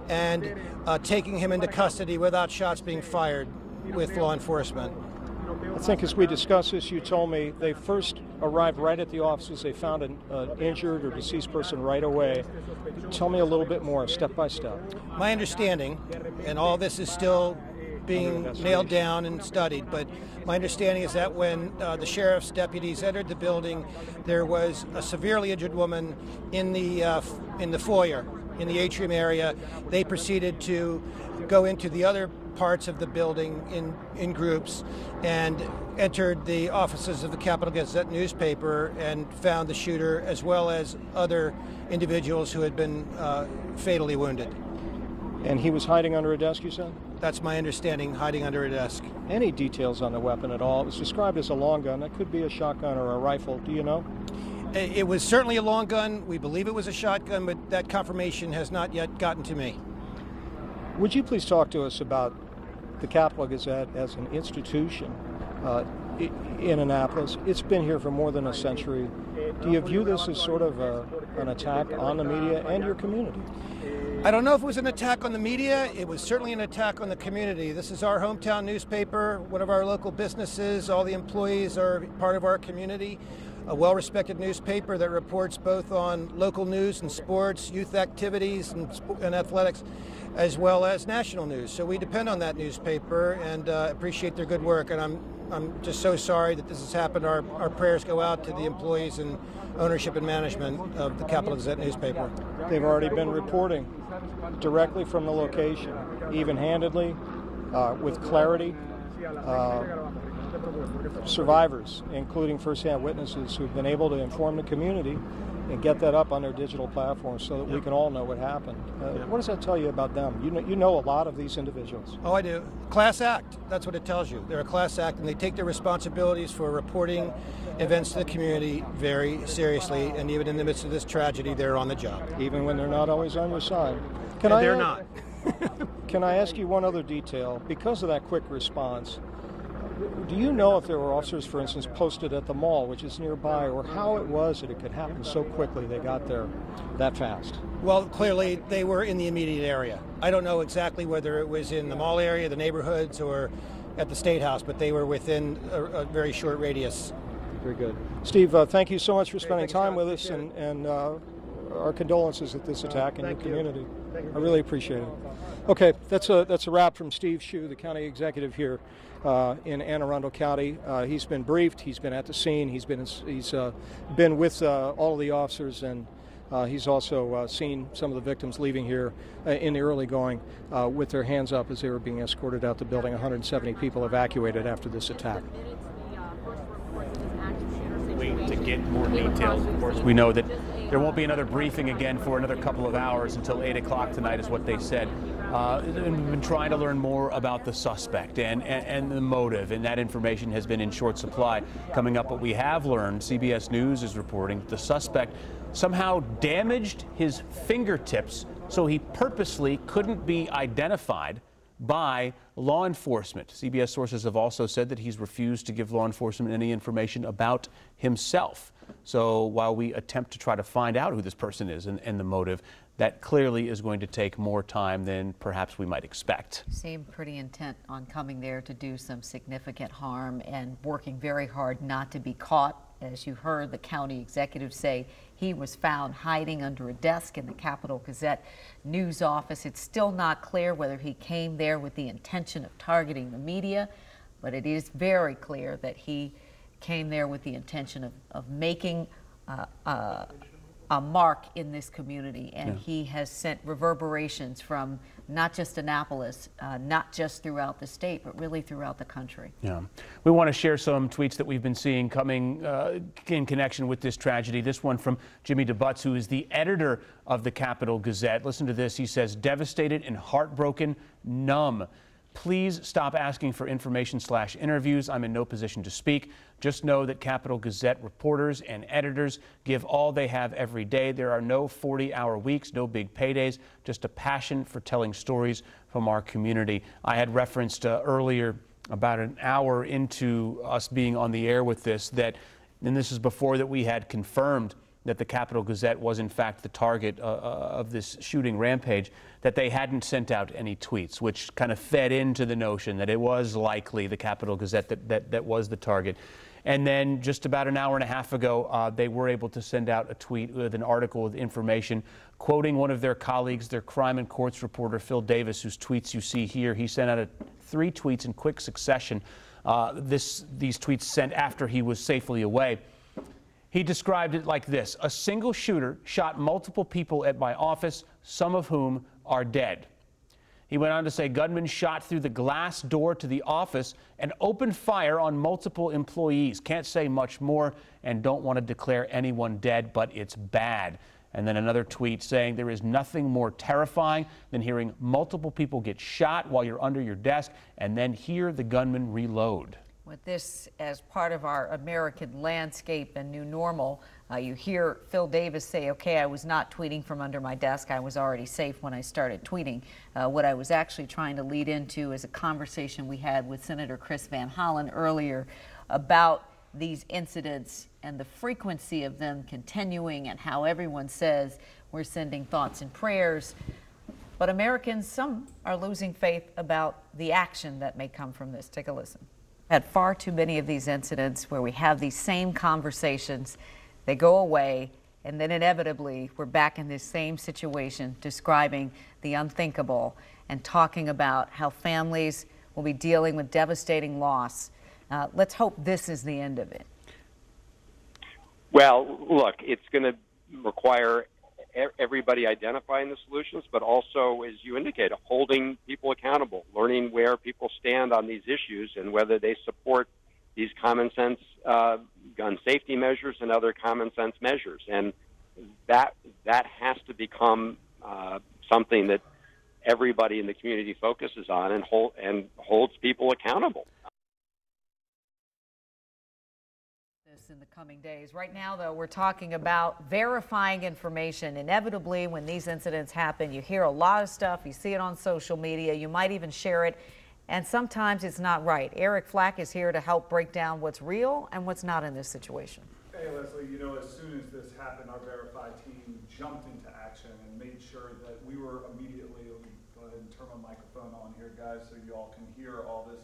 and taking him into custody without shots being fired with law enforcement. I think as we discussed this, you told me they first arrived right at the offices. They found an injured or deceased person right away. Tell me a little bit more, step by step. My understanding, and all this is still being nailed down and studied, but my understanding is that when the sheriff's deputies entered the building, there was a severely injured woman in the foyer, in the atrium area. They proceeded to go into the other parts of the building in groups and entered the offices of the Capital Gazette newspaper and found the shooter as well as other individuals who had been fatally wounded. And he was hiding under a desk, you said? That's my understanding, hiding under a desk. Any details on the weapon at all? It was described as a long gun. That could be a shotgun or a rifle. Do you know? It was certainly a long gun. We believe it was a shotgun, but that confirmation has not yet gotten to me. Would you please talk to us about the Capital Gazette as an institution in Annapolis. It's been here for more than a century. Do you view this as sort of an attack on the media and your community? I don't know if it was an attack on the media. It was certainly an attack on the community. This is our hometown newspaper, one of our local businesses. All the employees are part of our community. A well-respected newspaper that reports both on local news and sports, youth activities and athletics, as well as national news. So we depend on that newspaper and appreciate their good work. And I'm just so sorry that this has happened. Our prayers go out to the employees and ownership and management of the Capital Gazette newspaper. They've already been reporting directly from the location, even-handedly, with clarity. Survivors, including first-hand witnesses who've been able to inform the community and get that up on their digital platforms so that we can all know what happened. What does that tell you about them? You know a lot of these individuals. Oh, I do. Class act. That's what it tells you. They're a class act, and they take their responsibilities for reporting events to the community very seriously. And even in the midst of this tragedy, they're on the job. Even when they're not always on your side. They're not. Can I ask you one other detail? Because of that quick response, do you know if there were officers, for instance, posted at the mall, which is nearby, or how it was that it could happen so quickly they got there that fast? Well, clearly they were in the immediate area. I don't know exactly whether it was in the mall area, the neighborhoods, or at the State House, but they were within a very short radius. Very good. Steve, thank you so much for spending time with us, and our condolences at this attack in your community. I really appreciate it. Okay, that's a wrap from Steve Shue, the county executive here in Anne Arundel County. He's been briefed. He's been at the scene. He's been with all of the officers, and he's also seen some of the victims leaving here in the early going with their hands up as they were being escorted out the building. 170 people evacuated after this attack. Wait to get more details. Of course, we know that there won't be another briefing again for another couple of hours until 8 o'clock tonight is what they said. And we've been trying to learn more about the suspect and the motive, and that information has been in short supply. Coming up, what we have learned, CBS News is reporting the suspect somehow damaged his fingertips so he purposely couldn't be identified by law enforcement. CBS sources have also said that he's refused to give law enforcement any information about himself. So while we attempt to try to find out who this person is and the motive, that clearly is going to take more time than perhaps we might expect. Seemed pretty intent on coming there to do some significant harm and working very hard not to be caught. As you heard the county executive say, he was found hiding under a desk in the Capital Gazette news office. It's still not clear whether he came there with the intention of targeting the media, but it is very clear that he came there with the intention of making a mark in this community, and he has sent reverberations from not just Annapolis, not just throughout the state, but really throughout the country. Yeah. We want to share some tweets that we've been seeing coming in connection with this tragedy. This one from Jimmy DeButz, who is the editor of the Capital Gazette. Listen to this. He says, "Devastated and heartbroken, numb. Please stop asking for information/interviews. I'm in no position to speak. Just know that Capital Gazette reporters and editors give all they have every day. There are no 40-hour weeks, no big paydays, just a passion for telling stories from our community." I had referenced earlier, about an hour into us being on the air with this, that, and this is before that we had confirmed that the Capital Gazette was in fact the target of this shooting rampage, that they hadn't sent out any tweets, which kind of fed into the notion that it was likely the Capital Gazette that was the target. And then just about an hour and a half ago, they were able to send out a tweet with an article with information quoting one of their colleagues, their crime and courts reporter, Phil Davis, whose tweets you see here. He sent out 3 tweets in quick succession. These tweets sent after he was safely away. He described it like this: "A single shooter shot multiple people at my office, some of whom are dead." He went on to say gunmen shot through the glass door to the office and opened fire on multiple employees. Can't say much more and don't want to declare anyone dead, but it's bad. And then another tweet saying, "There is nothing more terrifying than hearing multiple people get shot while you're under your desk and then hear the gunman reload." With this as part of our American landscape and new normal, you hear Phil Davis say, okay, I was not tweeting from under my desk. I was already safe when I started tweeting. What I was actually trying to lead into is a conversation we had with Senator Chris Van Hollen earlier about these incidents and the frequency of them continuing, and how everyone says we're sending thoughts and prayers. But Americans, some are losing faith about the action that may come from this. Take a listen. Had far too many of these incidents where we have these same conversations, they go away, and then inevitably we're back in this same situation, describing the unthinkable and talking about how families will be dealing with devastating loss. Let's hope this is the end of it. Well, look, it's going to require everybody identifying the solutions, but also, as you indicate, holding people accountable, learning where people stand on these issues and whether they support these common sense gun safety measures and other common sense measures. And that has to become something that everybody in the community focuses on and holds people accountable. In the coming days. Right now, though, we're talking about verifying information. Inevitably, when these incidents happen, you hear a lot of stuff, you see it on social media, you might even share it, and sometimes it's not right. Eric Flack is here to help break down what's real and what's not in this situation. Hey, Leslie, you know, as soon as this happened, our Verify team jumped into action and made sure that we were immediately, let me go ahead and turn my microphone on here, guys, so you all can hear all this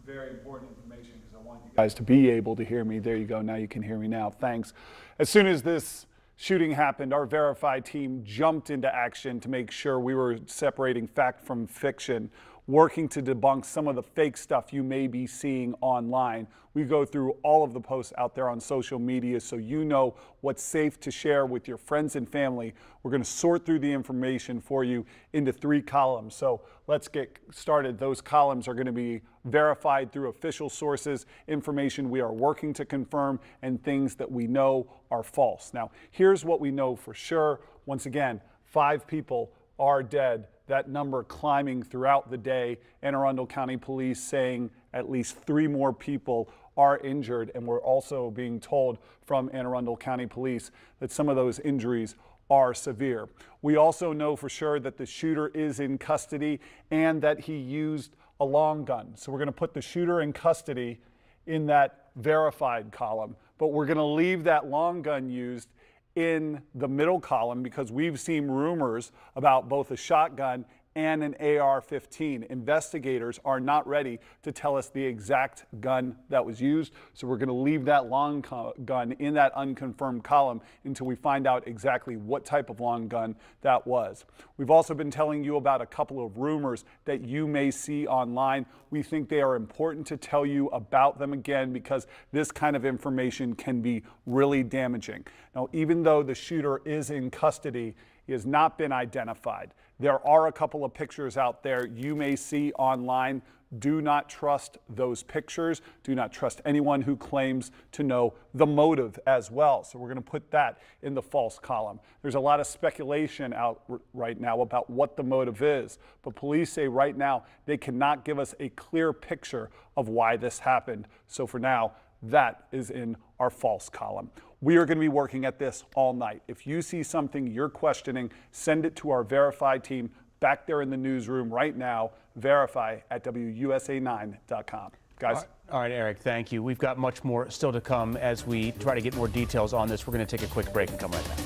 very important information, because I want you guys to be able to hear me. There you go. Now you can hear me now. Thanks. As soon as this shooting happened, our Verify team jumped into action to make sure we were separating fact from fiction, working to debunk some of the fake stuff you may be seeing online. We go through all of the posts out there on social media so you know what's safe to share with your friends and family. We're going to sort through the information for you into 3 columns. So let's get started. Those columns are going to be verified through official sources, information we are working to confirm, and things that we know are false. Now, here's what we know for sure. Once again, 5 people are dead. That number climbing throughout the day. Anne Arundel County Police saying at least 3 more people are injured, and we're also being told from Anne Arundel County Police that some of those injuries are severe. We also know for sure that the shooter is in custody and that he used a long gun. So we're going to put the shooter in custody in that verified column, but we're going to leave that long gun used in the middle column because we've seen rumors about both a shotgun and an AR-15. Investigators are not ready to tell us the exact gun that was used, so we're going to leave that long gun in that unconfirmed column until we find out exactly what type of long gun that was. We've also been telling you about a couple of rumors that you may see online. We think they are important to tell you about them again because this kind of information can be really damaging. Now, even though the shooter is in custody, he has not been identified. There are a couple of pictures out there you may see online. Do not trust those pictures. Do not trust anyone who claims to know the motive as well. So we're going to put that in the false column. There's a lot of speculation out right now about what the motive is, but police say right now they cannot give us a clear picture of why this happened. So for now, that is in our false column. We are going to be working at this all night. If you see something you're questioning, send it to our Verify team back there in the newsroom right now, verify@WUSA9.com. Guys? All right, Eric, thank you. We've got much more still to come as we try to get more details on this. We're going to take a quick break and come right back.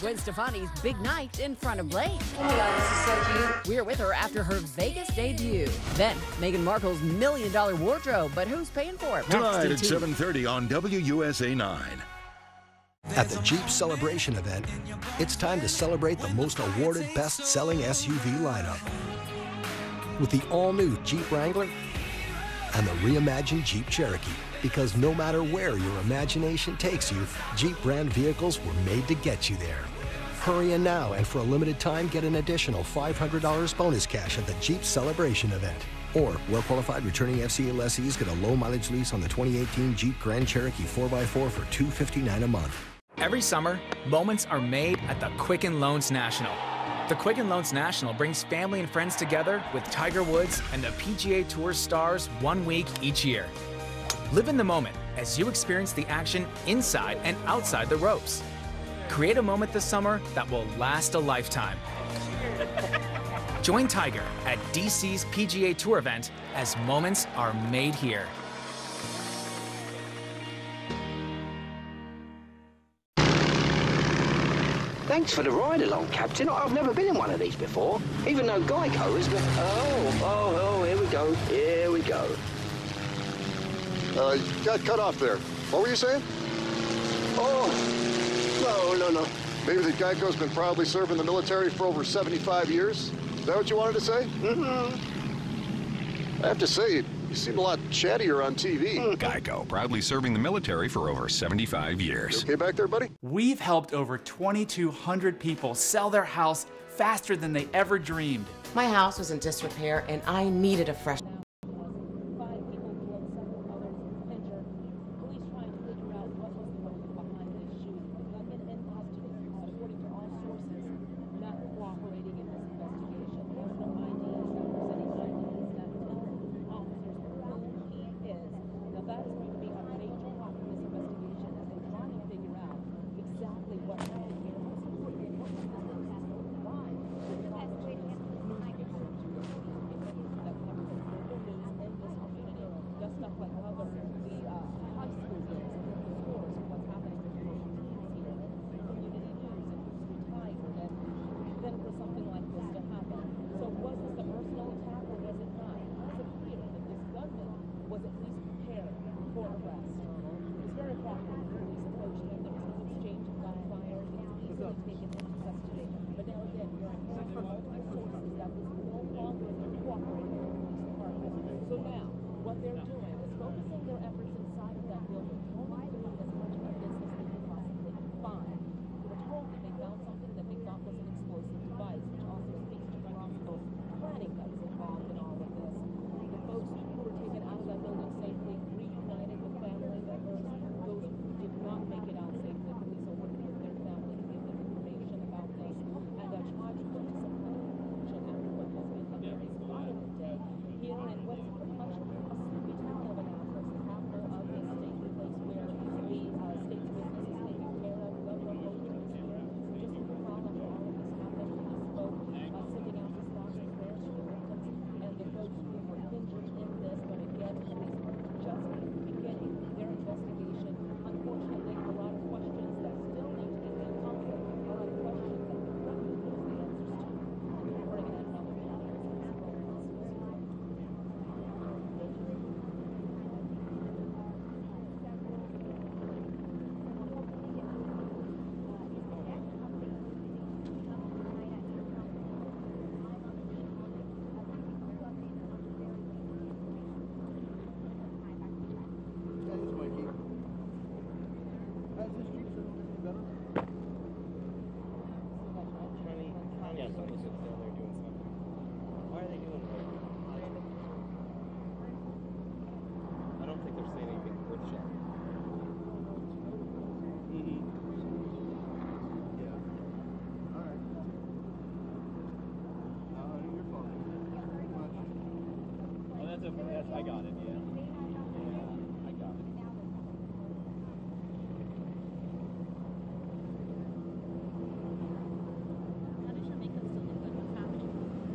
Gwen Stefani's big night in front of Blake. Oh my God, this is so cute. We're with her after her Vegas debut. Then, Meghan Markle's $1 million wardrobe, but who's paying for it? Tonight at 7:30 on WUSA 9. At the Jeep Celebration event, it's time to celebrate the most awarded best-selling SUV lineup. With the all-new Jeep Wrangler and the reimagined Jeep Cherokee. Because no matter where your imagination takes you, Jeep brand vehicles were made to get you there. Hurry in now and for a limited time get an additional $500 bonus cash at the Jeep Celebration event. Or, well-qualified returning FCA lessees get a low-mileage lease on the 2018 Jeep Grand Cherokee 4x4 for $259 a month. Every summer, moments are made at the Quicken Loans National. The Quicken Loans National brings family and friends together with Tiger Woods and the PGA Tour stars 1 week each year. Live in the moment as you experience the action inside and outside the ropes. Create a moment this summer that will last a lifetime. Join Tiger at DC's PGA Tour event as moments are made here. Thanks for the ride along, Captain. I've never been in one of these before, even though Geico is... Oh, here we go, here we go. You got cut off there. What were you saying? Oh, no. Maybe that Geico's been proudly serving the military for over 75 years? Is that what you wanted to say? I have to say, you seem a lot chattier on TV. Geico, proudly serving the military for over 75 years. You okay back there, buddy? We've helped over 2,200 people sell their house faster than they ever dreamed. My house was in disrepair and I needed a fresh... I got it, yeah. I got it.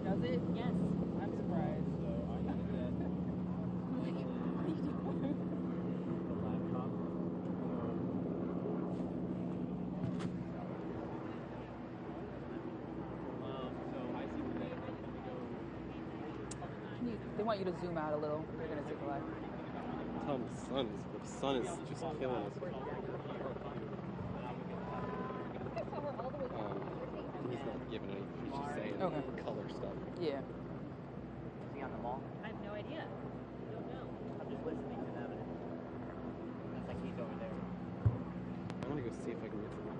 Does it? Yes. I'm surprised. They want you to zoom out a little. They're going to take a live. Tell them the sun is just killing us. He's not giving any, he's just saying color stuff. Yeah. Is he on the mall? I have no idea. I don't know. I'm just listening to them. It's like he's over there. I want to go see if I can get to them.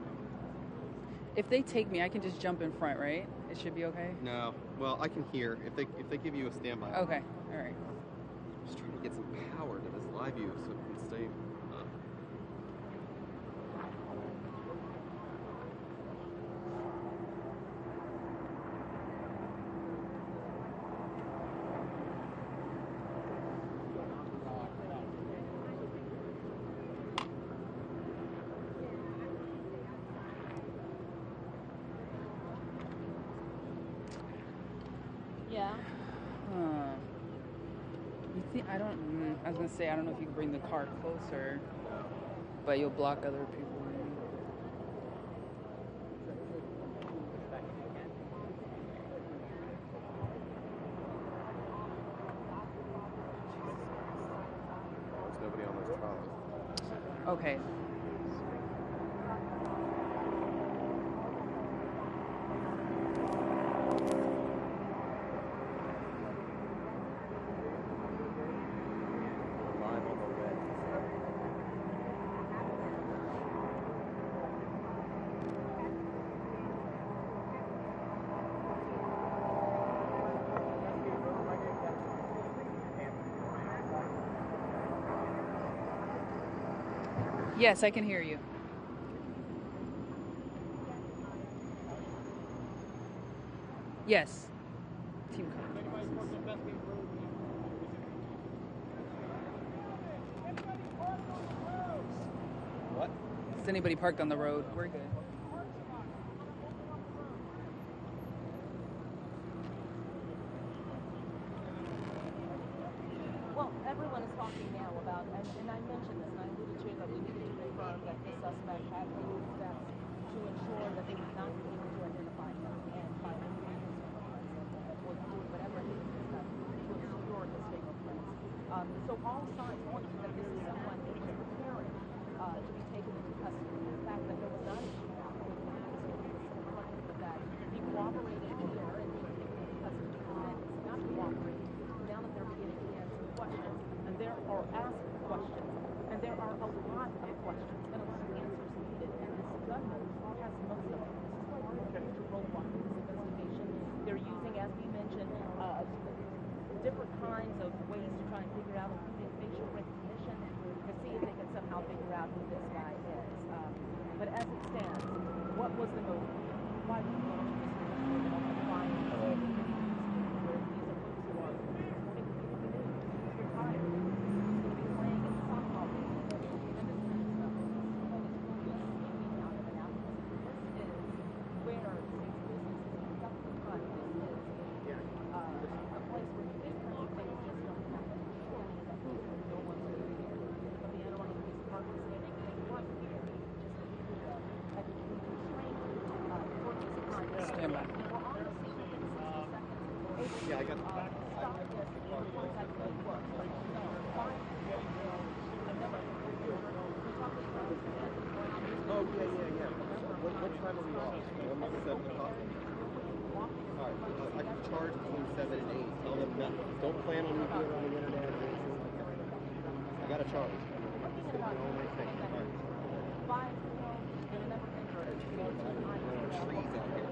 If they take me, I can just jump in front, right? It should be okay? No. Well, I can hear. If they give you a standby. Okay. All right. I'm just trying to get some power to this live view so it can stay up. See, I was gonna say, I don't know if you can bring the car closer, but you'll block other people. There's nobody on those trolleys. Okay. Yes, I can hear you. Yes. Team What? Is anybody parked on the road? We're good. Well, everyone is talking now about, and I mentioned this, and I alluded to it, that we needed to confirm that the suspect had taken steps to ensure that they would not be able to identify him, and by removing his fingerprints or doing whatever it is to obscure his fingerprints. So all signs point to that this is someone who was preparing to be taken into custody. The fact that there was not a shootout with him but that he cooperated here and being taken into custody and not cooperating. Now that they're beginning to answer questions, and there are asked questions, and there are a lot of questions and a lot of answers needed, and this gunman has most of them. This is why we're looking to roll on this investigation. They're using, as we mentioned, different kinds of ways to try and figure out, including facial recognition, to see if they can somehow figure out who this guy is. But as it stands, what was the motive? Why would you want to just find where these are folks who are retired, going to be playing in softball games, and this kind of stuff. And it's really a sleepy town of Annapolis. This is where state's business is conducted. But this is a place where these kind of things just don't happen. No one's going to be here. But the Annapolis Police Department is standing and they want here just to be trained for this kind of Stand by. We're on the scene within 60 seconds. Yeah, I got the back. Stop this once I can work. So, find a number. Oh, yeah. What time are we off? 7 o'clock? Alright, I can charge between 7 and 8. Tell them don't plan on me being on the internet or anything like that. I got to charge. This is the only thing. Alright. Trees out here.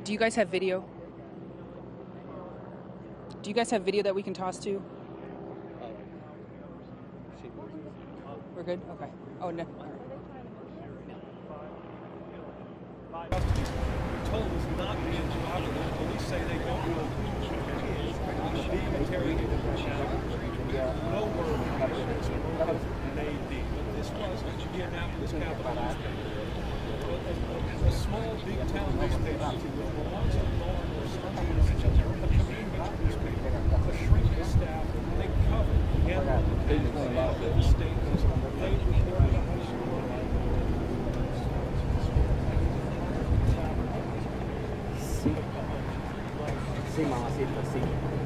Do you guys have video? Do you guys have video that we can toss to? We're good? Okay. Oh, no. All right. Told us not to interrupt. The police say they don't know who is being interrogated. No word may be. But this was the Annapolis Capital newspaper. A small, big town newspaper belongs to law enforcement. A community newspaper. A shrinking staff. They cover the Annapolis of the state. They reported a high school. Sí, mamacita, sí.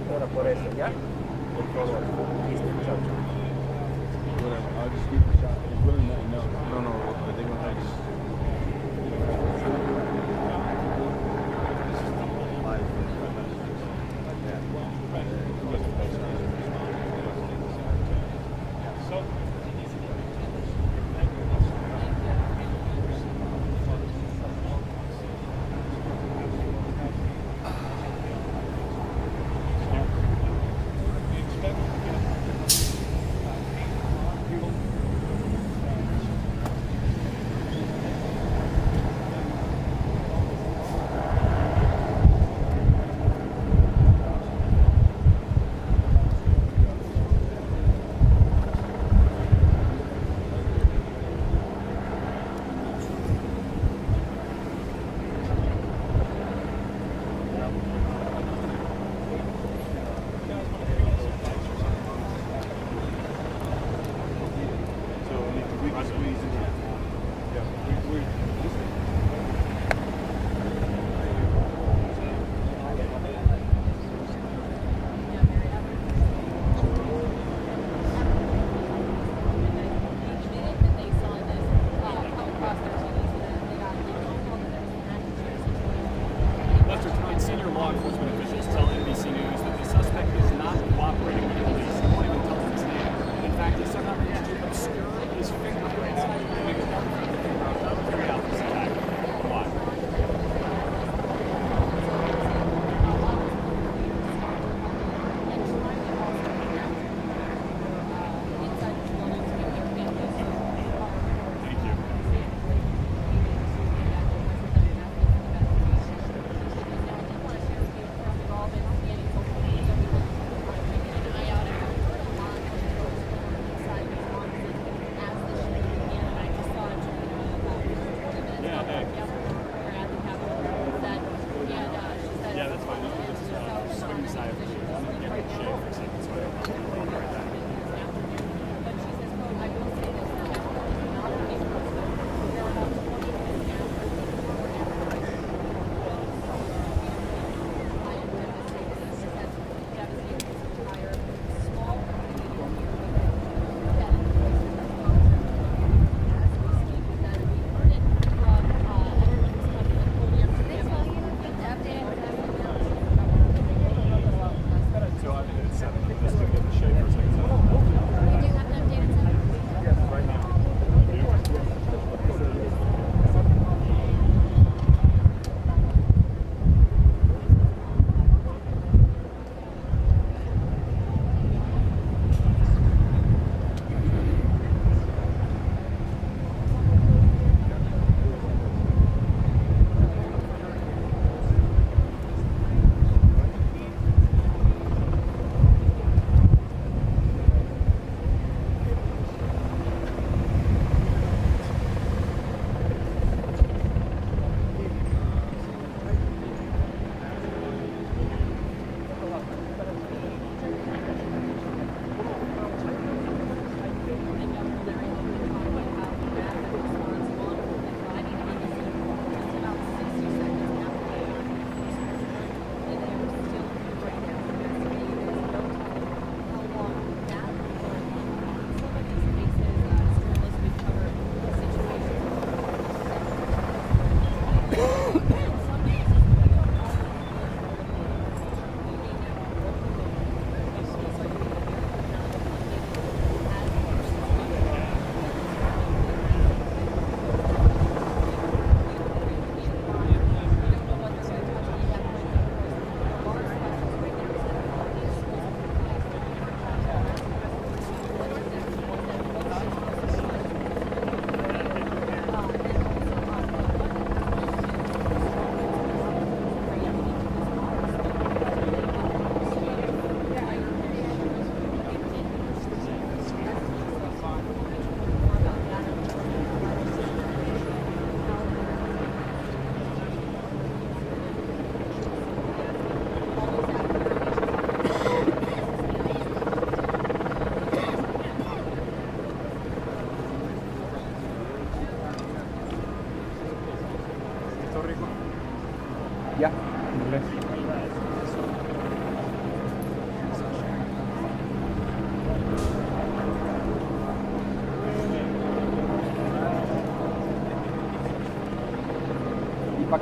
Pero por eso, ¿ya? Por favor. Listo, chao, chao. Whatever, I'll just keep the shot. It's really not, no, but they're going to have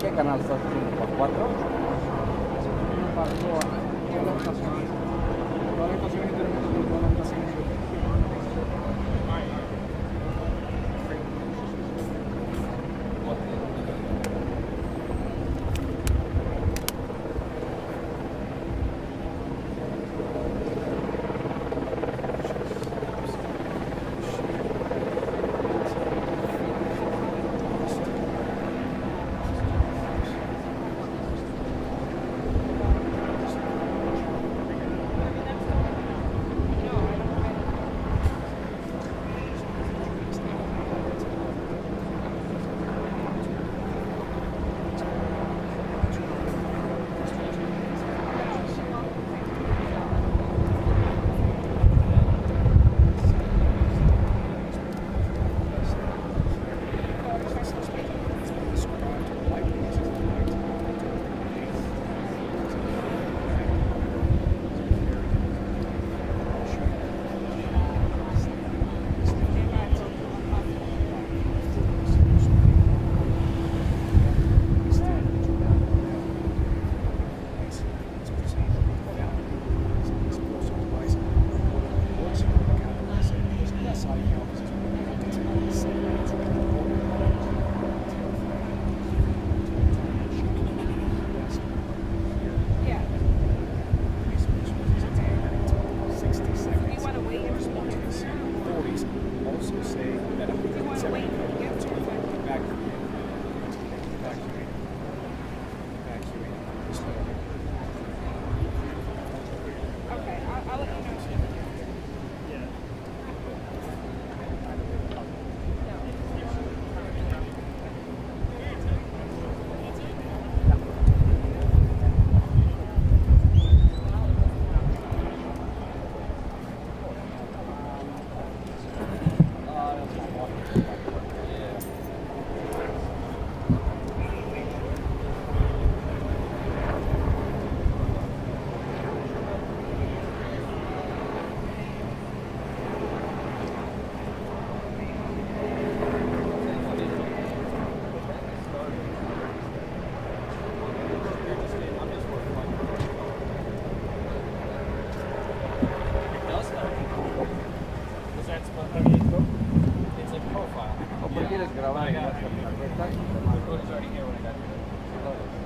¿Qué canal sos? 4.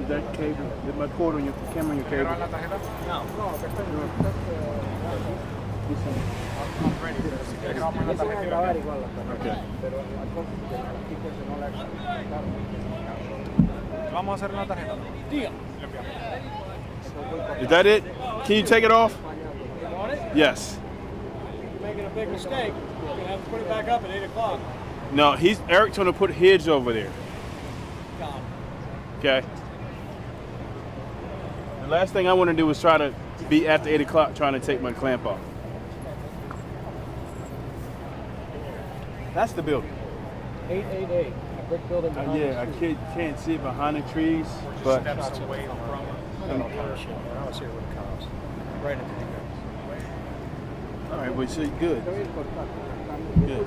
Is that cable? Is my cord on your camera on your cable? No. Vamos a hacer una tarjeta. Is that it? Can you take it off? You want it? Yes. You're making a big mistake. You're going to have to put it back up at 8 o'clock. No, Eric's gonna put his over there. Okay. The last thing I want to do is try to be after 8 o'clock trying to take my clamp off. That's the building. 888. A brick building behind Yeah, I can't see it behind the trees, but steps away from I was here with the cops. Right into the guys. all right, well, so good. Good.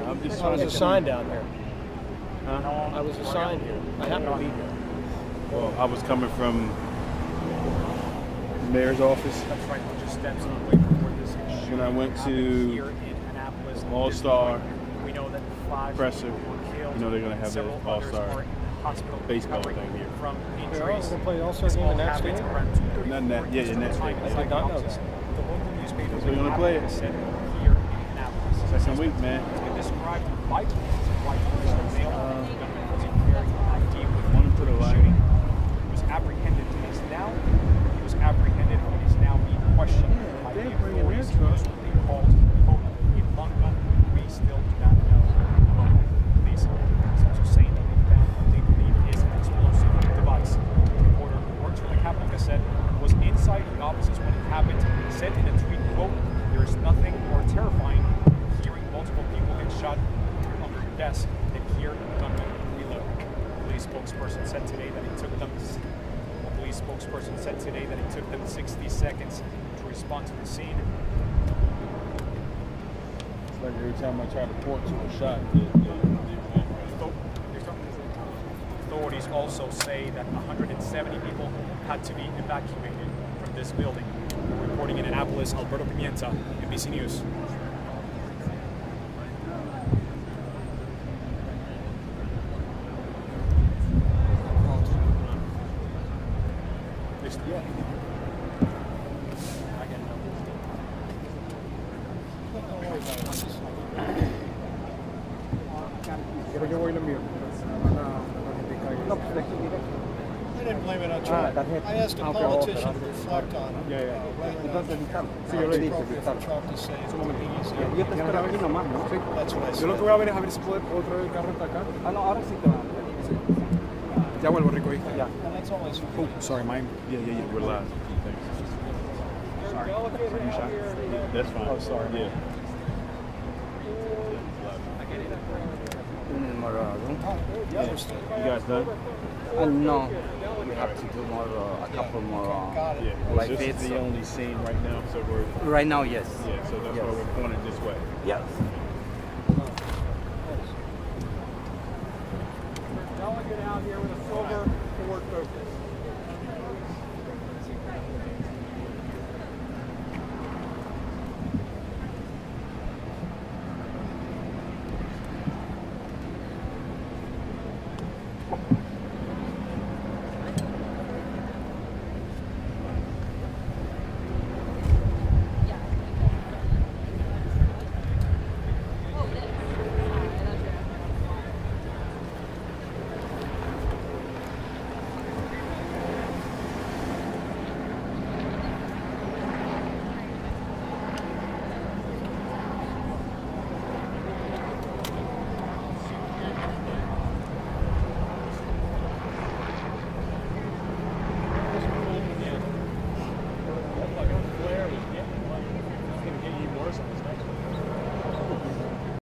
I'm just I was trying to assigned down here. Huh? I was assigned here. I happened to be here. Well, I was coming from the mayor's office. That's right. We're just steps away from where this is. When I went Here to in Annapolis, All-Star we know that 5 presser, people were killed. you know they're gonna have the Several others All-Star are in hospital baseball recovering thing here. from injuries. They're Play All-Star game in that stadium? Not in that, yeah, in that stadium. I did not know that. The local newspapers We're gonna play it. said here in Annapolis. Second week, man. It's been described by police why the male gunman was carrying ID with One to the right. shooting. He was apprehended. He is now being questioned by the authorities. They called quote, a long gun. We still do not know. Police is also saying that they found what they believe is an explosive device. The reporter who works for the Capital Gazette was inside the offices when it happened. He said in a tweet, quote, "There is nothing more terrifying hearing multiple people get shot under your desk than hearing a gunman reload." A police spokesperson said today that it took them 60 seconds to respond to the scene. It's like every time I try to port to a shot, authorities also say that 170 people had to be evacuated from this building. Reporting in Annapolis, Alberto Pimienta, NBC News. Pero yo voy y lo envío. No, pues de aquí directo. I didn't blame it on Trump. I asked a politician to reflect on it. Entonces, sí, yo le dije. Yo te espero aquí nomás, ¿no? Sí. Yo lo que voy a ver es a ver si puedo traer el carro hasta acá. Ah, no, ahora sí te van. Sí. Ya vuelvo, Rico, ¿viste? Ya. Oh, sorry, mine. Yeah, we're live. Thanks. Sorry. You shot? That's fine. Oh, sorry. Yeah. Yeah. You guys done? No, we have to do more, a couple more. Like this is the only scene right now, so we're. Right now, yes. Yeah, so that's why we're pointed this way. Yes. Delegate out here with a silver Ford Focus.